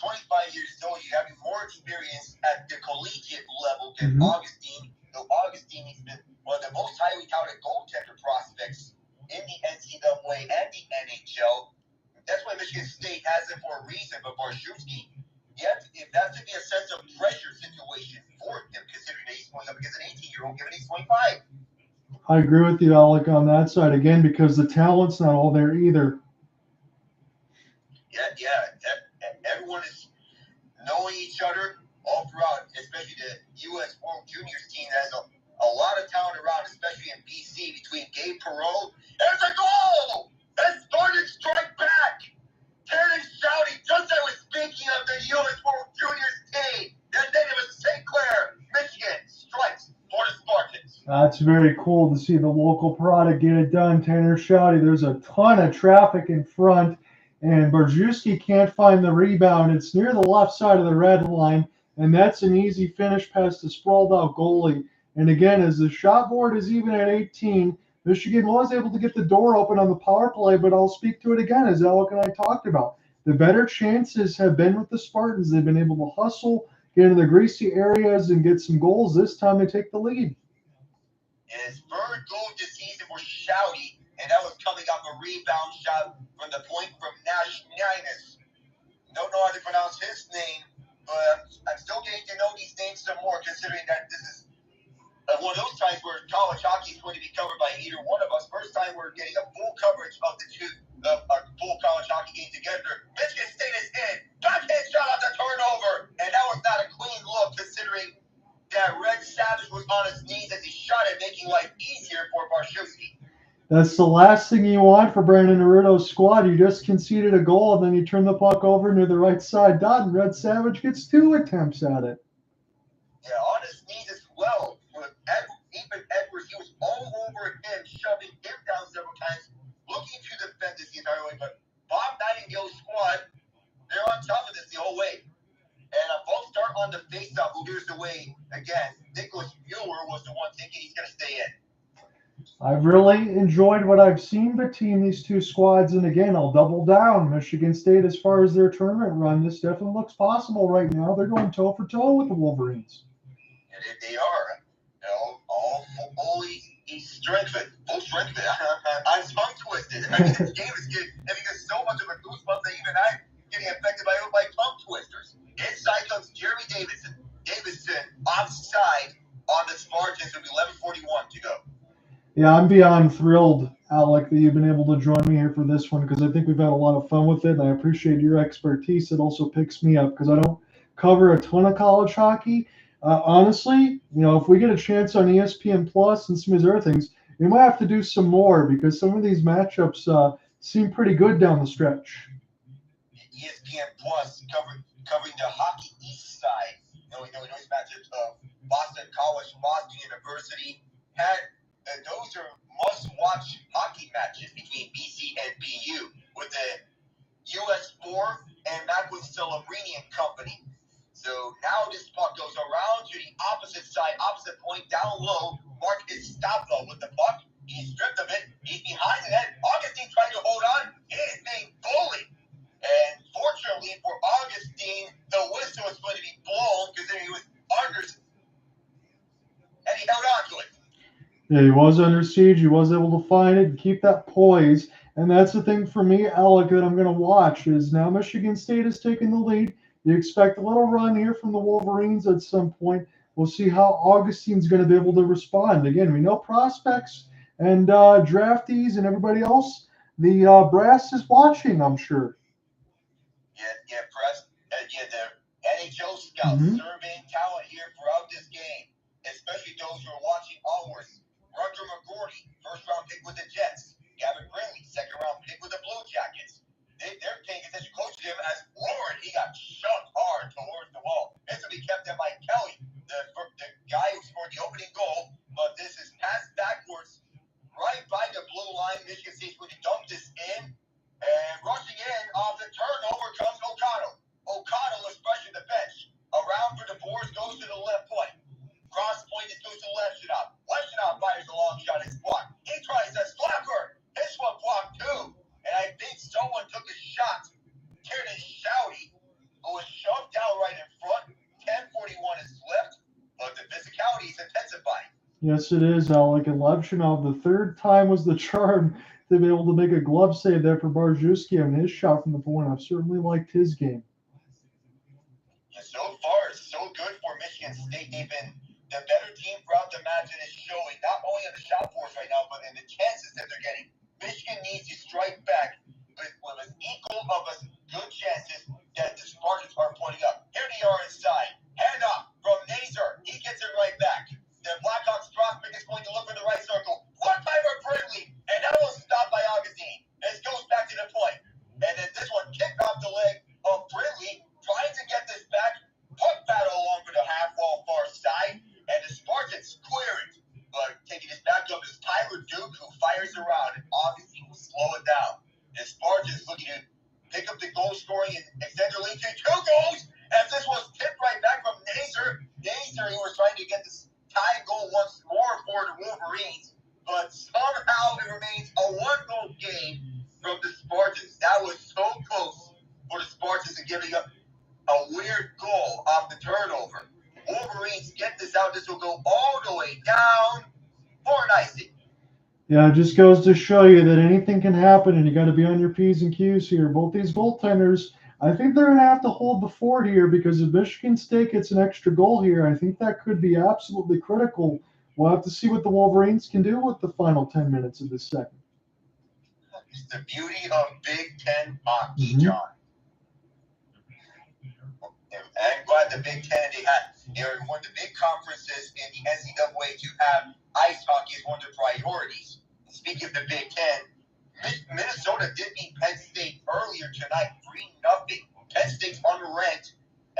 Speaker 3: 25 years old, you have more experience at the collegiate level than Augustine. Though Augustine has been one of the most highly touted goaltender prospects in the NCAA and the NHL. That's why Michigan State has it for a reason, but Barszewski, if that's to be a sense of pressure situation for him, considering that he's going up against an 18-year-old, given he's 25.
Speaker 2: I agree with you, Alec, on that side, again, because the talent's not all there either.
Speaker 3: Yeah. Everyone is knowing each other all throughout, especially the U.S. World Juniors team that has a lot of talent around, especially in BC, between Gabe Perreault. There's a goal! And started strike back! Turning shouting, just as I was speaking of the U.S. World Juniors team. Their native is St. Clair, Michigan, strikes for the Spartans.
Speaker 2: That's very cool to see the local product get it done. Tanner Shouty, there's a ton of traffic in front, and Barszewski can't find the rebound. It's near the left side of the red line, and that's an easy finish past the sprawled out goalie. And again, as the shot board is even at 18, Michigan was able to get the door open on the power play, but I'll speak to it again, as Alec and I talked about. The better chances have been with the Spartans. They've been able to hustle, get into the greasy areas, and get some goals. This time they take the lead.
Speaker 3: His third goal this season was Shouty, and that was coming off a rebound shot from the point from Nash Ninus. Don't know how to pronounce his name, but I'm still getting to know these names some more, considering that this is one of those times where college hockey is going to be covered by either one of us. First time we're getting a full coverage of the two full college hockey game together. Michigan State is in. Backhand shot on the turnover, and that was not a clean look, considering that Red Savage was on his knees as he shot it, making life easier for Barszewski.
Speaker 2: That's the last thing you want for Brandon Naurato's squad. You just conceded a goal, and then you turn the puck over near the right side dot, and Red Savage gets 2 attempts at it.
Speaker 3: Yeah, on his knees as well. Even Edwards, he was all over him, shoving him down several times, looking to defend this the entire way. But Bob Nightingale's squad, they're on top of this the whole way. And a false start on the faceoff, who gives away again. Nicolas Muller was the one thinking he's going to stay in.
Speaker 2: I've really enjoyed what I've seen between these two squads, and again, I'll double down. Michigan State, as far as their tournament run, this definitely looks possible right now. They're going toe for toe with the Wolverines.
Speaker 3: And they are. All he's strengthened, full strength. I'm tongue twisted. I mean, this game is getting so much of a goosebumps that even I'm getting affected by tongue twisters. Inside comes Jeremy Davidson offside on the Spartans with 11:41 to go. Yeah,
Speaker 2: I'm beyond thrilled, Alec, that you've been able to join me here for this one, because I think we've had a lot of fun with it, and I appreciate your expertise. It also picks me up because I don't cover a ton of college hockey. Honestly, if we get a chance on ESPN Plus and some of these other things, we might have to do some more, because some of these matchups seem pretty good down the stretch.
Speaker 3: ESPN Plus covering the Hockey East side Now this puck goes around to the opposite side, opposite point, down low. Mark is stopped though with the puck. He's stripped of it. He's behind the net. Augustine trying to hold on. He is being bullied. And fortunately for Augustine, the whistle was going to be blown because he was under, and he held on to it.
Speaker 2: Yeah, he was under siege. He was able to find it and keep that poise. And that's the thing for me, Alec, that I'm going to watch is now Michigan State is taking the lead. You expect a little run here from the Wolverines at some point. We'll see how Augustine's going to be able to respond. Again, we know prospects and draftees and everybody else. The brass is watching, I'm sure.
Speaker 3: Yeah, press. The NHL scouts surveying talent here throughout this game, especially those who are watching onwards. Rutger McGroarty, first-round pick with the Jets. Gavin Brindley, second-round pick with the Blue Jackets. They're paying attention close to him as Warren. He got shoved hard towards the wall. This will be kept in by Kelly, the guy who scored the opening goal. But this is passed backwards right by the blue line. Michigan State's going to dump this in. And rushing in off the turnover comes O'Connell. O'Connell is pushing the bench. Around for the boards, goes to the left point. Cross point, it goes to Levshunov. Levshunov fires a long shot. It's blocked. He tries a slapper. This one blocked too. And I think someone took a shot. Tiernan Shouty, who was shoved down right in front. 10:41 is left, but the physicality is intensifying.
Speaker 2: Yes, it is, Alec. And Levshunov, the third time was the charm to be able to make a glove save there for Barszewski on his shot from the point. I've certainly liked his game.
Speaker 3: Yeah, so far, so good for Michigan State. They've been the better team throughout the match, and it's showing not only in the shot force right now, but in the chances that they're getting. Michigan needs to strike back with as equal of as good chances that the Spartans are putting up. Here they are inside. Hand off from Nazar. He gets it right back. The Blackhawks prospect is going to look for the right circle. One timer Brindley, and that was stopped by Augustine. This goes back to the point. And then this one kicked off the leg of Brindley, trying to get this back. Puck battle along for the half wall far side, and the Spartans clear it. But taking this back up is Tyler Duke, who fires around, and Augustine will slow it down. The Spartans looking to pick up the goal scoring and extend their lead to 2 goals, as this was tipped right back from Nazar. Nazar, who was trying to get this tie goal once more for the Wolverines, but somehow it remains a 1-goal game from the Spartans. That was so close for the Spartans to giving up a weird goal off the turnover. Wolverines get this out. This will go all the way down for an icing.
Speaker 2: Yeah, it just goes to show you that anything can happen, and you got to be on your P's and Q's here. Both these goaltenders, I think they're going to have to hold the fort here, because if Michigan State gets an extra goal here, I think that could be absolutely critical. We'll have to see what the Wolverines can do with the final 10 minutes of this second.
Speaker 3: It's the beauty of Big Ten hockey, John. I'm glad the Big Ten, they're one of the big conferences in the NCAA to have ice hockey as one of their priorities. Speaking of the Big Ten, Minnesota did beat Penn State earlier tonight, 3-0. Penn State's unranked,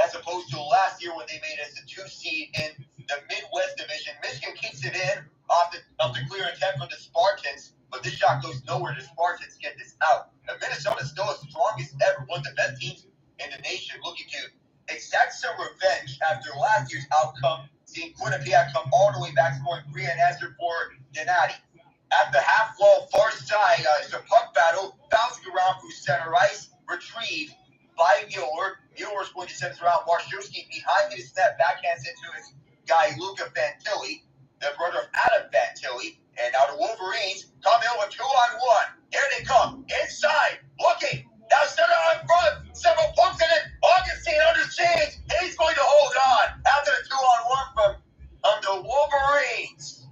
Speaker 3: as opposed to last year when they made us the 2 seed in the Midwest Division. Michigan keeps it in off the clear intent from the Spartans, but this shot goes nowhere. The Spartans get this out. And Minnesota's still the strongest ever, one of the best teams in the nation, looking to exact some revenge after last year's outcome, seeing Quinnipiac come all the way back, scoring 3 and answer for Donati. At the half wall far side, it's a puck battle, bouncing around through center ice, retrieved by Muller. Muller's going to send it around. Barszewski behind his net, backhands into his guy, Luca Fantilli, the brother of Adam Fantilli. And now the Wolverines come in with 2-on-1. Here they come, inside, looking. Now center on front, several pucks in it. Augustine under siege. He's going to hold on after the 2-on-1 from the Wolverines.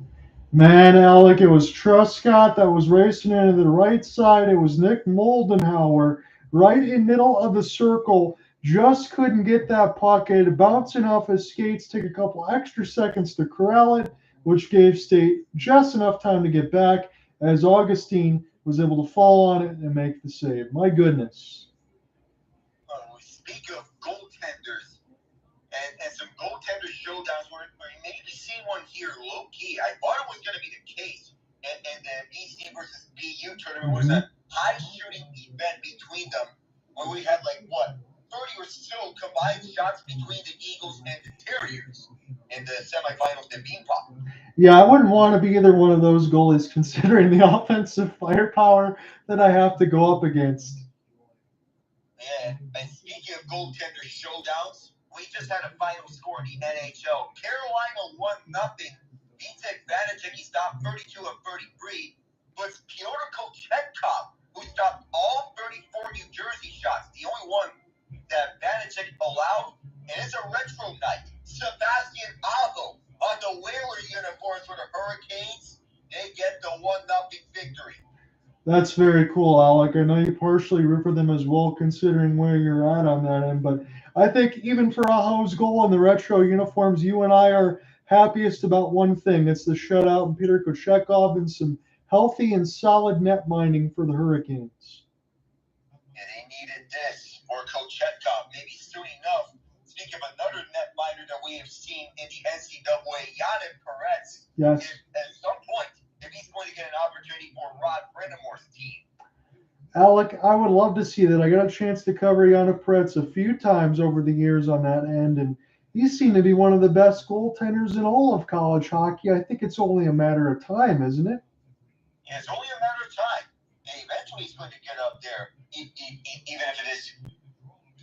Speaker 2: Man, Alec, it was Truscott that was racing into the right side. It was Nick Moldenhauer right in middle of the circle. Just couldn't get that puck. It bouncing off his skates. Took a couple extra seconds to corral it, which gave State just enough time to get back as Augustine was able to fall on it and make the save. My goodness.
Speaker 3: We speak of goaltenders and some goaltender showdowns where maybe seen one here low-key. I thought it was going to be the case in the BC versus BU tournament. It was a high-shooting event between them where we had, 30 or so combined shots between the Eagles and the Terriers in the semifinals in Beanpot.
Speaker 2: Yeah, I wouldn't want to be either one of those goalies considering the offensive firepower that I have to go up against.
Speaker 3: Yeah, and speaking of goaltender showdowns, we just had a final score in the NHL. Carolina 1-0. Vitek Vanacek, he stopped 32 of 33. But it's Pyotr Kochetkov who stopped all 34 New Jersey shots. The only one that Vanacek allowed, and it's a retro night. Sebastian Aho on the Whalers uniforms for the Hurricanes. They get the 1-0 victory.
Speaker 2: That's very cool, Alec. I know you partially root for them as well, considering where you're at on that end. But I think even for Aho's goal in the retro uniforms, you and I are happiest about one thing. It's the shutout and Peter Kochetkov and some healthy and solid net mining for the Hurricanes.
Speaker 3: Yeah, they needed this for Kochetkov, maybe soon enough. Speak of another net miner that we have seen in the NCAA, Yannick Perez.
Speaker 2: Yes.
Speaker 3: At some point, if he's going to get an opportunity for Rod Brindlemore's team.
Speaker 2: Alec, I would love to see that. I got a chance to cover Yannick Perez a few times over the years on that end, and he seemed to be one of the best goaltenders in all of college hockey. I think it's only a matter of time, isn't it?
Speaker 3: Yeah, it's only a matter of time. And eventually he's going to get up there, even if it is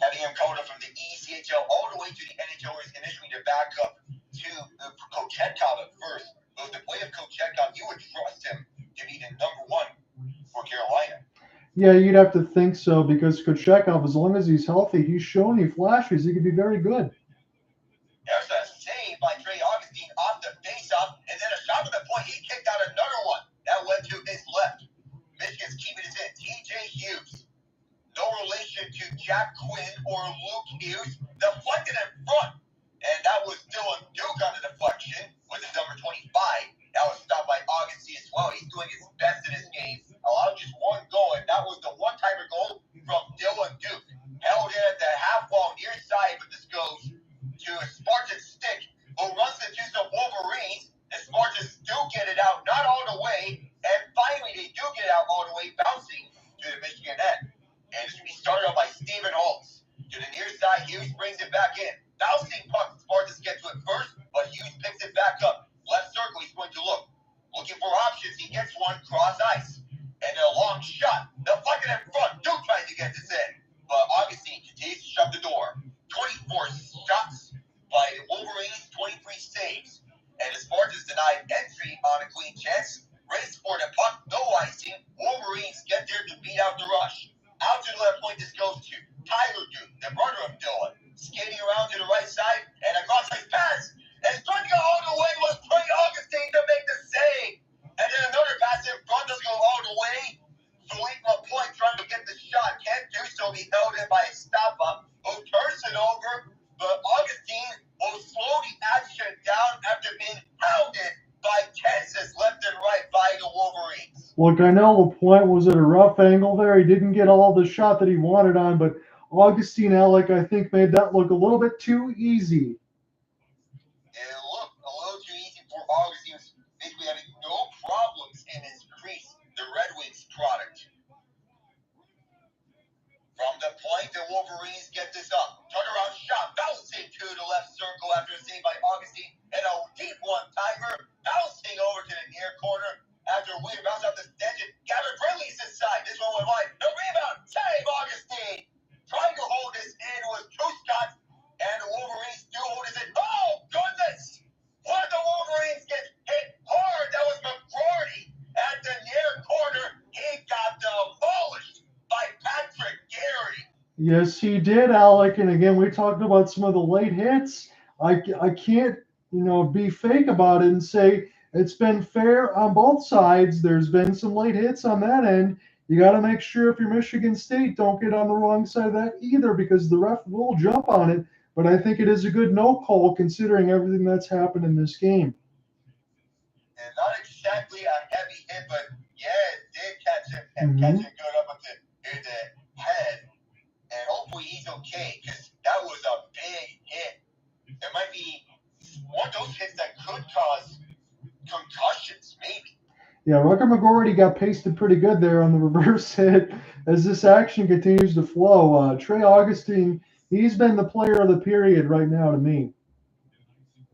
Speaker 3: having him coming up from the ECHL all the way to the NHL, where he's initially to back up to Kochetkov at first. But with the play of Kochetkov, you would trust him to be the number one for Carolina.
Speaker 2: Yeah, you'd have to think so, because Kochetkov, as long as he's healthy, he's shown he flashes. He could be very good.
Speaker 3: There's a save by Trey Augustine off the faceoff, and then a shot from the point. He kicked out another one that went to his left. Michigan's keeping it in. TJ Hughes, no relation to Jack Quinn or Luke Hughes, deflected in front. And that was Dylan Duke on the deflection with his number 25. That was stopped by Augustine as well. He's doing his best in this game. Allowed just one goal, and that was the one-timer goal from Dylan Duke. Held in at the half wall near side, but this goes to a Spartan stick who runs into some Wolverines. The Spartans do get it out, not all the way, and finally they do get it out all the way, bouncing to the Michigan end. And it's going to be started off by Stephen Holtz. To the near side, Hughes brings it back in. Bouncing puck, the Spartans get to it first, but Hughes picks it back up. Left circle, he's going to look. Looking for options, he gets one, cross ice. And a long shot, deflected in front. Duke tries to get this in, but Augustine continues to shut the door. 24 shots by the Wolverines, 23 saves. And the Spartans denied entry on a clean chance. Race for the puck, no icing. Wolverines get there to beat out the rush. Out to the left point, this goes to Tyler Duke, the brother of Dylan. Skating around to the right side, and a cross-ice pass. And trying to go all the way was Trey Augustine to make the save. And then another pass in front doesn't go all the way. Philippe Lapointe trying to get the shot. Can't do so. He held in by a stop-up. Who turns it over, but Augustine will slow the action down after being hounded by Kansas left and right by the Wolverines.
Speaker 2: Look, I know Lapointe was at a rough angle there. He didn't get all the shot that he wanted on, but Augustine, Alec, I think, made that look a little bit too easy.
Speaker 3: It looked a little too easy for Augustine. Basically having no problems in his crease, the Red Wings product. From the point, the Wolverines get this up. Turnaround shot, bouncing to the left circle after a save by Augustine. And a deep one-timer, bouncing over to the near corner. After a weird bounce off the extension, Gavin Brindley's inside. This one went wide. The rebound, save Augustine. Trying to hold this in was Truscott. And the Wolverines do hold this in. Oh, goodness! One of the Wolverines gets hit hard. That was McGroarty at the near corner. He got demolished by Patrick Gary.
Speaker 2: Yes, he did, Alec. And again, we talked about some of the late hits. I can't, be fake about it and say it's been fair on both sides. There's been some late hits on that end. You got to make sure if you're Michigan State, don't get on the wrong side of that either, because the ref will jump on it. But I think it is a good no call considering everything that's happened in this game.
Speaker 3: And not exactly a heavy hit, but yeah, it did catch him and catch him good up in the head. And hopefully he's okay, because that was a big hit. It might be one of those hits that could cause concussions, maybe.
Speaker 2: Yeah, Rutger McGroarty got pasted pretty good there on the reverse hit as this action continues to flow. Trey Augustine He's been the player of the period right now to me.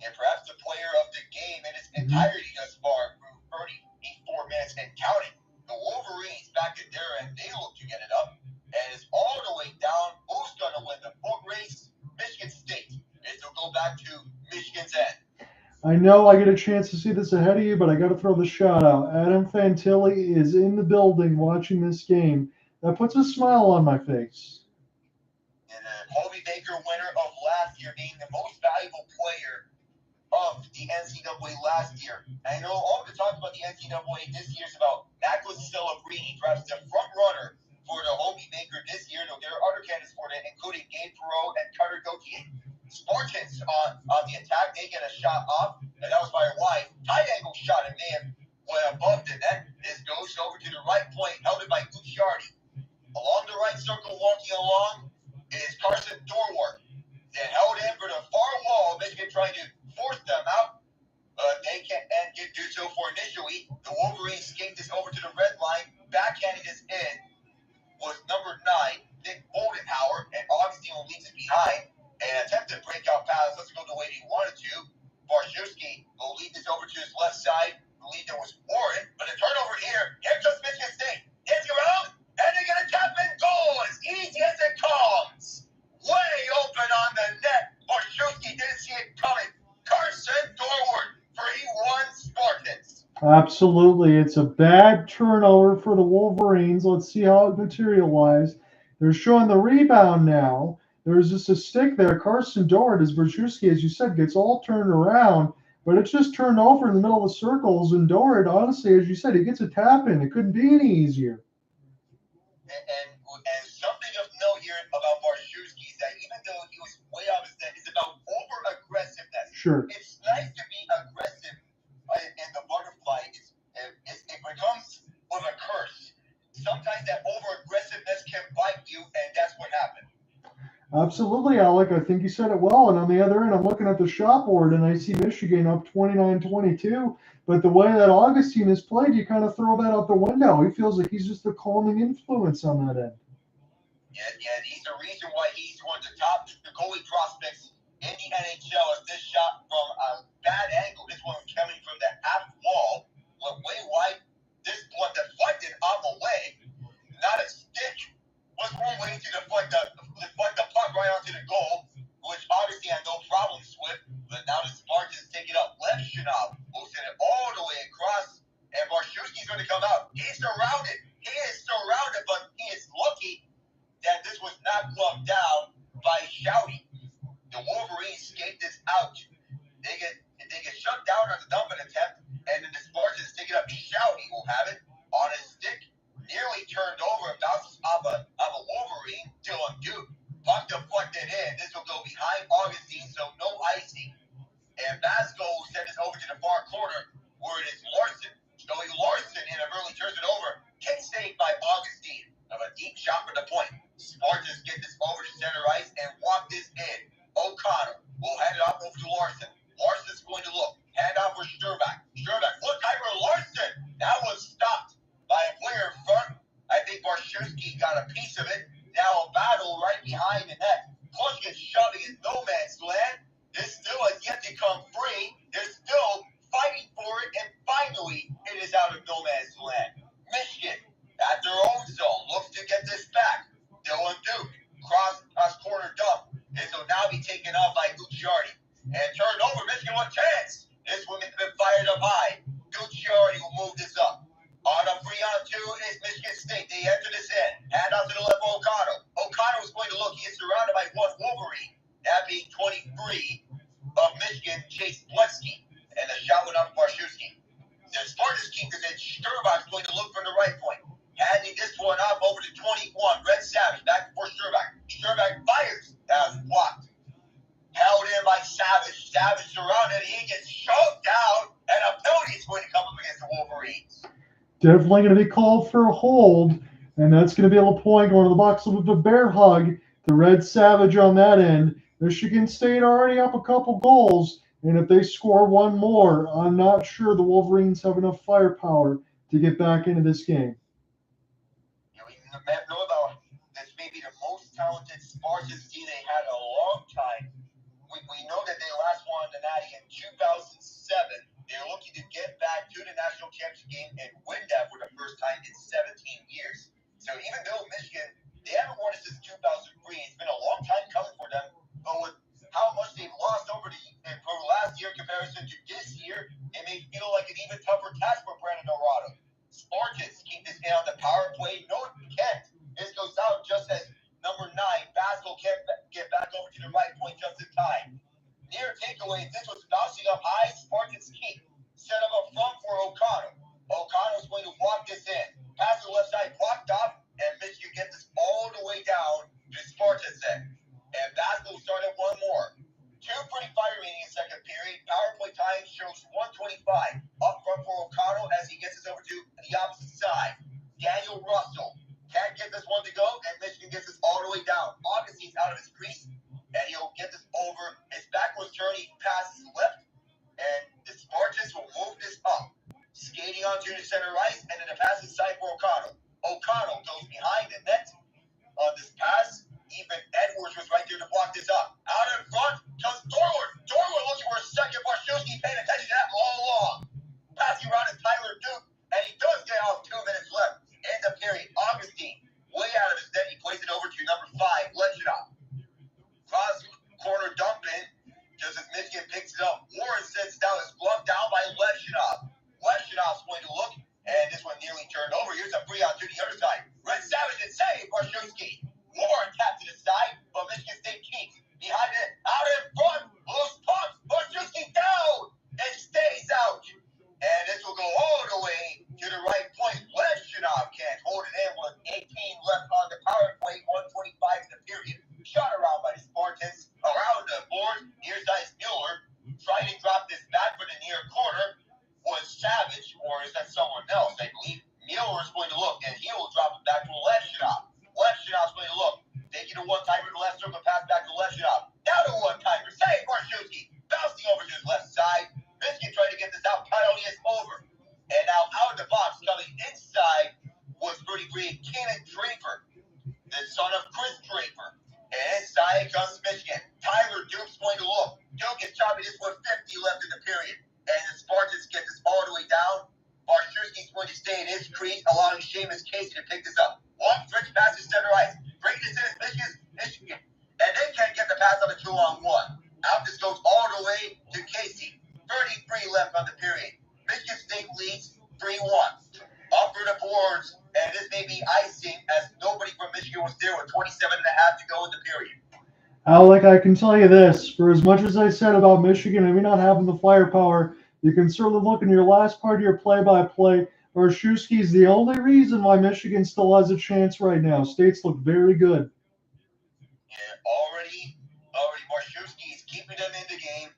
Speaker 3: And perhaps the player of the game in its entirety thus far through 34 minutes and counting. The Wolverines back at their end, they look to get it up. And it's all the way down. Who's going to win the foot race? Michigan State. This will go back to Michigan's end.
Speaker 2: I know I get a chance to see this ahead of you, but I got to throw the shot out. Adam Fantilli is in the building watching this game. That puts a smile on my face.
Speaker 3: And the Hobie Baker winner of last year, being the most valuable player of the NCAA last year. And I know all the talk about the NCAA this year is about Nicolas Celebrini, perhaps the front runner for the Hobie Baker this year. Though there are other candidates for it, including Gabe Perot and Carter Gauthier. Spartans on the attack, they get a shot off, and that was by White. Tight angle shot, and may have went above the net. This goes over to the right point, held it by Gucciardi. Along the right circle, walking along, is Karsen Dorwart. They held in for the far wall. Michigan trying to force them out. They can't and can do so for initially. The Wolverines skate this over to the red line. Backhanding this in was number 9, Nick Moldenhauer, and Augustine will leave it behind. And attempted breakout pass doesn't go the way he wanted to. Barshewski will lead this over to his left side. I believe there was Warren, but a turnover here. Here comes Michigan State. Hits around, and they're going to tap in goal as easy as it comes. Way open on the net. Barshewski didn't see it coming. Karsen Dorwart, 3-1 Spartans.
Speaker 2: Absolutely. It's a bad turnover for the Wolverines. Let's see how it materialized. They're showing the rebound now. There's just a stick there. Karsen Dorwart, as Barshewski, as you said, gets all turned around, but it's just turned over in the middle of the circles. And Dorwart, honestly, as you said, he gets a tap in. It couldn't be any easier.
Speaker 3: And something of note here about Barshewski is that even though he was way off his net, it's about over-aggressiveness.
Speaker 2: Sure.
Speaker 3: It's nice to be aggressive in the butterfly. It becomes with a curse. Sometimes that over-aggressiveness can bite you, and that's what happened.
Speaker 2: Absolutely, Alec. I think you said it well. And on the other end, I'm looking at the shot board, and I see Michigan up 29-22. But the way that Augustine has played, you kind of throw that out the window. He feels like he's just a calming influence on that end.
Speaker 3: Yeah, he's the reason why he's one of the top goalie prospects in the NHL. As this shot from a bad angle, this one coming from the half wall, went way wide. This one deflected off a leg, not a stick. Was one way to deflect the puck right onto the goal, which obviously had no problems with. But now the Spartans take it up. Levshunov will send it all the way across, and Barshewski's going to come out. He's surrounded. He is surrounded, but he is lucky that this was not gloved down by Shouty. The Wolverines skate this out. They get shut down on the dumping attempt, and then the Spartans take it up. Shouty will have it on his stick. Nearly turned over, bounces off a Wolverine, Dylan Duke. Puck deflected in. This will go behind Augustine, so no icing. And Vasco will send this over to the far corner, where it is Larson. Joey Larson in it really turns it over. Kick saved by Augustine of a deep shot for the point. Spartans get this over to center ice and walk this in. O'Connor will hand it off over to Larson. Larson's going to look. Hand off for Sturback. Look, Kyber Larson. That was stopped by a player in front. I think Barshewski got a piece of it. Now a battle right behind the net. Push gets shoving in no man's land. This still has yet to come free. They're still fighting for it, and finally it is out of no man's land. Michigan, at their own zone, looks to get this back. Dylan Duke, cross corner dump. This will now be taken off by Gucciardi. And turned over, Michigan with a chance. This one has been fired up high. Gucciardi will move this up. On a 3-on-2 is Michigan State. They enter this in. Hand out to the left for O'Connor. O'Connor was going to look. He is surrounded by one Wolverine. That being 23 of Michigan, Chase Bleski. And the shot went up to Barshewski. The Spartans keep this in. Sturback's going to look from the right point. Handing this one off over to 21. Red Savage back for Sturback. Sturback fires. That was blocked. Held in by Savage. Savage surrounded. He gets shoved down. And a penalty is going to come up against the Wolverines.
Speaker 2: Definitely going to be called for a hold, and that's going to be a little point going to the box with a bear hug. The Red Savage on that end. Michigan State already up a couple goals, and if they score one more, I'm not sure the Wolverines have enough firepower to get back into this game.
Speaker 3: You know about this may be the most talented Spartans team they had a long time. We know that they last won the Natty in 2007. They're looking to get back to the national championship game and win that for the first time in 17 years. So even though Michigan, they haven't won it since 2003, it's been a long time coming for them. But with how much they've lost over from last year in comparison to this year, it may feel like an even tougher task for Brandon Naurato. Spartans keep this in on the power play. No, Kent. This goes out just as number 9, Basel can't get back over to the right point just in time. Near takeaways, this was bouncing up high. Spartans keep. Set up front for O'Connell. O'Connell's going to walk this in. Pass to the left side, blocked off, and Michigan gets this all the way down to Spartans end. And Basel started one more. 2:45 remaining in second period. Power play time shows 125. Up front for O'Connell as he gets this over to the opposite side. Daniel Russell can't get this one to go, and Michigan gets this all the way down. Augustine's out of his crease, and he'll get this over. His backwards turn, he passes left, and the Spartans will move this up. Skating onto the center ice, and then the pass inside for O'Connell. O'Connell goes behind the net on this pass. Even Edwards was right there to block this up. Out in front comes Dorwart. Dorwart looking for a second. Barshewski paying attention to that all along. Passing around is Tyler Duke, and he does get out 2 minutes left in the period. Augustine, way out of his net, he plays it over to number 5, Levshunov. Cross corner dump in, just as Michigan picks it up. Warren sends it down, it's gloved down by Levshunov. Levshunov's going to look, and this one nearly turned over. Here's a free out to the other side. Red Savage and save Barshewski. Warren tapped to the side, but Michigan State keeps behind it. Out in front, loose pumps, Barshewski down, and stays out. And this will go all the way to the right point. Levshunov can't hold it in with 18 left on the power play, 125 in the period. Shot around by the Spartans. Around the board, near side Muller. Trying to drop this back for the near corner was Savage, or is that someone else? I believe Muller is going to look, and he will drop it back to Levshunov. Levshunov's going to look. Taking a one-timer to the left circle, pass back to Levshunov. Now to one-timer. Save Barshewski. Bouncing over to his left side. Michigan trying to get this out. Penalty is over. And now out of the box, coming inside, was 33 Keenan Draper, the son of Chris Draper. And inside comes Michigan. Tyler Duke's going to look. Duke is chopping this with 50 left in the period. And the Spartans get this all the way down. Barshewski's going to stay in his crease, allowing Seamus Casey to pick this up. One stretch pass to center ice. Breaking this in is Michigan. And they can't get the pass on a 2-on-1. Out this goes all the way to Casey. 33 left on the period. Michigan State leads 3-1. Up for the boards, and this may be icing as nobody from Michigan was there with 27 and a half to go in the period.
Speaker 2: Alec, I can tell you this. For as much as I said about Michigan maybe not having the firepower, you can certainly look in your last part of your play-by-play. Barshewski is the only reason why Michigan still has a chance right now. States look very good.
Speaker 3: Yeah, already Barshewski is keeping them in the game.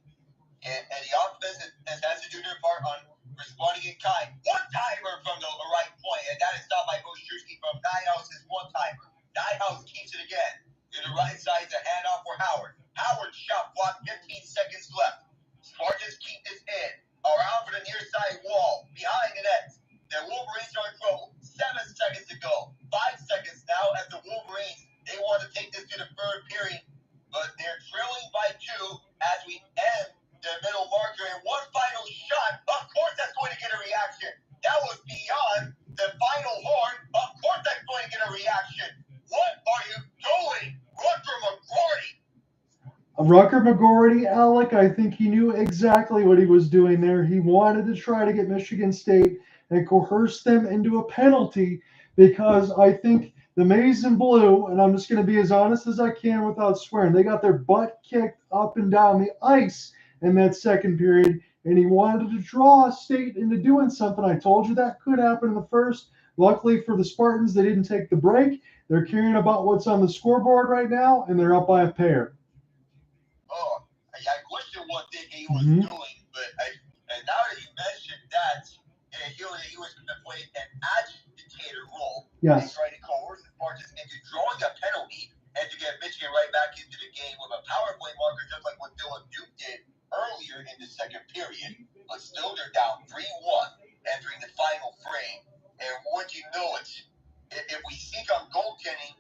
Speaker 3: And the offense has to do their part on responding in kind. One-timer from the right point, and that is stopped by Barshewski from Nyhouse's one-timer. Nyhouse keeps it again. To the right side, the handoff for Howard. Howard shot blocked, 15 seconds left. Spartans keep this in. Around for the near side wall. Behind the net. The Wolverines are in trouble. 7 seconds to go. 5 seconds now as the Wolverines, they want to take this to the third period. But they're trailing by 2 as we end the middle marker. And one final shot. Of course that's going to get a reaction. That was beyond the final horn. Of course that's going to get a reaction. What are you doing? Rutger McGroarty.
Speaker 2: Rutger McGroarty, Alec, I think he knew exactly what he was doing there. He wanted to try to get Michigan State and coerce them into a penalty because I think the Maize and Blue, and I'm just going to be as honest as I can without swearing, they got their butt kicked up and down the ice in that second period, and he wanted to draw State into doing something. I told you that could happen in the first. Luckily for the Spartans, they didn't take the break. They're caring about what's on the scoreboard right now, and they're up by a pair.
Speaker 3: Oh, I questioned what he was doing, but and now that you mentioned that, he was going to play an agitator role.
Speaker 2: Yes.
Speaker 3: He's trying to coerce the Spartans into drawing a penalty and to get Michigan right back into the game with a power play marker, just like what Dylan Duke did earlier in the second period. But still, they're down 3-1 entering the final frame. And would you know it, if we seek on goaltending,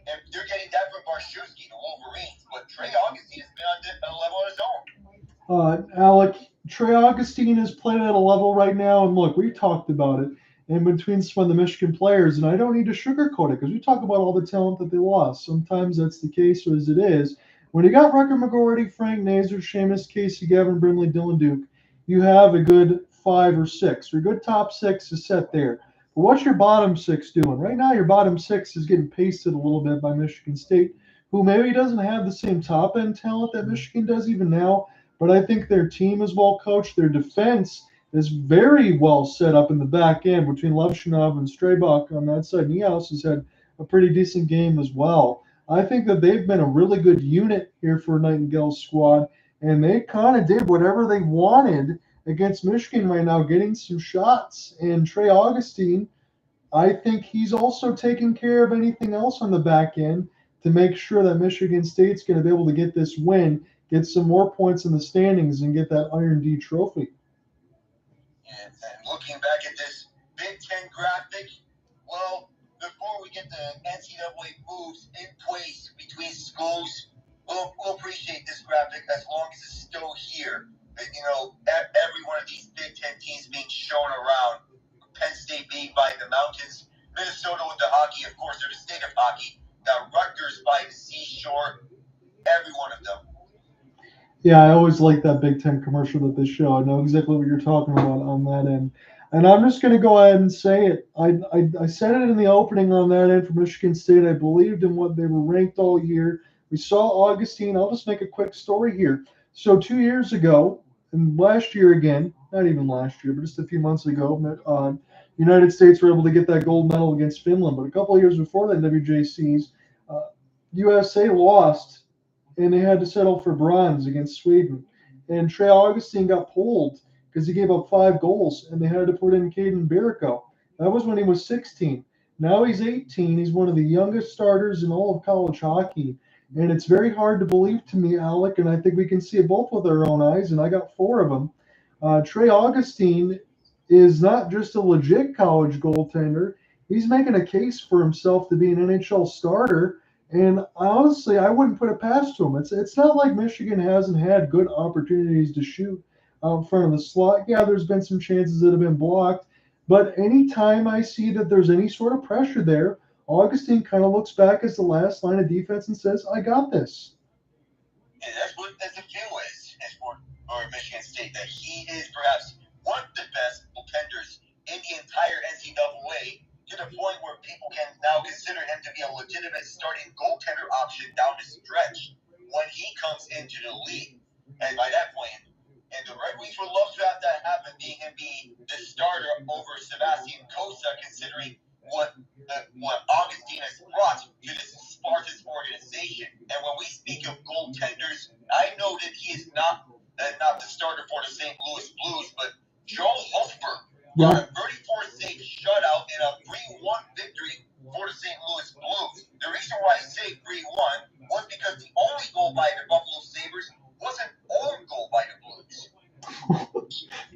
Speaker 3: And they're getting that from Barshewski, the Wolverines. But Trey Augustine has been on a level of his own.
Speaker 2: Alec, Trey Augustine has played at a level right now, and look, we talked about it in between some of the Michigan players, and I don't need to sugarcoat it because we talk about all the talent that they lost. Sometimes that's the case, as it is. When you got Rutger, McGroarty, Frank, Nazar, Seamus, Casey, Gavin, Brindley, Dylan Duke, you have a good 5 or 6. Your good top 6 is set there. But what's your bottom 6 doing? Right now, your bottom 6 is getting pasted a little bit by Michigan State, who maybe doesn't have the same top-end talent that Michigan does even now, but I think their team is well coached. Their defense is very well set up in the back end between Levshunov and Straybach on that side. Niehaus has had a pretty decent game as well. I think that they've been a really good unit here for Nightingale's squad, and they kind of did whatever they wanted against Michigan right now, getting some shots. And Trey Augustine, I think he's also taking care of anything else on the back end to make sure that Michigan State's going to be able to get this win, get some more points in the standings, and get that Iron D trophy.
Speaker 3: And looking back at this Big Ten graphic, well, before we get the NCAA moves in place between schools, we'll appreciate this graphic as long as it's still here. You know, every one of these Big Ten teams being shown around. Penn State being by the mountains, Minnesota with the hockey, of course, they're the state of hockey. Now Rutgers by the seashore, every one of them.
Speaker 2: Yeah, I always like that Big Ten commercial that they show. I know exactly what you're talking about on that end. And I'm just going to go ahead and say it. I said it in the opening on that end for Michigan State. I believed in what they were ranked all year. We saw Augustine. I'll just make a quick story here. So 2 years ago, and last year again, not even last year, but just a few months ago, United States were able to get that gold medal against Finland. But a couple of years before that, WJCs, USA lost, and they had to settle for bronze against Sweden. And Trey Augustine got pulled because he gave up 5 goals, and they had to put in Caden Birico. That was when he was 16. Now he's 18. He's one of the youngest starters in all of college hockey. And it's very hard to believe to me, Alec, and I think we can see it both with our own eyes, and I got 4 of them. Trey Augustine is not just a legit college goaltender. He's making a case for himself to be an NHL starter. And honestly, I wouldn't put it past him. It's not like Michigan hasn't had good opportunities to shoot out in front of the slot. Yeah, there's been some chances that have been blocked. But anytime I see that there's any sort of pressure there, Augustine kind of looks back as the last line of defense and says, I got this.
Speaker 3: And that's what the feel is for Michigan State, that he is perhaps one of the best goaltenders in the entire NCAA, to the point where people can now consider him to be a legitimate starting goaltender option down the stretch when he comes into the league. And by that point, and the Red Wings would love to have that happen, being him be the starter over Sebastian Cossa, considering what Augustine has brought to this Spartans organization. And when we speak of goaltenders, I know that he is not the starter for the St. Louis Blues, but Joel Hoffer got a 34-save shutout in a 3-1 victory for the St. Louis Blues. The reason why I say 3-1 was because the only goal by the Buffalo Sabres was an own goal by the Blues.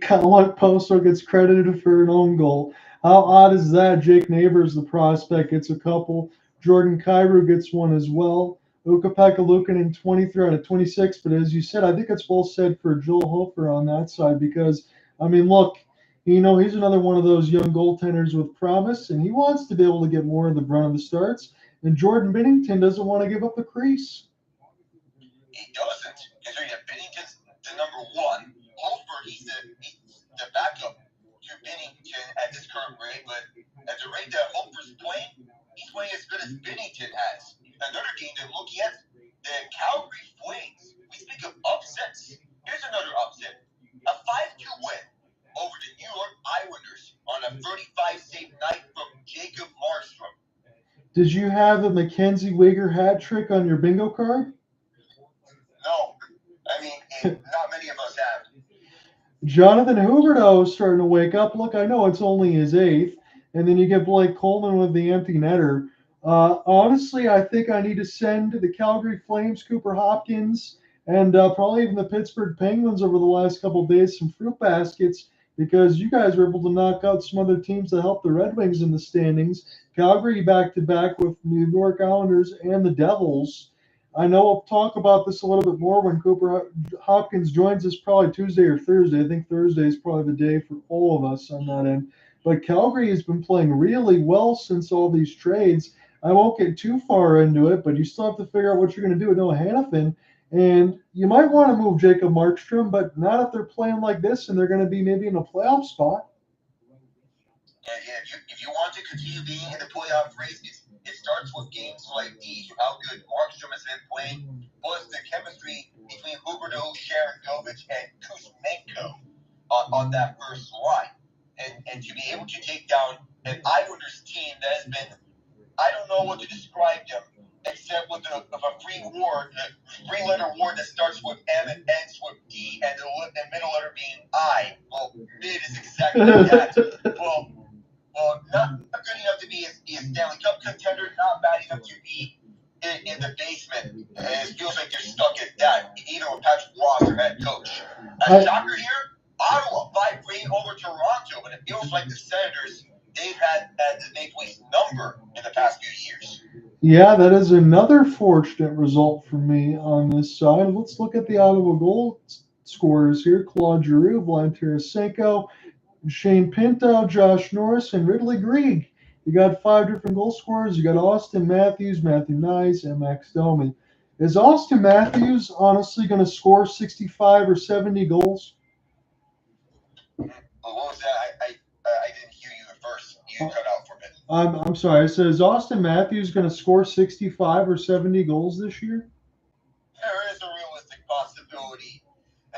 Speaker 2: Kind of like Poster gets credited for an own goal. How odd is that? Jake Neighbors, the prospect, gets a couple. Jordan Kyrou gets one as well. Ukko-Pekka Luukkonen 23 out of 26. But as you said, I think it's well said for Joel Hofer on that side because, I mean, look, you know, he's another one of those young goaltenders with promise, and he wants to be able to get more of the brunt of the starts. And Jordan Binnington doesn't want to give up the crease.
Speaker 3: He doesn't. Considering that Binnington's the number 1. Hofer, he's the backup to Binnington at this current rate, but at the rate that Hofer's playing, he's playing as good as Binnington has. Another game they're looking at, the Calgary Flames. We speak of upsets. Here's another upset. A 5-2 win over the New York Islanders on a 35-save night from Jacob Markstrom.
Speaker 2: Did you have a Mackenzie Weegar hat trick on your bingo card?
Speaker 3: No. I mean, not many of us have.
Speaker 2: Jonathan Huberdeau is starting to wake up. Look, I know it's only his 8th, and then you get Blake Coleman with the empty netter. Honestly, I think I need to send the Calgary Flames, Cooper Hopkins, and probably even the Pittsburgh Penguins over the last couple of days some fruit baskets because you guys were able to knock out some other teams that helped the Red Wings in the standings. Calgary back-to-back with New York Islanders and the Devils. I know we'll talk about this a little bit more when Cooper Hopkins joins us, probably Tuesday or Thursday. I think Thursday is probably the day for all of us on that end. But Calgary has been playing really well since all these trades. I won't get too far into it, but you still have to figure out what you're going to do with Noah Hannafin. And you might want to move Jacob Markstrom, but not if they're playing like this and they're going to be maybe in a playoff spot.
Speaker 3: Yeah. If you want to continue being in the playoff race, it starts with games like these, how good Markstrom has been playing, plus the chemistry between Huberdeau, Sharangovich, and Kuzmenko on that first line. And to be able to take down an Islanders team that has been, I don't know what to describe them, except with a three-letter word that starts with M and ends with D, and the middle letter being I. Well, mid is exactly that. Well, not good enough to be a Stanley Cup contender, not bad enough to be in the basement. And it feels like they're stuck at that, either with Patrick Ross or head coach. A shocker here, Ottawa 5-3 over Toronto, but it feels like the Senators, they've had the Maple Leafs number in the past few years.
Speaker 2: Yeah, that is another fortunate result for me on this side. Let's look at the Ottawa goal scorers here. Claude Giroux, Vlad Tarasenko, Shane Pinto, Josh Norris, and Ridley Greig. You got 5 different goal scorers. You got Austin Matthews, Matthew Nyes, and Max Domi. Is Austin Matthews honestly going to score 65 or 70 goals?
Speaker 3: What was that? I didn't hear you at first. You cut out for a minute.
Speaker 2: I'm sorry. I said, is Austin Matthews going to score 65 or 70 goals this year?
Speaker 3: There is a realistic possibility.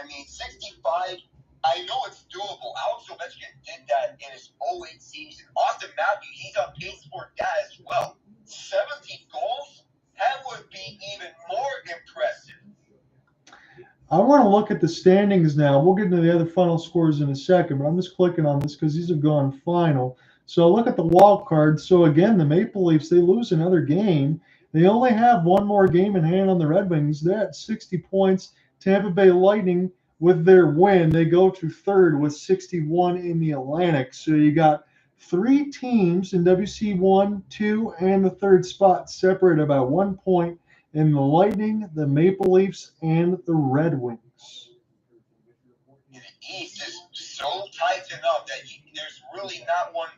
Speaker 3: I mean, 65, I know it's doable. Alex Ovechkin did that in his 08 season. Austin Matthews, he's on pace for that as well. 70 goals? That would be even more impressive.
Speaker 2: I want to look at the standings now. We'll get into the other final scores in a second, but I'm just clicking on this because these have gone final. So look at the wild card. So again, the Maple Leafs, they lose another game. They only have one more game in hand on the Red Wings. They're at 60 points. Tampa Bay Lightning, with their win, they go to third with 61 in the Atlantic. So you got 3 teams in WC 1, 2, and the third spot separated by 1 point in the Lightning, the Maple Leafs, and the Red Wings.
Speaker 3: The East is so tightened up that there's really not one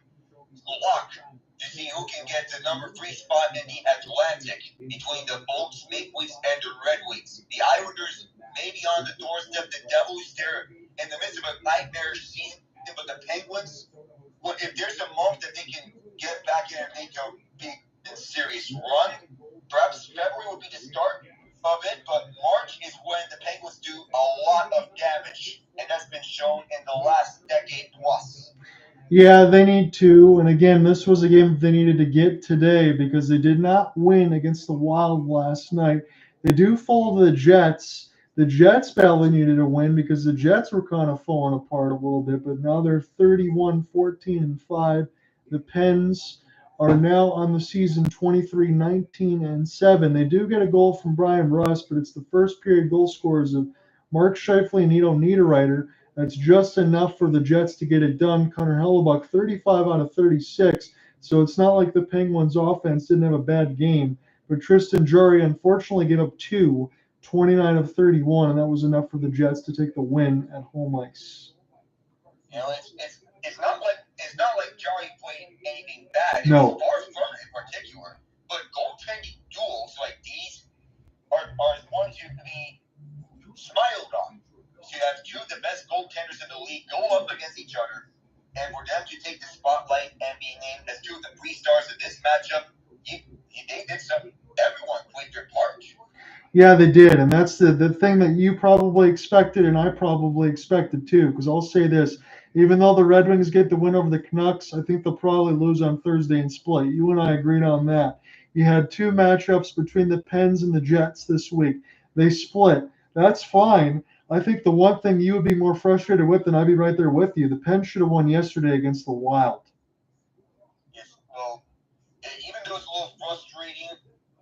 Speaker 3: lock to see who can get the number 3 spot in the Atlantic between the Bolts, Maple Leafs, and the Red Wings. The Islanders may be on the doorstep. The Devils, they're in the midst of a nightmarish season, but the Penguins, well, if there's a month that they can get back in and make a big and serious run, perhaps February will be the start of it, but March is when the Penguins do a lot of damage, and that's been shown in the last decade plus.
Speaker 2: Yeah, they need to. And again, this was a game they needed to get today because they did not win against the Wild last night. They do fall to the Jets. The Jets badly needed a win because the Jets were kind of falling apart a little bit, but now they're 31-14-5. The Pens are now on the season 23-19-7. They do get a goal from Brian Rust, but it's the first period goal scorers of Mark Scheifele and Nito Niederreiter. That's just enough for the Jets to get it done. Connor Hellebuck, 35 out of 36. So it's not like the Penguins' offense didn't have a bad game. But Tristan Jarry unfortunately gave up 2, 29 of 31, and that was enough for the Jets to take the win at home ice.
Speaker 3: You know, it's not like Jarry played anything bad.
Speaker 2: No.
Speaker 3: Far from it in particular. But goaltending duels like these are ones you can be smiled on. So you have 2 of the best goaltenders in the league go up against each other, and for them to take the spotlight and be named as 2 of the 3 stars of this matchup, they did something. Everyone played their part.
Speaker 2: Yeah, they did, and that's the thing that you probably expected and I probably expected too, because I'll say this. Even though the Red Wings get the win over the Canucks, I think they'll probably lose on Thursday and split. You and I agreed on that. You had 2 matchups between the Pens and the Jets this week. They split. That's fine. I think the one thing you would be more frustrated with, and I'd be right there with you, the Pens should have won yesterday against the Wild.
Speaker 3: Yes, well, even though it's a little frustrating,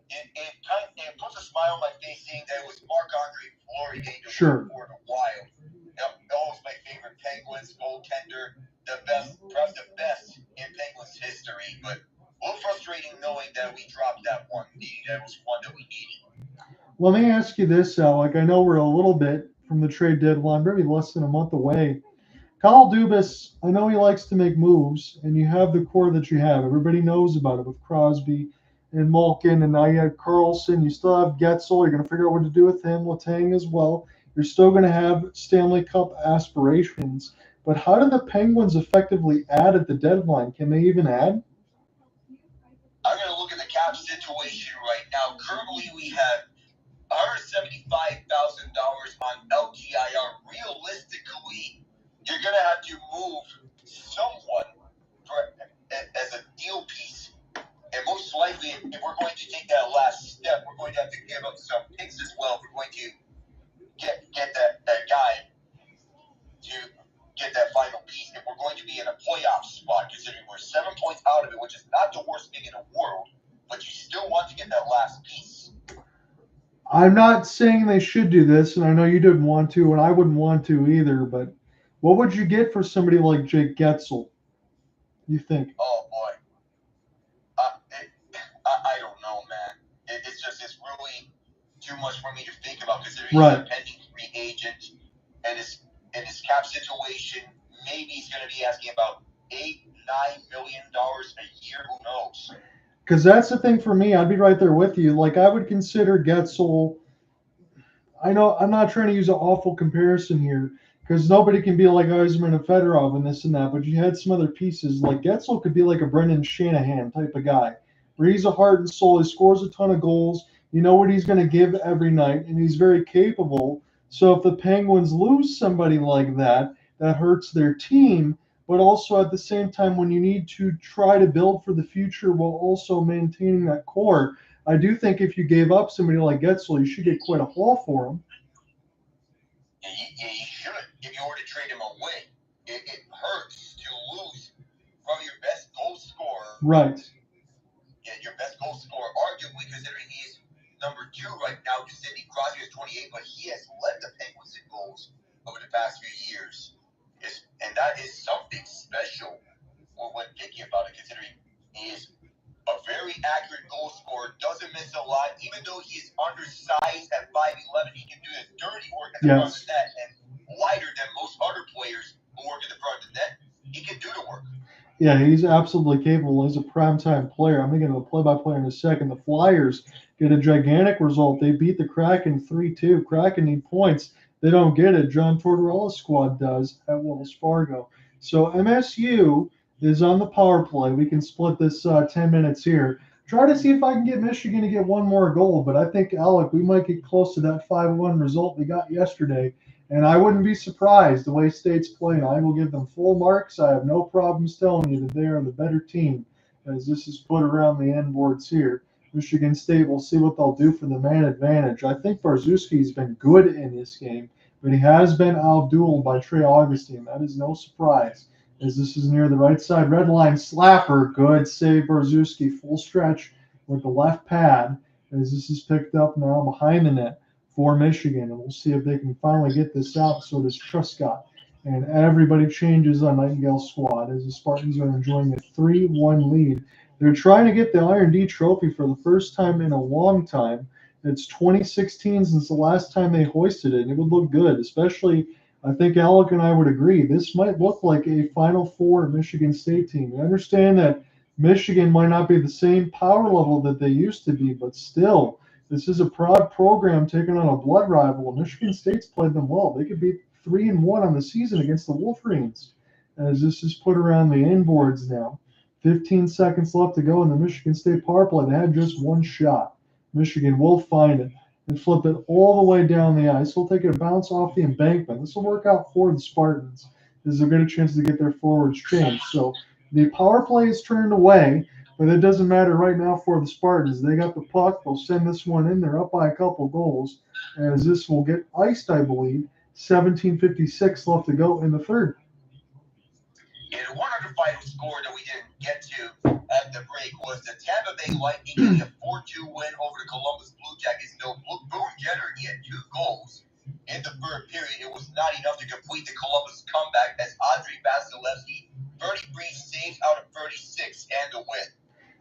Speaker 3: it puts a smile on my face seeing that it was Marc-Andre Fleury getting the win for the Wild. That was my favorite Penguin. best goaltender, perhaps the best in Penguins history. But a little frustrating knowing that we dropped that one. That was one that we needed.
Speaker 2: Let me ask you this, Alec. I know we're a little bit from the trade deadline, maybe less than a month away. Kyle Dubas, I know he likes to make moves, and you have the core that you have. Everybody knows about it with Crosby and Malkin, and now you have Karlsson. You still have Getzel. You're going to figure out what to do with him, Letang as well. You're still going to have Stanley Cup aspirations. But how do the Penguins effectively add at the deadline? Can they even add?
Speaker 3: I'm going to look at the cap situation right now. Currently, we have $175,000 on LTIR. Realistically, you're going to have to move someone as a deal piece. And most likely, if we're going to take that last step, we're going to have to give up some picks as well. If we're going to get that guy to get that final piece. If we're going to be in a playoff spot, considering we're 7 points out of it, which is not the worst thing in the world, but you still want to get that last piece.
Speaker 2: I'm not saying they should do this, and I know you didn't want to, and I wouldn't want to either, but what would you get for somebody like Jake Getzel, you think?
Speaker 3: Oh, boy. I don't know, man. It's really too much for me to think about, considering he's a pending free agent, and his cap situation, maybe he's going to be asking about $8-9 million a year. Who knows?
Speaker 2: Because that's the thing for me. I'd be right there with you. Like, I would consider Getzel. I know I'm not trying to use an awful comparison here, because nobody can be like Eisman and Fedorov and this and that, but you had some other pieces. Like Getzel could be like a Brendan Shanahan type of guy, where he's a heart and soul. He scores a ton of goals. You know what he's going to give every night, and he's very capable. So if the Penguins lose somebody like that, that hurts their team. But also at the same time, when you need to try to build for the future while also maintaining that core, I do think if you gave up somebody like Getzel, you should get quite a haul for him.
Speaker 3: Yeah, you should. If you were to trade him away, it hurts to lose from your best goal scorer.
Speaker 2: Right.
Speaker 3: Yeah, your best goal scorer, arguably, considering he is number 2 right now. Sidney Crosby is 28, but he has led the Penguins in goals over the past few years. And that is something special when thinking about it, considering he is a very accurate goal scorer, doesn't miss a lot. Even though he is undersized at 5'11", he can do the dirty work at the front of the net, and lighter than most other players who work at the front of the net. He can do the work.
Speaker 2: Yeah, he's absolutely capable. He's a primetime player. I'm thinking of a play-by-play in a second. The Flyers get a gigantic result. They beat the Kraken 3-2. Kraken need points. They don't get it. John Tortorella's squad does at Wells Fargo. So MSU is on the power play. We can split this 10 minutes here. Try to see if I can get Michigan to get one more goal, but I think, Alec, we might get close to that 5-1 result we got yesterday. And I wouldn't be surprised the way State's playing. I will give them full marks. I have no problems telling you that they are the better team, as this is put around the end boards here. Michigan State, we'll see what they'll do for the man advantage. I think Barzewski's been good in this game, but he has been out-dueled by Trey Augustine. That is no surprise, as this is near the right side. Red line slapper. Good save, Barzewski. Full stretch with the left pad, as this is picked up now behind the net for Michigan. And we'll see if they can finally get this out. So does Truscott. And everybody changes on Nightingale's squad, as the Spartans are enjoying a 3-1 lead. They're trying to get the Iron D trophy for the first time in a long time. It's 2016 since the last time they hoisted it, and it would look good, especially, I think Alec and I would agree, this might look like a Final Four Michigan State team. I understand that Michigan might not be the same power level that they used to be, but still, this is a proud program taking on a blood rival. Michigan State's played them well. They could be 3-1 on the season against the Wolverines, as this is put around the inboards now. 15 seconds left to go in the Michigan State power play. They had just one shot. Michigan will find it and flip it all the way down the ice. We'll take it a bounce off the embankment. This will work out for the Spartans, as they'll get a chance to get their forwards changed. So the power play is turned away, but it doesn't matter right now for the Spartans. They got the puck. They'll send this one in. They're up by a couple goals, as this will get iced, I believe. 17:56 left to go in the third.
Speaker 3: Yeah, the one other final score that we didn't get to at the break was the Tampa Bay Lightning getting a 4-2 win over the Columbus Blue Jackets. Though Boone Jenner, he had 2 goals. In the third period, it was not enough to complete the Columbus comeback as Andrei Vasilevsky 33 saves out of 36 and the win.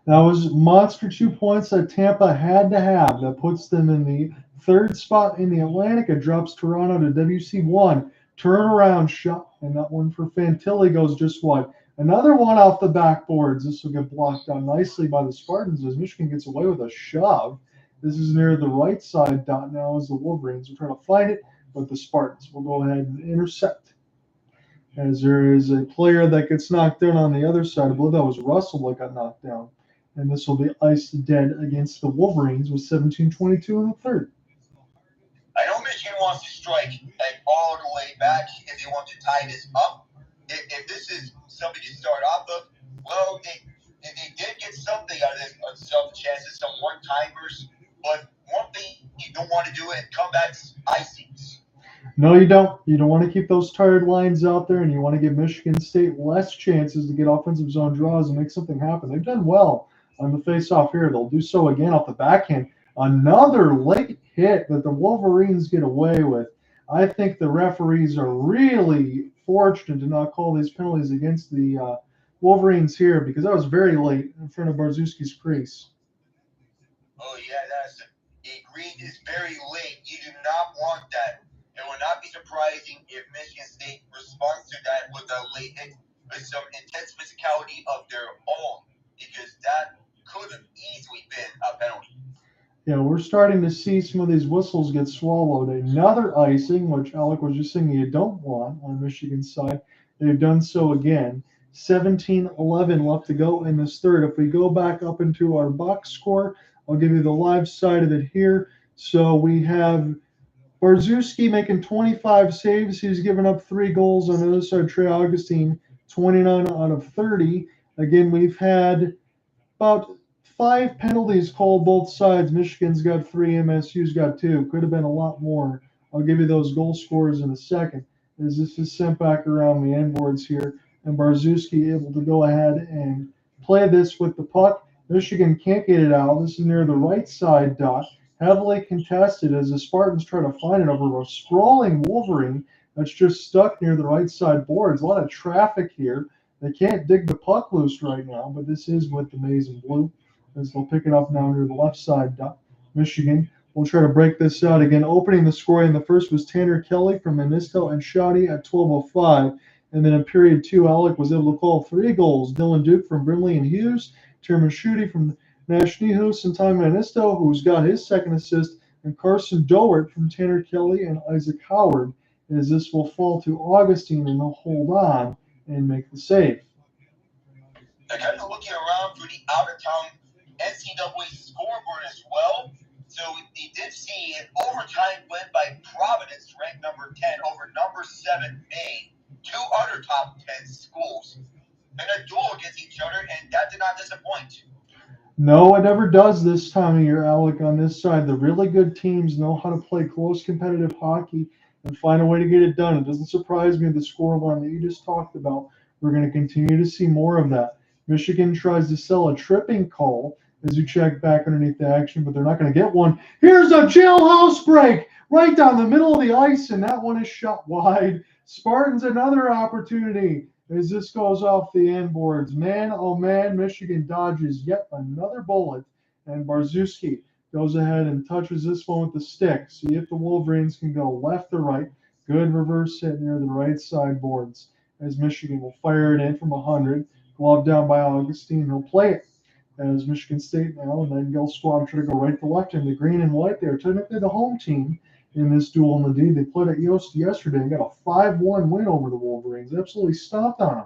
Speaker 2: That was monster 2 points that Tampa had to have. That puts them in the third spot in the Atlantic. It drops Toronto to WC1. Turnaround shot, and that one for Fantilli goes just what? Another one off the backboards. This will get blocked down nicely by the Spartans as Michigan gets away with a shove. This is near the right side dot now as the Wolverines will try to find it, but the Spartans will go ahead and intercept. As there is a player that gets knocked down on the other side. I believe that was Russell that got knocked down. And this will be iced dead against the Wolverines with 17:22 in the third.
Speaker 3: I know Michigan wants to strike all the way back if they want to tie this up. If this is something to start off of, well, they did get something out of this, some chances, some one-timers. But one thing you don't want to do in comebacks, icings.
Speaker 2: No, you don't. You don't want to keep those tired lines out there, and you want to give Michigan State less chances to get offensive zone draws and make something happen. They've done well on the face-off here. They'll do so again off the backhand. Another late hit that the Wolverines get away with. I think the referees are really fortunate to not call these penalties against the Wolverines here because that was very late in front of Barzuski's crease.
Speaker 3: Oh, yeah, the green is very late. You do not want that. It will not be surprising if Michigan State responds to that with a late hit with some intense physicality of their own because that could have easily been a penalty.
Speaker 2: Yeah, we're starting to see some of these whistles get swallowed. Another icing, which Alec was just saying you don't want on Michigan's side. They've done so again. 17-11 left to go in this third. If we go back up into our box score, I'll give you the live side of it here. So we have Barzuski making 25 saves. He's given up 3 goals. On the other side, Trey Augustine, 29 out of 30. Again, we've had about 5 penalties called both sides. Michigan's got 3, MSU's got 2. Could have been a lot more. I'll give you those goal scorers in a second. As this is sent back around the end boards here, and Barzuski able to go ahead and play this with the puck. Michigan can't get it out. This is near the right side dot. Heavily contested as the Spartans try to find it over a sprawling Wolverine that's just stuck near the right side boards. A lot of traffic here. They can't dig the puck loose right now, but this is with the maize and blue. As they'll pick it up now near the left side dot. Michigan will try to break this out again. Opening the scoring in the first was Tanner Kelly from Manisto and Shoddy at 12:05. And then in period 2, Alec was able to call 3 goals. Dylan Duke from Brindley and Hughes, Terman Schutte from Nash Nihus and Tom Manisto, who's got his second assist, and Karsen Dorwart from Tanner Kelly and Isaac Howard, as this will fall to Augustine and they'll hold on and make the save.
Speaker 3: They're kind of looking around for the out-of-town NCAA scoreboard as well. So they did see an overtime win by Providence, ranked number 10, over number 7 Maine, 2 other top 10 schools, and a duel against each other, and that did not disappoint.
Speaker 2: No, it never does this time of year, Alec, on this side. The really good teams know how to play close competitive hockey and find a way to get it done. It doesn't surprise me the scoreline that you just talked about. We're going to continue to see more of that. Michigan tries to sell a tripping call as you check back underneath the action, but they're not going to get one. Here's a jailhouse break right down the middle of the ice, and that one is shot wide. Spartans another opportunity as this goes off the end boards. Man, oh man, Michigan dodges yet another bullet, and Barzuski goes ahead and touches this one with the stick. See if the Wolverines can go left or right. Good reverse hit near the right side boards as Michigan will fire it in from 100. Glove down by Augustine. He'll play it as Michigan State now. And Nightingale squad try to go right to left. And the green and white, they're technically the home team in this duel. Indeed, they played at Yost yesterday and got a 5-1 win over the Wolverines. Absolutely stomped on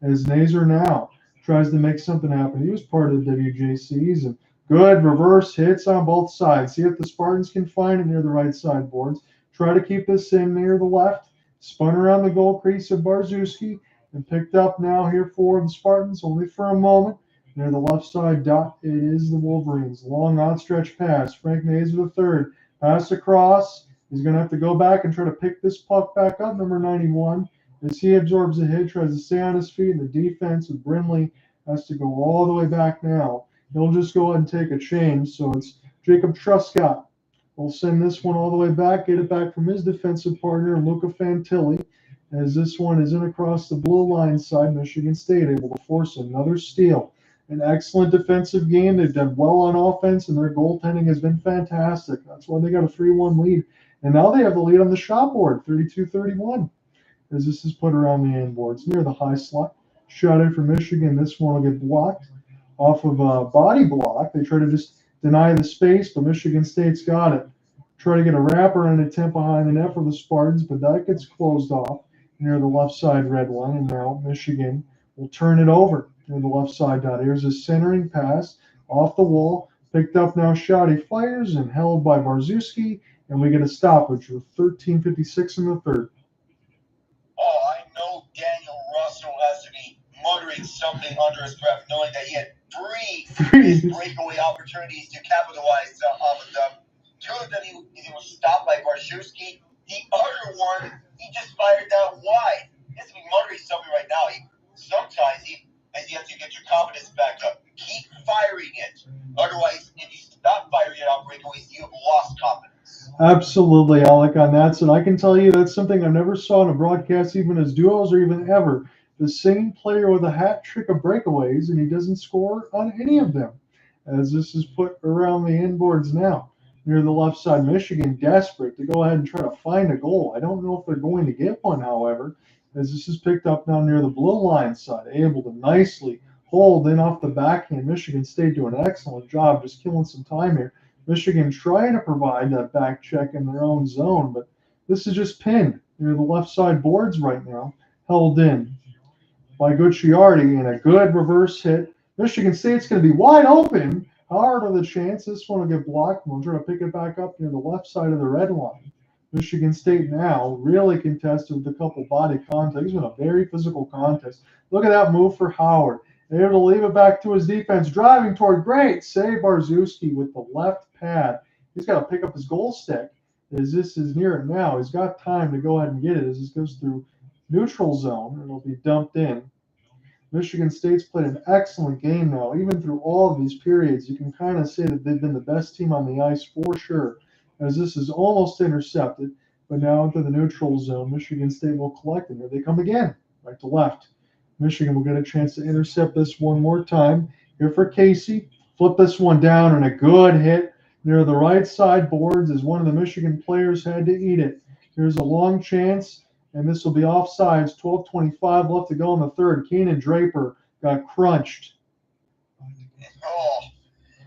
Speaker 2: them. As Nazar now tries to make something happen. He was part of the WJCs. And good reverse hits on both sides. See if the Spartans can find it near the right side boards. Try to keep this in near the left. Spun around the goal crease of Barzuski and picked up now here for the Spartans only for a moment. Near the left side dot, it is the Wolverines. Long outstretched pass. Frank Nazar the third. Pass across. He's going to have to go back and try to pick this puck back up, number 91. As he absorbs the hit, tries to stay on his feet, and the defense with Brindley has to go all the way back now. He'll just go ahead and take a change. So it's Jacob Truscott will send this one all the way back, get it back from his defensive partner, Luca Fantilli, as this one is in across the blue line side. Michigan State able to force another steal. An excellent defensive game. They've done well on offense, and their goaltending has been fantastic. That's why they got a 3-1 lead. And now they have the lead on the shot board, 32-31, as this is put around the end boards near the high slot. Shot in for Michigan. This one will get blocked off of a body block. They try to just deny the space, but Michigan State's got it. Try to get a wrapper and attempt behind the net for the Spartans, but that gets closed off near the left side red line. And now Michigan will turn it over near the left side dot. Here's a centering pass off the wall. Picked up now. Shoddy fires and held by Barszewski. And we get a stoppage with 13:56 in the third.
Speaker 3: Oh, I know Daniel Russell has to be muttering something under his breath, knowing that he had three breakaway opportunities to capitalize off of them. Two of them he was stopped by Barszewski. The other one, he just fired that wide. He has to be muttering something right now. Sometimes you have to get your confidence back up. Keep firing it. Otherwise, if you stop firing it on breakaways, you have lost confidence.
Speaker 2: Absolutely, Alec, on that. So I can tell you that's something I never saw in a broadcast, even as duels or even ever. The same player with a hat trick of breakaways, and he doesn't score on any of them. As this is put around the inboards now. Near the left side, Michigan desperate to go ahead and try to find a goal. I don't know if they're going to get one, however, as this is picked up now near the blue line side, able to nicely hold in off the backhand. Michigan State doing an excellent job just killing some time here. Michigan trying to provide that back check in their own zone, but this is just pinned near the left side boards right now, held in by Gucciardi, and a good reverse hit. Michigan State's going to be wide open. Hard on the chance. This one will get blocked. We'll try to pick it back up near the left side of the red line. Michigan State now really contested with a couple body contacts. It's been a very physical contest. Look at that move for Howard. Able to leave it back to his defense. Driving toward great save Barszewski with the left pad. He's got to pick up his goal stick as this is near it now. He's got time to go ahead and get it as this goes through neutral zone and it'll be dumped in. Michigan State's played an excellent game now. Even through all of these periods, you can kind of say that they've been the best team on the ice for sure, as this is almost intercepted. But now into the neutral zone, Michigan State will collect it. Here they come again, right to left. Michigan will get a chance to intercept this one more time. Here for Casey. Flip this one down, and a good hit near the right side boards as one of the Michigan players had to eat it. Here's a long chance, and this will be offsides. 12:25 left to go in the third. Keenan Draper got crunched.
Speaker 3: Oh,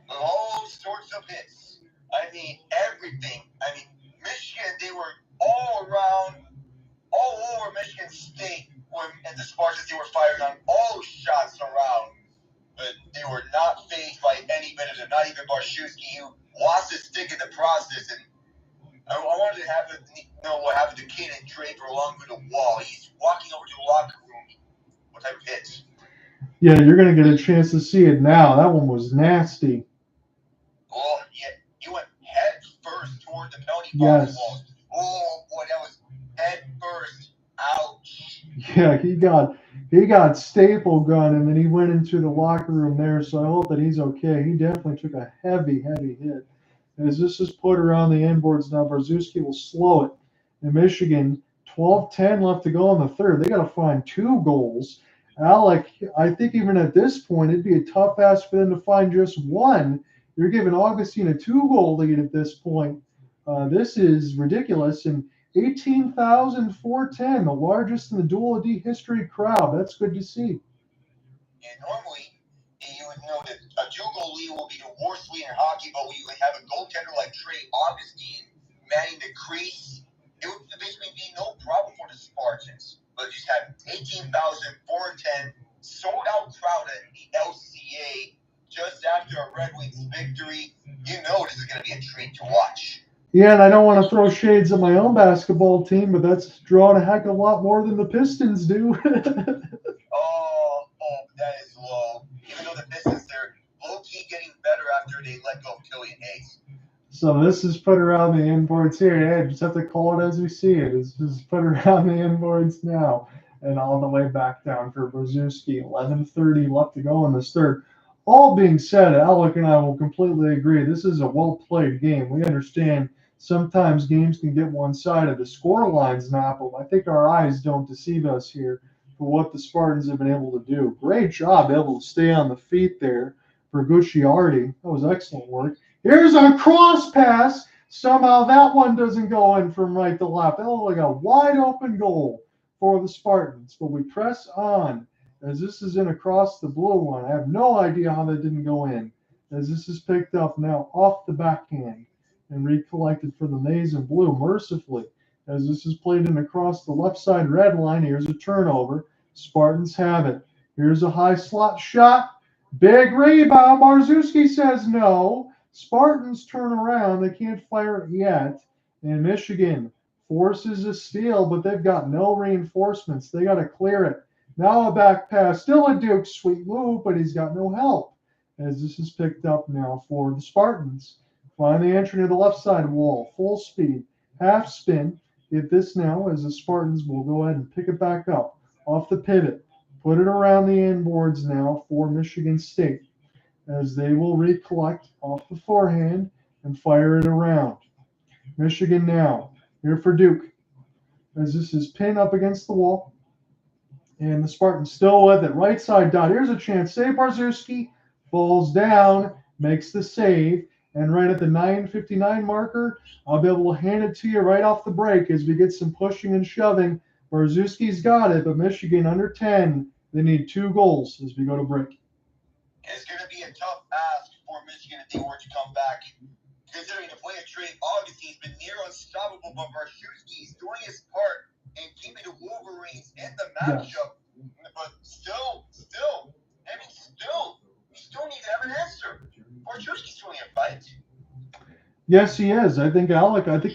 Speaker 3: all sorts of hits. I mean, everything. I mean, Michigan, they were all around, all over Michigan State. And the Spartans, they were firing on all shots around, but they were not fazed by any bit of it. Not even Barszewski, who lost his stick in the process. And I wanted to know what happened to Keenan Draper along with the wall. He's walking over to the locker room. What type of hits? Yeah,
Speaker 2: you're going to get a chance to see it now. That one was nasty.
Speaker 3: Oh, yeah. He went head first toward the penalty box wall. Oh, boy, that was head first. Ouch.
Speaker 2: Yeah, he got staple gun, and then he went into the locker room there, so I hope that he's okay. He definitely took a heavy hit. As this is put around the inboards now, Barszewski will slow it. In Michigan, 12:10 left to go in the third. They got to find 2 goals. Alec, I think even at this point, it'd be a tough ask for them to find just one. You're giving Augustine a 2-goal lead at this point. This is ridiculous. And 18,410, the largest in the Duel D history crowd. That's good to see.
Speaker 3: And normally, you would know that a 2-goal lead will be the worst lead in hockey, but when you have a goaltender like Trey Augustine manning the crease, it would basically be no problem for the Spartans. But just have 18,410 sold-out crowd at the LCA just after a Red Wings victory. You know this is going to be a treat to watch.
Speaker 2: Yeah, and I don't want to throw shades at my own basketball team, but that's drawing a heck of a lot more than the Pistons do.
Speaker 3: Oh, that is low. Even though the Pistons, they're low-key getting better after they let go of Killian Hayes.
Speaker 2: So this is put around the inboards here. Yeah, just have to call it as we see it. This is put around the inboards now. And all the way back down for Barszewski. 11:30 left to go in this third. All being said, Alec and I will completely agree. This is a well-played game. We understand sometimes games can get one-sided. The score line's not, but I think our eyes don't deceive us here for what the Spartans have been able to do. Great job able to stay on the feet there for McGroarty. That was excellent work. Here's our cross pass. Somehow that one doesn't go in from right to left. That looked like a wide open goal for the Spartans, but we press on as this is in across the blue one. I have no idea how that didn't go in, as this is picked up now off the backhand and recollected for the maize and blue mercifully, as this is played in across the left side red line. Here's a turnover. Spartans have it. Here's a high slot shot. Big rebound. Barszewski says no. Spartans turn around. They can't fire it yet. And Michigan forces a steal, but they've got no reinforcements. They got to clear it. Now a back pass. Still a Duke sweet move, but he's got no help, as this is picked up now for the Spartans. Finally entering to the left side wall. Full speed. Half spin. Get this now as the Spartans will go ahead and pick it back up off the pivot. Put it around the inboards now for Michigan State, as they will recollect off the forehand and fire it around. Michigan now here for Duke, as this is pinned up against the wall. And the Spartans still with it. Right side dot. Here's a chance. Save Barszewski. Falls down. Makes the save. And right at the 9:59 marker, I'll be able to hand it to you right off the break as we get some pushing and shoving. Barszewski's got it, but Michigan under 10. They need 2 goals as we go to break.
Speaker 3: It's going to be a tough ask for Michigan if they were to come back. Considering the play of Trey Augustine's been near unstoppable, but Barszewski's doing his part in keeping the Wolverines in the matchup. Yes. But still, you still need to have an answer. Barszewski's doing a fight.
Speaker 2: Yes, he is. I think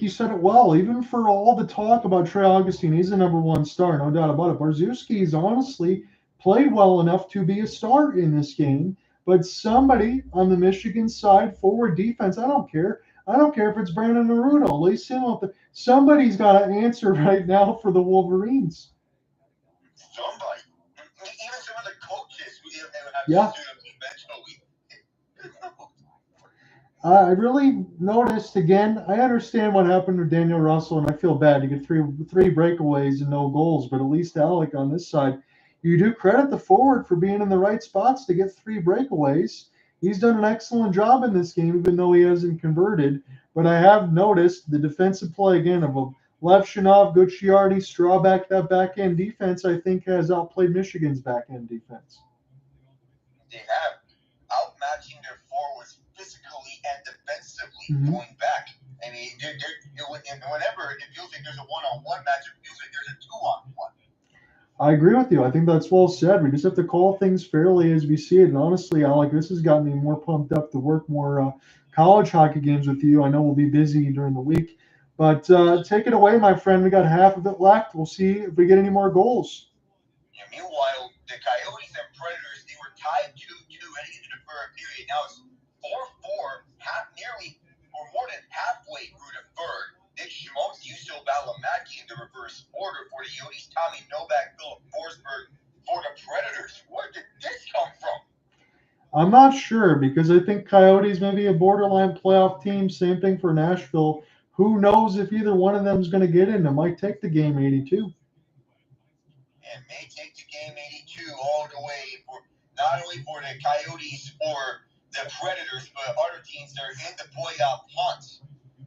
Speaker 2: you said it well. Even for all the talk about Trey Augustine, he's the #1 star, no doubt about it. Barszewski's honestly played well enough to be a star in this game. But somebody on the Michigan side, forward defense, I don't care. I don't care if it's Brandon Naurato, lace him up there. Somebody's got to answer right now for the Wolverines.
Speaker 3: Somebody. Even some of the coaches who have
Speaker 2: yeah. I really noticed, again, I understand what happened to Daniel Russell, and I feel bad. You get three breakaways and no goals, but at least Alec on this side, you do credit the forward for being in the right spots to get 3 breakaways. He's done an excellent job in this game, even though he hasn't converted. But I have noticed the defensive play, again, of Levshunov, McGroarty, Strawback, that back-end defense, I think, has outplayed Michigan's back-end defense.
Speaker 3: They have, outmatching their forwards physically and defensively going back. I mean, whenever it feels like there's a one-on-one match, it feels like there's a 2-on-1.
Speaker 2: I agree with you. I think that's well said. We just have to call things fairly as we see it. And honestly, Alec, this has gotten me more pumped up to work more college hockey games with you. I know we'll be busy during the week. But take it away, my friend. We got half of it left. We'll see if we get any more goals.
Speaker 3: Yeah, meanwhile, the Coyotes and Predators, they were tied 2-2 heading into the third period. Now it's 4-4, more than halfway through the third. Nick Schmaltz, Yusuf Balamaki in the reverse order for the Coyotes. Tommy Novak, Philip Forsberg for the Predators. Where did this come from?
Speaker 2: I'm not sure, because I think Coyotes may be a borderline playoff team. Same thing for Nashville. Who knows if either one of them is going to get in? It might take the game 82.
Speaker 3: It may take the game 82 all the way, for not only for the Coyotes or the Predators, but other teams that are in the playoff hunt.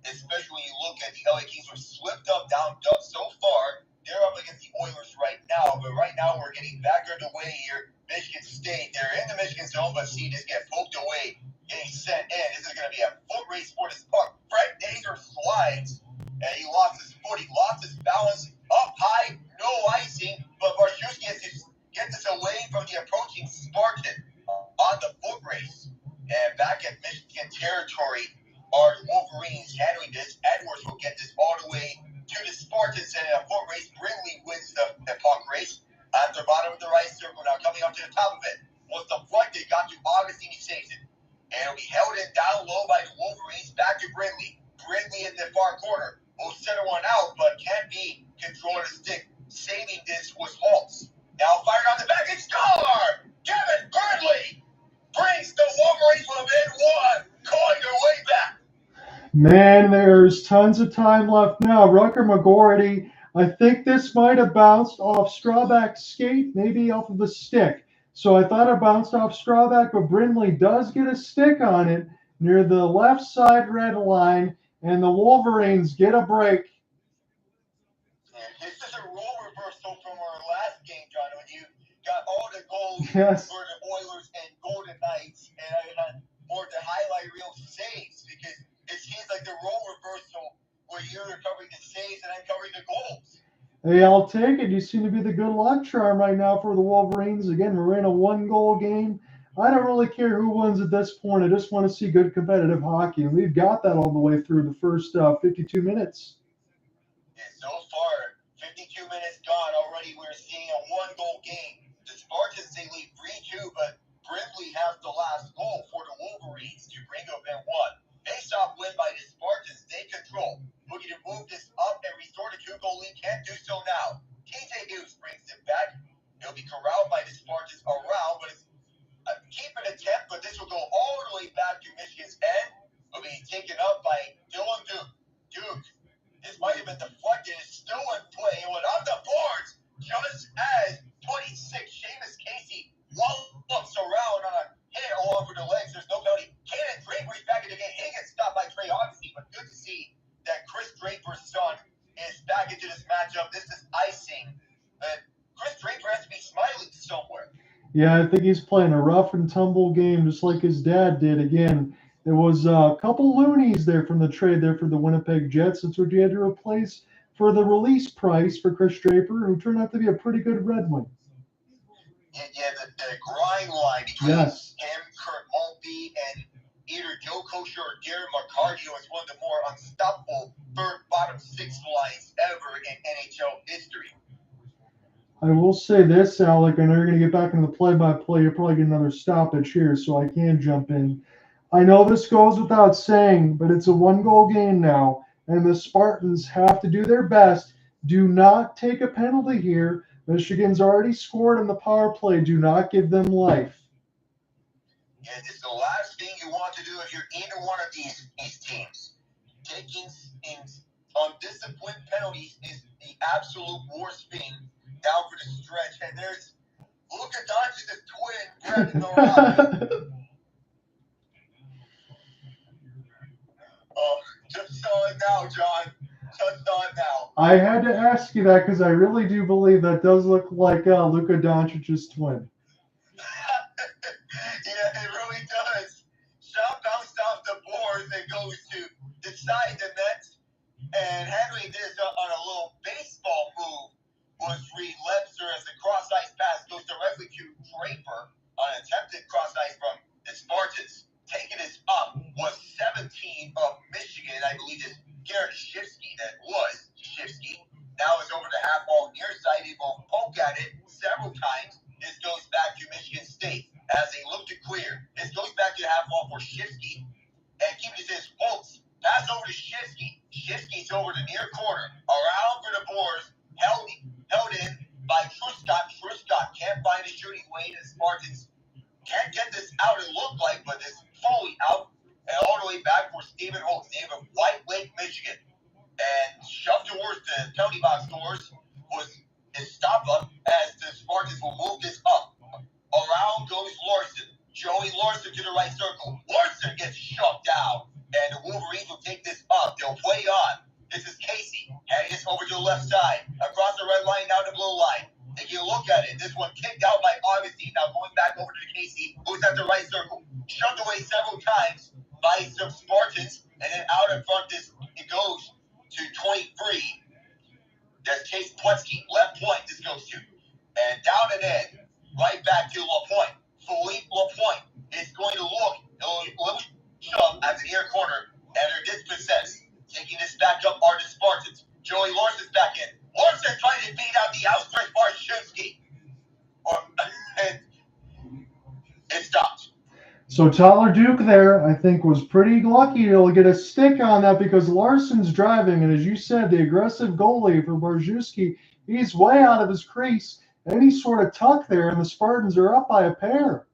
Speaker 3: Especially when you look at the LA Kings, who have slipped up, down so far. They're up against the Oilers right now, but right now we're getting back underway here. Michigan State, they're in the Michigan zone, but see this get poked away, getting sent in. This is going to be a foot race for this puck. Fred Nazar slides, and he lost his foot. He lost his balance up high, no icing, but Barszewski has to get this away from the approaching Spartan on the foot race. And back at Michigan territory, are Wolverines handling this. Edwards will get this all the way to the Spartans in a foot race. Brindley wins the puck race at the bottom of the right circle. Now coming up to the top of it was the front. They got to Augustine. He saves it. And it'll be held in down low by the Wolverines. Back to Brindley. Brindley in the far corner. Will center one out, but can't be controlling the stick. Saving this was Holtz. Now fired on the back and score! Gavin Brindley brings the Wolverines within one, calling their way back.
Speaker 2: Man, there's tons of time left now. Rutger McGroarty, I think this might have bounced off Strawback's skate, maybe off of a stick. So I thought it bounced off Strawback, but Brindley does get a stick on it near the left side red line, and the Wolverines get a break.
Speaker 3: This is a role reversal from our last game, John, when you got all the goals
Speaker 2: Yes.
Speaker 3: for the Oilers and Golden Knights, and I had more to highlight real saves because it seems like the role reversal where you're covering the saves and I'm covering the goals.
Speaker 2: Hey, I'll take it. You seem to be the good luck charm right now for the Wolverines. Again, we're in a one-goal game. I don't really care who wins at this point. I just want to see good competitive hockey, and we've got that all the way through the first 52 minutes.
Speaker 3: And so far, 52 minutes gone already. We're seeing a one-goal game. The Spartans, they lead 3-2, but Brindley has the last goal for the Wolverines to bring up and one. Face-off win by the Spartans. They control. Looking to move this up and restore the two-goal lead. Can't do so now. Hughes brings it back. He'll be corralled by the Spartans around, but it's keep an attempt, but this will go all the way back to Michigan's end. It'll be taken up by Dylan Duke. This might have been deflected. It's still in play. It went on the boards just as 26 Seamus Casey wallops around on a hit all over the legs. There's no penalty. Cannon Draper's back in the game. He gets stopped by Trey, obviously, but good to see that Chris Draper's son is back into this matchup. This is icing. Chris Draper has to be smiling somewhere.
Speaker 2: Yeah, I think he's playing a rough and tumble game just like his dad did. Again, there was a couple loonies there from the trade there for the Winnipeg Jets. That's what you had to replace for the release price for Chris Draper, who turned out to be a pretty good Red Wing.
Speaker 3: Yeah, the grind line between him, Kurt Maltby, and either Joe Kosher or Darren McGroarty is one of the more unstoppable third bottom six lines ever in NHL history.
Speaker 2: I will say this, Alec. I know you're going to get back into the play-by-play. You'll probably get another stoppage here, so I can jump in. I know this goes without saying, but it's a one-goal game now, and the Spartans have to do their best. Do not take a penalty here. Michigan's already scored on the power play. Do not give them life.
Speaker 3: Yeah, it's the last thing you want to do if you're either one of these teams. Taking undisciplined penalties is the absolute worst thing down for the stretch. And there's Luka Doncic's twin, Brandon Naurato. Just on now, John. Just on now.
Speaker 2: I had to ask you that because I really do believe that does look like Luka Doncic's twin.
Speaker 3: Yeah, it really does. Shot bounced off the boards and goes to the side of the net. And handling this on a little baseball move was Reed Lebster as the cross-ice pass goes directly to Draper on an attempted cross-ice from the Spartans. Taking this up was 17 of Michigan. I believe it's Garrett Shifsky that was Shifsky. Now it's over the half wall near side. He will poke at it several times. This goes back to Michigan State as they look to clear. This goes back to the half wall for Shifsky. And keep it his folks. Pass over to Shifsky. Shifsky's over the near corner. Around for the boards. Held in by Truscott. Truscott can't find a shooting lane. The Spartans can't get this out, it looked like, but it's fully out. And all the way back for Stephen Holtz, native of White Lake, Michigan. And shoved towards the penalty box doors was his stop-up as the Spartans will move this up. Around goes Larson. Joey Larson to the right circle. Larson gets shoved down. And the Wolverines will take this up. They'll play on. This is Casey. Heading this over to the left side. Across the red line, down the blue line. Take a look at it. This one kicked out by Augustine. Now going back over to the Casey, who's at the right circle. Shoved away several times by some Spartans. And then out in front, it goes to 23. That's Chase Pletsky. Left point this goes to. And down and in. Right back to LaPointe. Philippe LaPointe is going to look. Little shove at the near corner. And they're dispossessed. Taking this back up are the Spartans. Joey Larson's back in. Larson trying to beat out the outstretched Barshevsky. And it stopped.
Speaker 2: So Tyler Duke there, I think, was pretty lucky to get a stick on that because Larson's driving, and as you said, the aggressive goalie for Barszewski, he's way out of his crease. Any sort of tuck there, and the Spartans are up by a pair.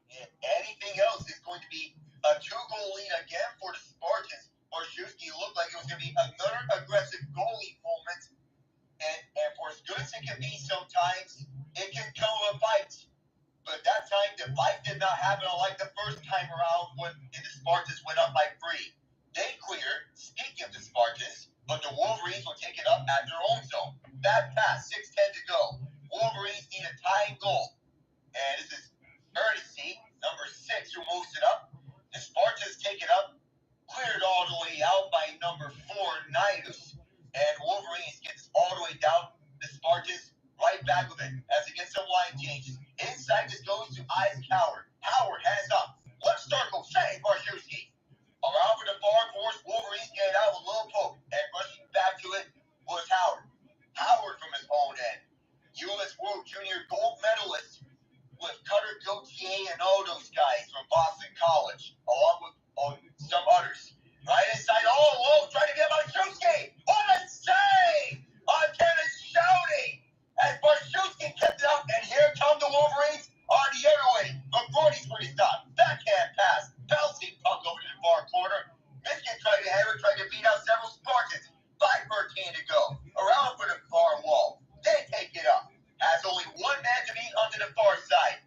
Speaker 3: Anything else is going to be a two-goal lead again for the Spartans. Borshewski looked like it was going to be another aggressive goalie moment. And for as good as it can be sometimes, it can come with a fight. But that time, the fight did not happen like the first time around when the Spartans went up by 3. They cleared, speaking of the Spartans, but the Wolverines will take it up at their own zone. Bad pass, 6:10 to go. Wolverines need a tying goal. And this is Courtesy, number 6, who moves it up. The Spartans take it up, cleared all the way out by number 4, Nightingale. And Wolverines gets all the way down. The Spartans right back with it as it gets some line changes. Inside this goes to Ice Howard. Howard hands up. Left circle, save Borshewski. Around for the far force, Wolverines get it out with a little poke. And rushing back to it was Howard. Howard from his own end. U.S. World Junior gold medalist with Cutter Gauthier and all those guys from Boston College, along with some others. Right inside, all alone, trying to get Borshewski. What a save! On tennis shouting as Borshewski kept it up, and here come the Wolverines on the other way. McGroarty's where he stopped. Backhand pass, bouncing puck over to the far corner. Michigan tried to hammer, tried to beat out several Spartans. 5:13 to go. Around for the far wall. They take it up. Has only one man to beat onto the far side.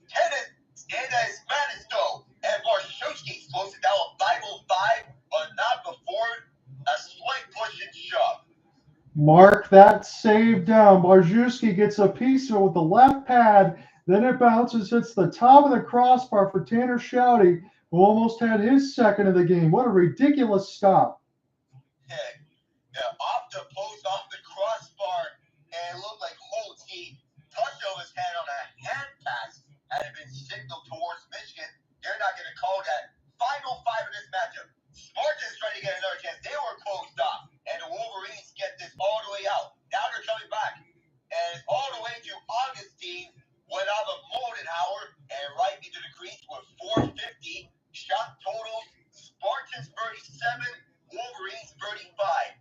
Speaker 3: Tennis is Manisto, and Borshewski slows it down with 5:05, but not before a slight push and shove.
Speaker 2: Mark that save down. Borshewski gets a piece of it with the left pad. Then it bounces, hits the top of the crossbar for Tanner Shouty, who almost had his second of the game. What a ridiculous stop.
Speaker 3: Off the post, off the crossbar, and it looked like Holtz, he touched over his hand on a hand pass. Had it been signaled towards Michigan, they're not going to call that. Final 5 of this matchup. Spartans trying to get another chance. They were closed off, and the Wolverines get this all the way out. Now they're coming back, and it's all the way to Augustine. Went out of Moldenhauer and right into the crease with 450 shot totals. Spartans 37, Wolverines 35.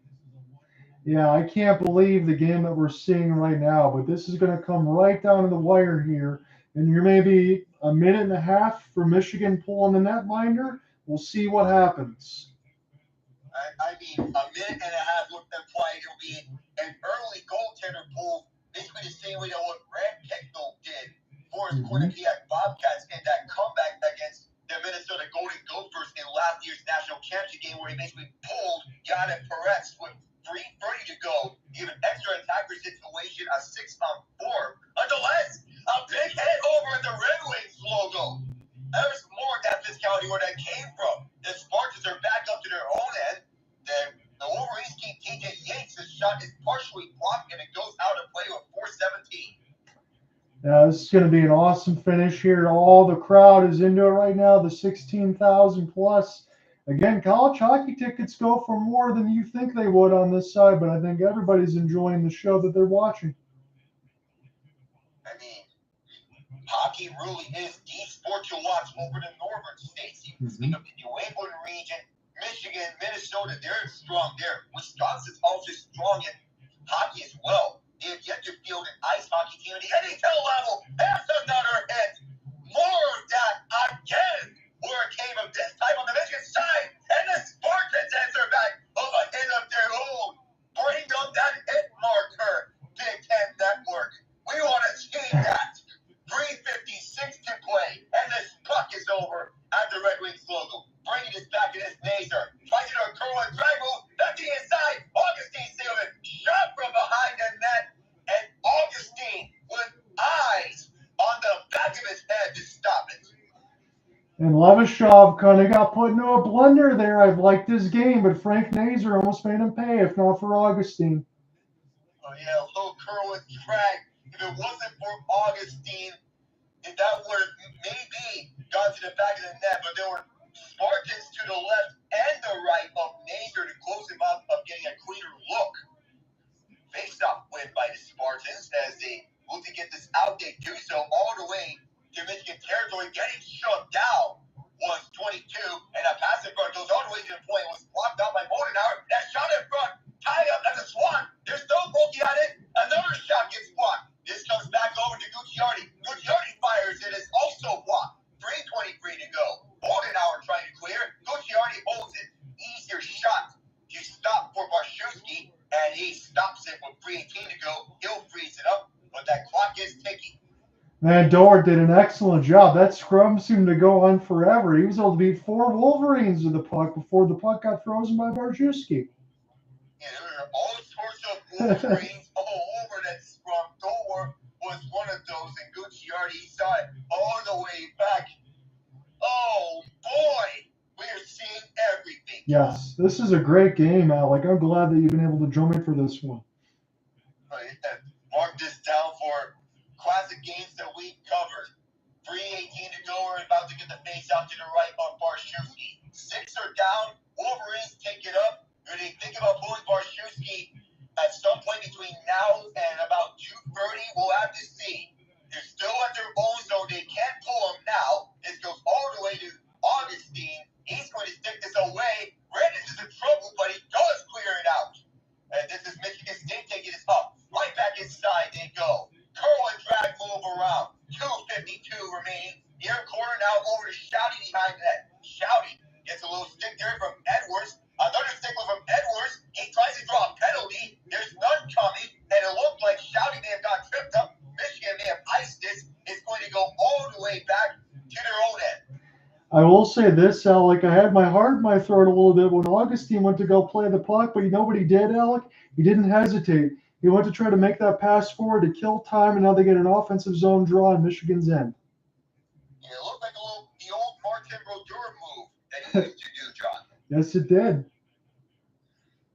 Speaker 2: Yeah, I can't believe the game that we're seeing right now, but this is going to come right down to the wire here. And you're maybe a minute and a half for Michigan pulling the netminder. We'll see what happens.
Speaker 3: I mean, a minute and a half would imply it'll be an early goaltender pull, basically the same way that what Brad Kecknell did for his Quinnipiac Bobcats in that comeback against the Minnesota Golden Gophers in last year's national championship game, where he basically pulled Yannick Perez with 3:30 to go, give an extra attacker situation, a 6-on-4. Nonetheless, a big hit over at the Red Wings logo. There's more of that physicality where that came from. The Spartans are back up to their own end. The Wolverines keep TJ Yates. The shot is partially blocked, and it goes out of play with 4:17.
Speaker 2: This is going to be an awesome finish here. All the crowd is into it right now, the 16,000 plus. Again, college hockey tickets go for more than you think they would on this side, but I think everybody's enjoying the show that they're watching.
Speaker 3: I mean, hockey really is the sport to watch over the northern states. You speak of the New England region, Michigan, Minnesota, they're strong there. Wisconsin's also strong in hockey as well. They have yet to field an ice hockey team at the NHL level. That's another hit. More of that again. Where it came of this time on the Michigan side, and the Spartans answer back of a hit of their own. Bring up that hit marker, Big Ten Network. We want to see that. 3:56 to play, and this puck is over at the Red Wings logo. Bringing this back to this Nazar. Trying to do a curl and drag move. Back to the inside. Augustine Seamus. Shot from behind the net, and Augustine with eyes on the back of his head to stop it.
Speaker 2: And Levshunov kind of got put into a blunder there. I've liked this game, but Frank Nazar almost made him pay, if not for Augustine.
Speaker 3: Oh, yeah, a little curl and drag. If it wasn't for Augustine, that would have maybe gone to the back of the net, but there were Spartans to the left and the right of Nazar to close him up, of getting a cleaner look. Face-off win by the Spartans as they look to get this out. They do so all the way to Michigan territory. Getting shoved down was 22, and a pass in front goes all the way to the point. It was blocked out by Moldenhauer. That shot in front, tied up as a swan. There's no bogey on it. Another shot gets blocked. This comes back over to Gucciardi. Gucciardi fires it. It's also blocked. 3:23 to go. Moldenhauer trying to clear. Gucciardi holds it. Easier shot. is ticking.
Speaker 2: Man, Dorwart did an excellent job. That scrum seemed to go on forever. He was able to beat 4 Wolverines with the puck before the puck got frozen by Barszewski.
Speaker 3: Yeah, there were all sorts of Wolverines all over that scrum. Dorwart was one of those, and Gucciardi saw it all the way back. Oh, boy, we're seeing everything.
Speaker 2: Yes, this is a great game, Alec. I'm glad that you've been able to join me for this one.
Speaker 3: Mark this down for classic games that we covered. 3:18 to go. We're about to get the face out to the right on Barszewski. 6 are down. Wolverines take it up. Do they think about pulling Barszewski at some point between now and about 2:30? We'll have to see. They're still at their own zone. They can't pull him now. This goes all the way to Augustine. He's going to stick this away. Brandon is in trouble, but he does clear it out. And this is Michigan State taking this up. Right back inside they go. Curl and drag move around. 2:52 remaining. Near corner now over to Shouty behind that. Shouty gets a little stick there from Edwards. Another stickler from Edwards. He tries to draw a penalty. There's none coming. And it looked like Shouty may have got tripped up. Michigan may have iced this. It's going to go all the way back to their own end.
Speaker 2: I will say this, Alec. I had my heart in my throat a little bit when Augustine went to go play the puck, but you know what he did, Alec? He didn't hesitate. He went to try to make that pass forward to kill time, and now they get an offensive zone draw on Michigan's end.
Speaker 3: Yeah, it looked like the old Martin Brodeur move that he used to do, John.
Speaker 2: Yes, it did.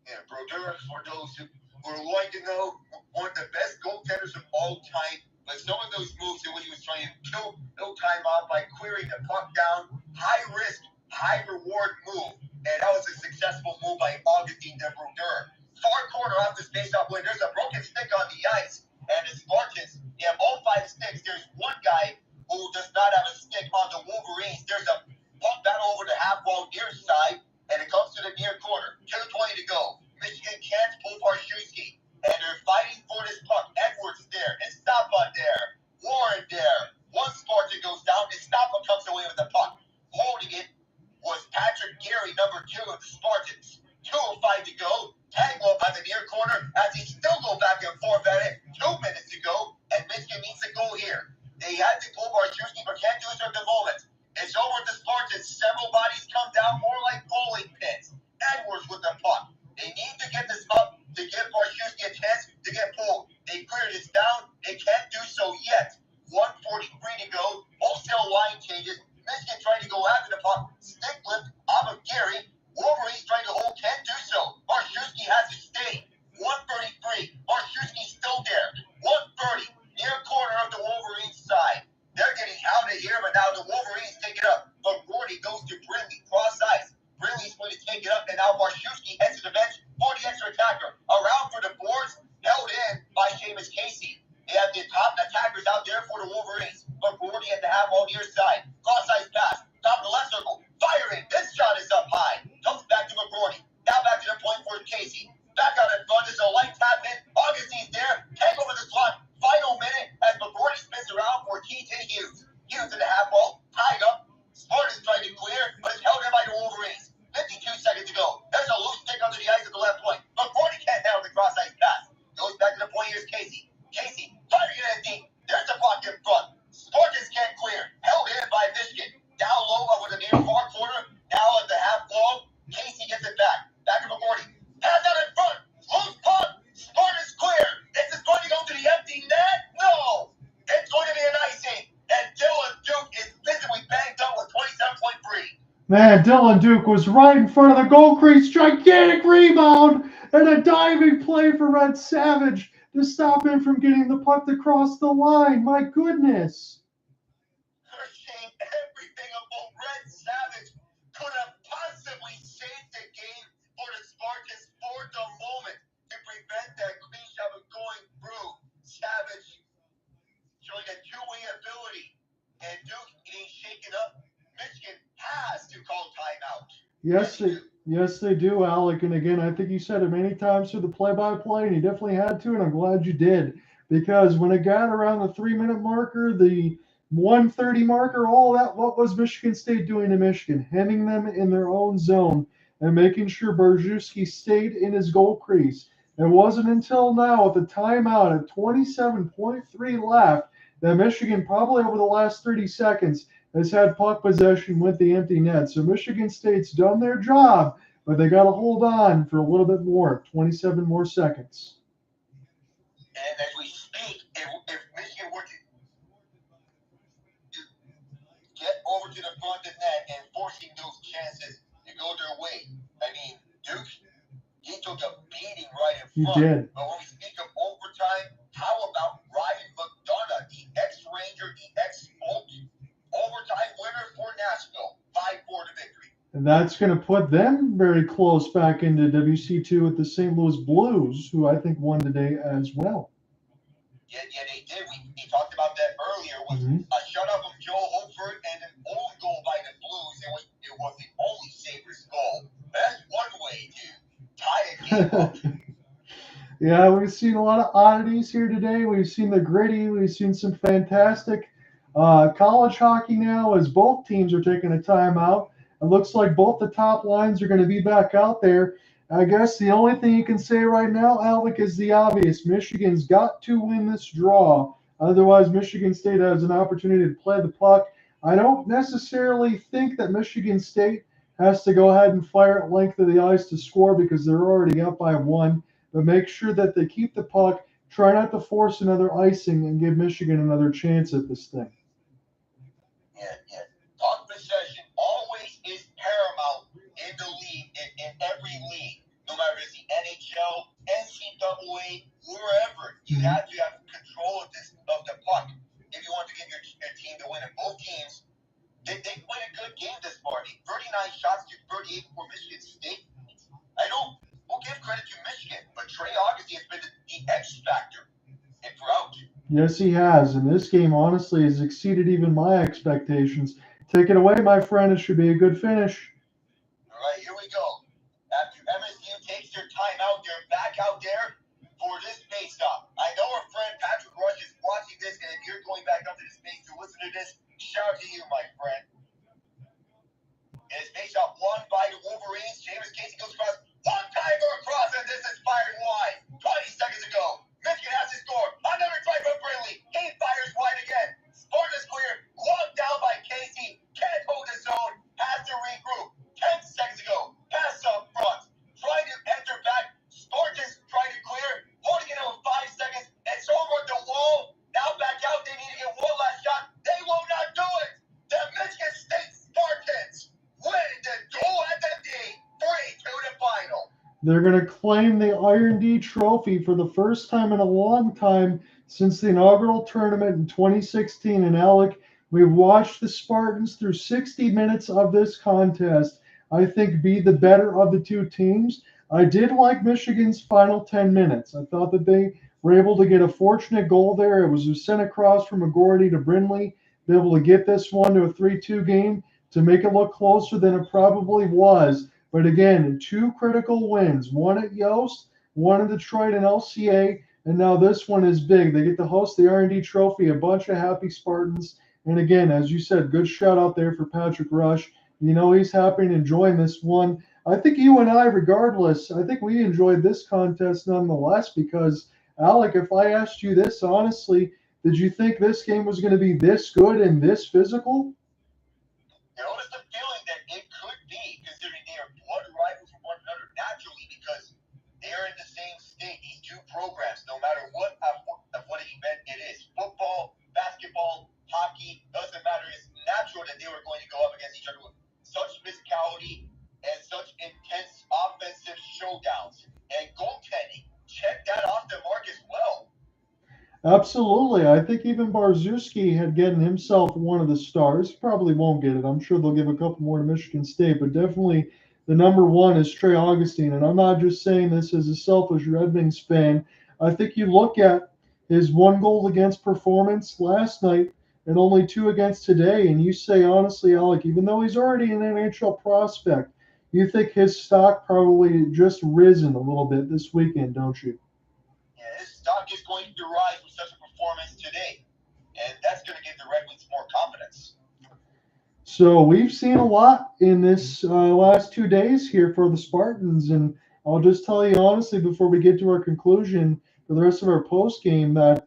Speaker 3: Yeah, Brodeur, for those who would like to know, one of the best goaltenders of all time. But some of those moves that he was trying to kill no time off by clearing the puck down, high risk, high reward move. And that was a successful move by Augustine de Brodeur. Far corner off the face-off win. There's a broken stick on the ice. And the Spartans, they have all 5 sticks. There's one guy who does not have a stick on the Wolverines. There's a puck battle over the half wall near side, and it comes to the near corner. 2:20 to go. Michigan can't pull Barszewski. And they're fighting for this puck. Edwards there. Estapa there. Warren there. One Spartan goes down. Estapa comes away with the puck. Holding it was Patrick Gary, number 2 of the Spartans. 2:05 to go. Tango at the near corner as he still go back and forth at it. 2 minutes to go. And Michigan needs a goal here. They had to pull Barszewski, but can't do it at the moment. It's over with the Spartans. Several bodies come down more like bowling pins. Edwards with the puck. They need to get this up to give Barszewski a chance to get pulled. They cleared this down. They can't do so yet. 1:43 to go. Wholesale line changes. Michigan trying to go after the puck. Stick lift off of Gary. Wolverines trying to hold. Can't do so. Barszewski has to stay. 1:33. Barszewski's still there. 1:30. Near corner of the Wolverines side. They're getting out of here, but now the Wolverines take it up. McGroarty goes to Brindley. Cross ice. Brindley's going to take it up, and now Barszewski heads to the bench for the extra attacker. Around for the boards, held in by Seamus Casey. They have the top attackers out there for the Wolverines. McGroarty at the half wall near side. Cross ice pass. Top of the left circle. Firing. This shot is up high. Comes back to McGroarty. Now back to the point for Casey. Back out in front. There's a light tap in. Augustine's there. Tango over the slot. Final minute as McGroarty spins around for TJ Hughes. Hughes in the half wall. Tied up. Spartans trying to clear, but it's held in by the Wolverines. 52 seconds to go. There's a loose stick under the ice at the left point. McGroarty can't handle the cross ice pass. Goes back to the point. Here's Casey. Casey firing it in deep. There's a block in front. Spartans can't clear. Held in by Michigan. Down low over the near far corner. Now at the half wall. Casey gets it back. Back to McGroarty. Pass out in front. Loose puck. Spartans clear. Is this going to go to the empty net? No. It's going to be an icing. And Dylan Duke is visibly banged up with 27.3.
Speaker 2: Man, Dylan Duke was right in front of the goal crease. Gigantic rebound and a diving play for Red Savage to stop him from getting the puck to cross the line. My goodness.
Speaker 3: They're saying everything about Red Savage could have possibly saved the game for the Spartans for the moment to prevent that clean shot from going through. Savage showing a two-way ability, and Duke getting shaken up. Michigan has to call timeout.
Speaker 2: Yes, they do, Alec. And again, I think you said it many times through the play-by-play, and you definitely had to, and I'm glad you did. Because when it got around the 3-minute marker, the 1:30 marker, all that, what was Michigan State doing to Michigan? Hemming them in their own zone and making sure Barszewski stayed in his goal crease. It wasn't until now with the timeout at 27.3 left that Michigan, probably over the last 30 seconds, has had puck possession with the empty net. So Michigan State's done their job, but they got to hold on for a little bit more, 27 more seconds.
Speaker 3: And as we speak, if Michigan were to get over to the front of the net and forcing those chances to go their way, I mean, Duke, he took a beating right in front.
Speaker 2: He did.
Speaker 3: But when we speak of overtime, how about Ryan McDonough, the ex-Ranger, the ex-Bolt, overtime winner for Nashville, 5-4 to victory.
Speaker 2: And that's going to put them very close back into WC2 with the St. Louis Blues, who I think won today as well.
Speaker 3: Yeah, they did. We talked about that earlier with a shutout from Joe Holford and an own goal by the Blues. It was the only Sabres goal. That's one way to tie a game up.
Speaker 2: Yeah, we've seen a lot of oddities here today. We've seen the gritty. We've seen some fantastic college hockey now as both teams are taking a timeout. It looks like both the top lines are going to be back out there. I guess the only thing you can say right now, Alec, is the obvious. Michigan's got to win this draw. Otherwise, Michigan State has an opportunity to play the puck. I don't necessarily think that Michigan State has to go ahead and fire at length of the ice to score because they're already up by one. But make sure that they keep the puck, try not to force another icing, and give Michigan another chance at this thing.
Speaker 3: Yeah. Puck possession always is paramount in the league, in every league, no matter if it's the NHL, NCAA, wherever. You have to have control of the puck if you want to get your team to win. And both teams, they win a good game this morning. 39 shots to 38 for Michigan State. We'll give credit to Michigan, but Trey Augustine has been the X factor throughout.
Speaker 2: Yes, he has. And this game, honestly, has exceeded even my expectations. Take it away, my friend. It should be a good finish.
Speaker 3: All right, here we go. After MSU takes their time out, they're back out there for this face-off. I know our friend Patrick Rush is watching this, and if you're going back up to the space to listen to this, shout out to you, my friend. And it's face-off won by the Wolverines. Seamus Casey goes across. One-timer across, and this is fired wide. 20 seconds ago. Michigan has to score. Another try from Brindley. He fires wide again. Sparta's clear. Locked down by Casey. Can't hold his own. Has to regroup. 10 seconds ago. Pass up front. Trying to enter back. Sparta's trying to clear. Holding it in 5 seconds. It's over the wall. Now back out. They need to get one last shot. They will not do it. The Michigan State Spartans win the Duel at the D. 3-2 to final.
Speaker 2: They're going to claim the Iron D trophy for the first time in a long time since the inaugural tournament in 2016. And Alec, we've watched the Spartans through 60 minutes of this contest, I think, be the better of the two teams. I did like Michigan's final 10 minutes. I thought that they were able to get a fortunate goal there. It was sent across from McGroarty to Brindley, be able to get this one to a 3-2 game to make it look closer than it probably was. But again, two critical wins, one at Yost, one in Detroit and LCA, and now this one is big. They get to host the R&D Trophy, a bunch of happy Spartans. And again, as you said, good shout out there for Patrick Rush. You know he's happy and enjoying this one. I think you and I, regardless, I think we enjoyed this contest nonetheless because, Alec, if I asked you this honestly, did you think this game was going to be this good and this physical?
Speaker 3: There was the feeling that it could be, considering they are blood rivals with one another naturally, because they are in the same state. These two programs, no matter what event it is, football, basketball, hockey, doesn't matter. It's natural that they were going to go up against each other with such physicality and such intense offensive showdowns and goaltending. Check that off the mark as well.
Speaker 2: Absolutely. I think even Barszewski had gotten himself one of the stars. Probably won't get it. I'm sure they'll give a couple more to Michigan State, but definitely the number one is Trey Augustine. And I'm not just saying this as a selfish Red Wings fan. I think you look at his 1 goal against performance last night and only 2 against today, and you say, honestly, Alec, even though he's already an NHL prospect, you think his stock probably just risen a little bit this weekend, don't you?
Speaker 3: Yeah, his stock is going to rise with such a performance today, and that's going to give the Red Wings more confidence.
Speaker 2: So we've seen a lot in this last 2 days here for the Spartans, and I'll just tell you honestly before we get to our conclusion for the rest of our post game that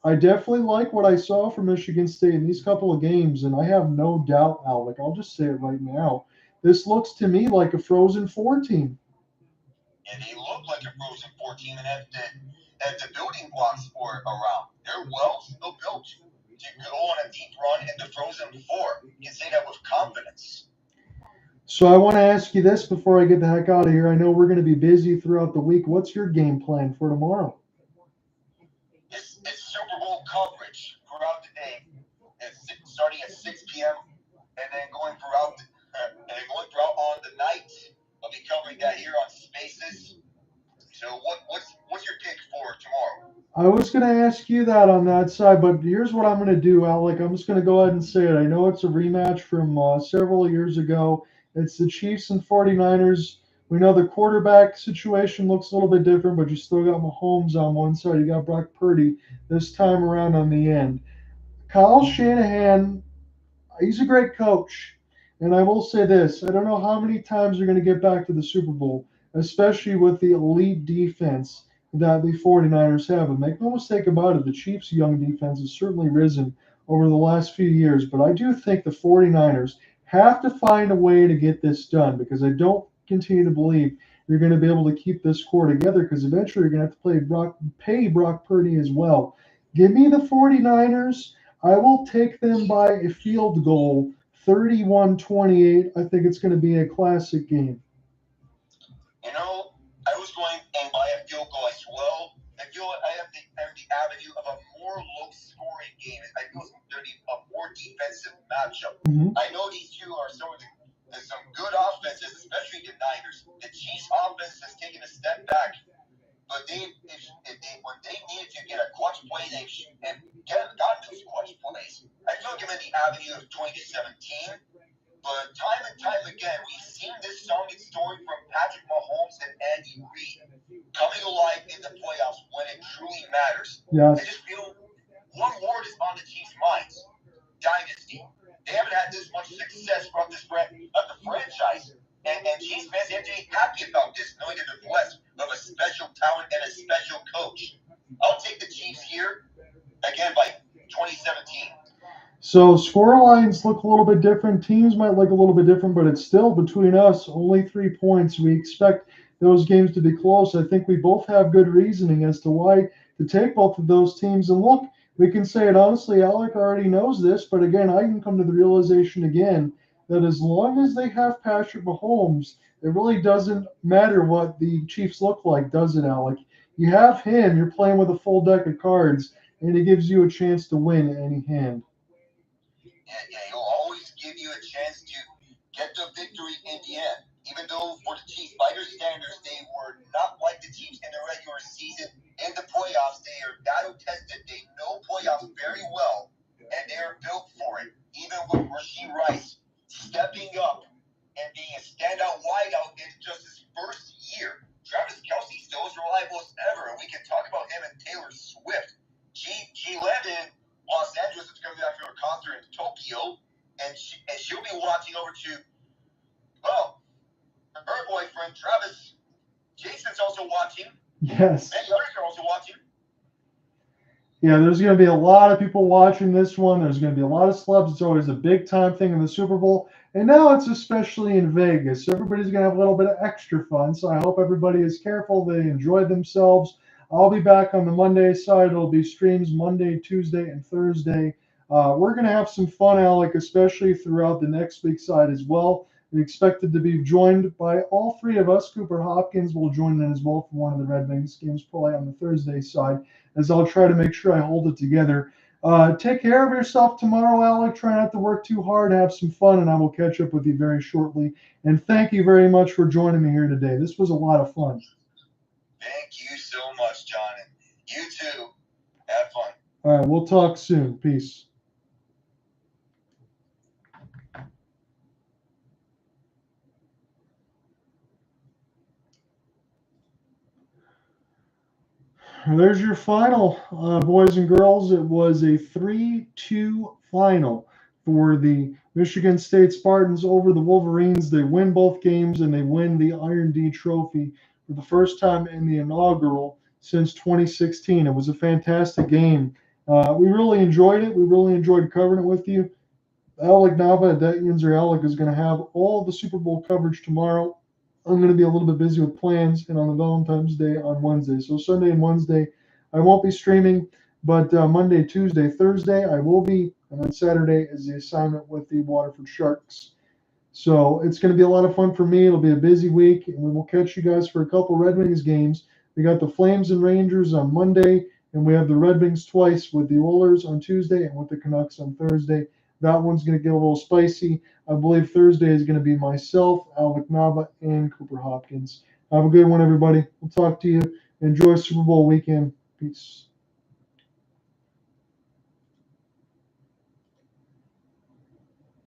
Speaker 2: I definitely like what I saw from Michigan State in these couple of games, and I have no doubt, Alec. I'll just say it right now. This looks to me like a Frozen Four team.
Speaker 3: And they look like a Frozen 14 and have the building blocks for it around. They're still built to go on a deep run in the Frozen Four. You can say that with confidence.
Speaker 2: So I want to ask you this before I get the heck out of here. I know we're going to be busy throughout the week. What's your game plan for tomorrow?
Speaker 3: It's Super Bowl coverage throughout the day. It's starting at 6 p.m. and then going throughout on the night. I'll be covering that here on Spaces. So what's your pick for tomorrow?
Speaker 2: I was going to ask you that on that side, but here's what I'm going to do, Alec. I'm just going to go ahead and say it. I know it's a rematch from several years ago. It's the Chiefs and 49ers. We know the quarterback situation looks a little bit different, but you still got Mahomes on one side. You got Brock Purdy this time around on the end. Kyle Shanahan, he's a great coach. And I will say this, I don't know how many times they're going to get back to the Super Bowl, especially with the elite defense that the 49ers have. And make no mistake about it, the Chiefs' young defense has certainly risen over the last few years. But I do think the 49ers have to find a way to get this done because I don't continue to believe you're going to be able to keep this core together because eventually you're going to have to pay Brock Purdy as well. Give me the 49ers. I will take them by a field goal, 31-28. I think it's going to be a classic game.
Speaker 3: You know, I was going and by a field goal as well. I feel I have the avenue of a more low-scoring game. I feel it's going to be a more defensive matchup.
Speaker 2: Mm-hmm.
Speaker 3: I know these two are some good offenses, especially the Niners. The Chiefs' offense has taken a step back, but when they needed to get a clutch play, they've gotten those clutch plays. I feel like I'm in the avenue of 20-17. But time and time again, we've seen this solid story from Patrick Mahomes and Andy Reid coming alive in the playoffs when it truly matters.
Speaker 2: Yes.
Speaker 3: I just feel one word is on the Chiefs' minds: dynasty. They haven't had this much success from the franchise. And Chiefs fans have to be happy about this, knowing that they're blessed of a special talent and a special coach. I'll take the Chiefs here, again, by 2017.
Speaker 2: So score lines look a little bit different. Teams might look a little bit different, but it's still between us only 3 points. We expect those games to be close. I think we both have good reasoning as to why to take both of those teams. And look, we can say it honestly, Alec already knows this, but again, I can come to the realization again that as long as they have Patrick Mahomes, it really doesn't matter what the Chiefs look like, does it, Alec? You have him, you're playing with a full deck of cards, and it gives you a chance to win any hand.
Speaker 3: Yeah, he'll always give you a chance to get the victory in the end. Even though for the Chiefs, by their standards, they were not like the Chiefs in the regular season. In the playoffs, they are battle-tested. They know playoffs very well, and they are built for it. Even with Rashee Rice stepping up and being a standout wideout in just his first year, Travis Kelce still as reliable as ever, and we can talk about him and Taylor Swift. She landed in Los Angeles. It's coming after a concert in Tokyo, and she'll be watching over to, well, her boyfriend Travis. Jason's also watching.
Speaker 2: Yes.
Speaker 3: And the others are also watching.
Speaker 2: Yeah, there's going to be a lot of people watching this one. There's going to be a lot of celebs. It's always a big time thing in the Super Bowl. And now it's especially in Vegas. So everybody's going to have a little bit of extra fun. So I hope everybody is careful. They enjoy themselves. I'll be back on the Monday side. It'll be streams Monday, Tuesday, and Thursday. We're going to have some fun, Alec, especially throughout the next week side as well. We expected to be joined by all three of us. Cooper Hopkins will join in as well for one of the Red Wings games, probably on the Thursday side, as I'll try to make sure I hold it together. Take care of yourself tomorrow, Alec. Try not to work too hard. Have some fun, and I will catch up with you very shortly. And thank you very much for joining me here today. This was a lot of fun.
Speaker 3: Thank you so much, John. And you too. Have fun.
Speaker 2: All right, we'll talk soon. Peace. There's your final, boys and girls. It was a 3-2 final for the Michigan State Spartans over the Wolverines. They win both games, and they win the Iron D Trophy for the first time in the inaugural since 2016. It was a fantastic game. We really enjoyed it. We really enjoyed covering it with you. Alec Nava at Yinzer Alec is going to have all the Super Bowl coverage tomorrow. I'm going to be a little bit busy with plans, and on the Valentine's Day on Wednesday. So Sunday and Wednesday, I won't be streaming, but Monday, Tuesday, Thursday, I will be, and then Saturday is the assignment with the Waterford Sharks. So it's going to be a lot of fun for me. It'll be a busy week, and we will catch you guys for a couple Red Wings games. We got the Flames and Rangers on Monday, and we have the Red Wings twice with the Oilers on Tuesday and with the Canucks on Thursday. That one's going to get a little spicy. I believe Thursday is going to be myself, Alec Nava, and Cooper Hopkins. Have a good one, everybody. We'll talk to you. Enjoy Super Bowl weekend. Peace.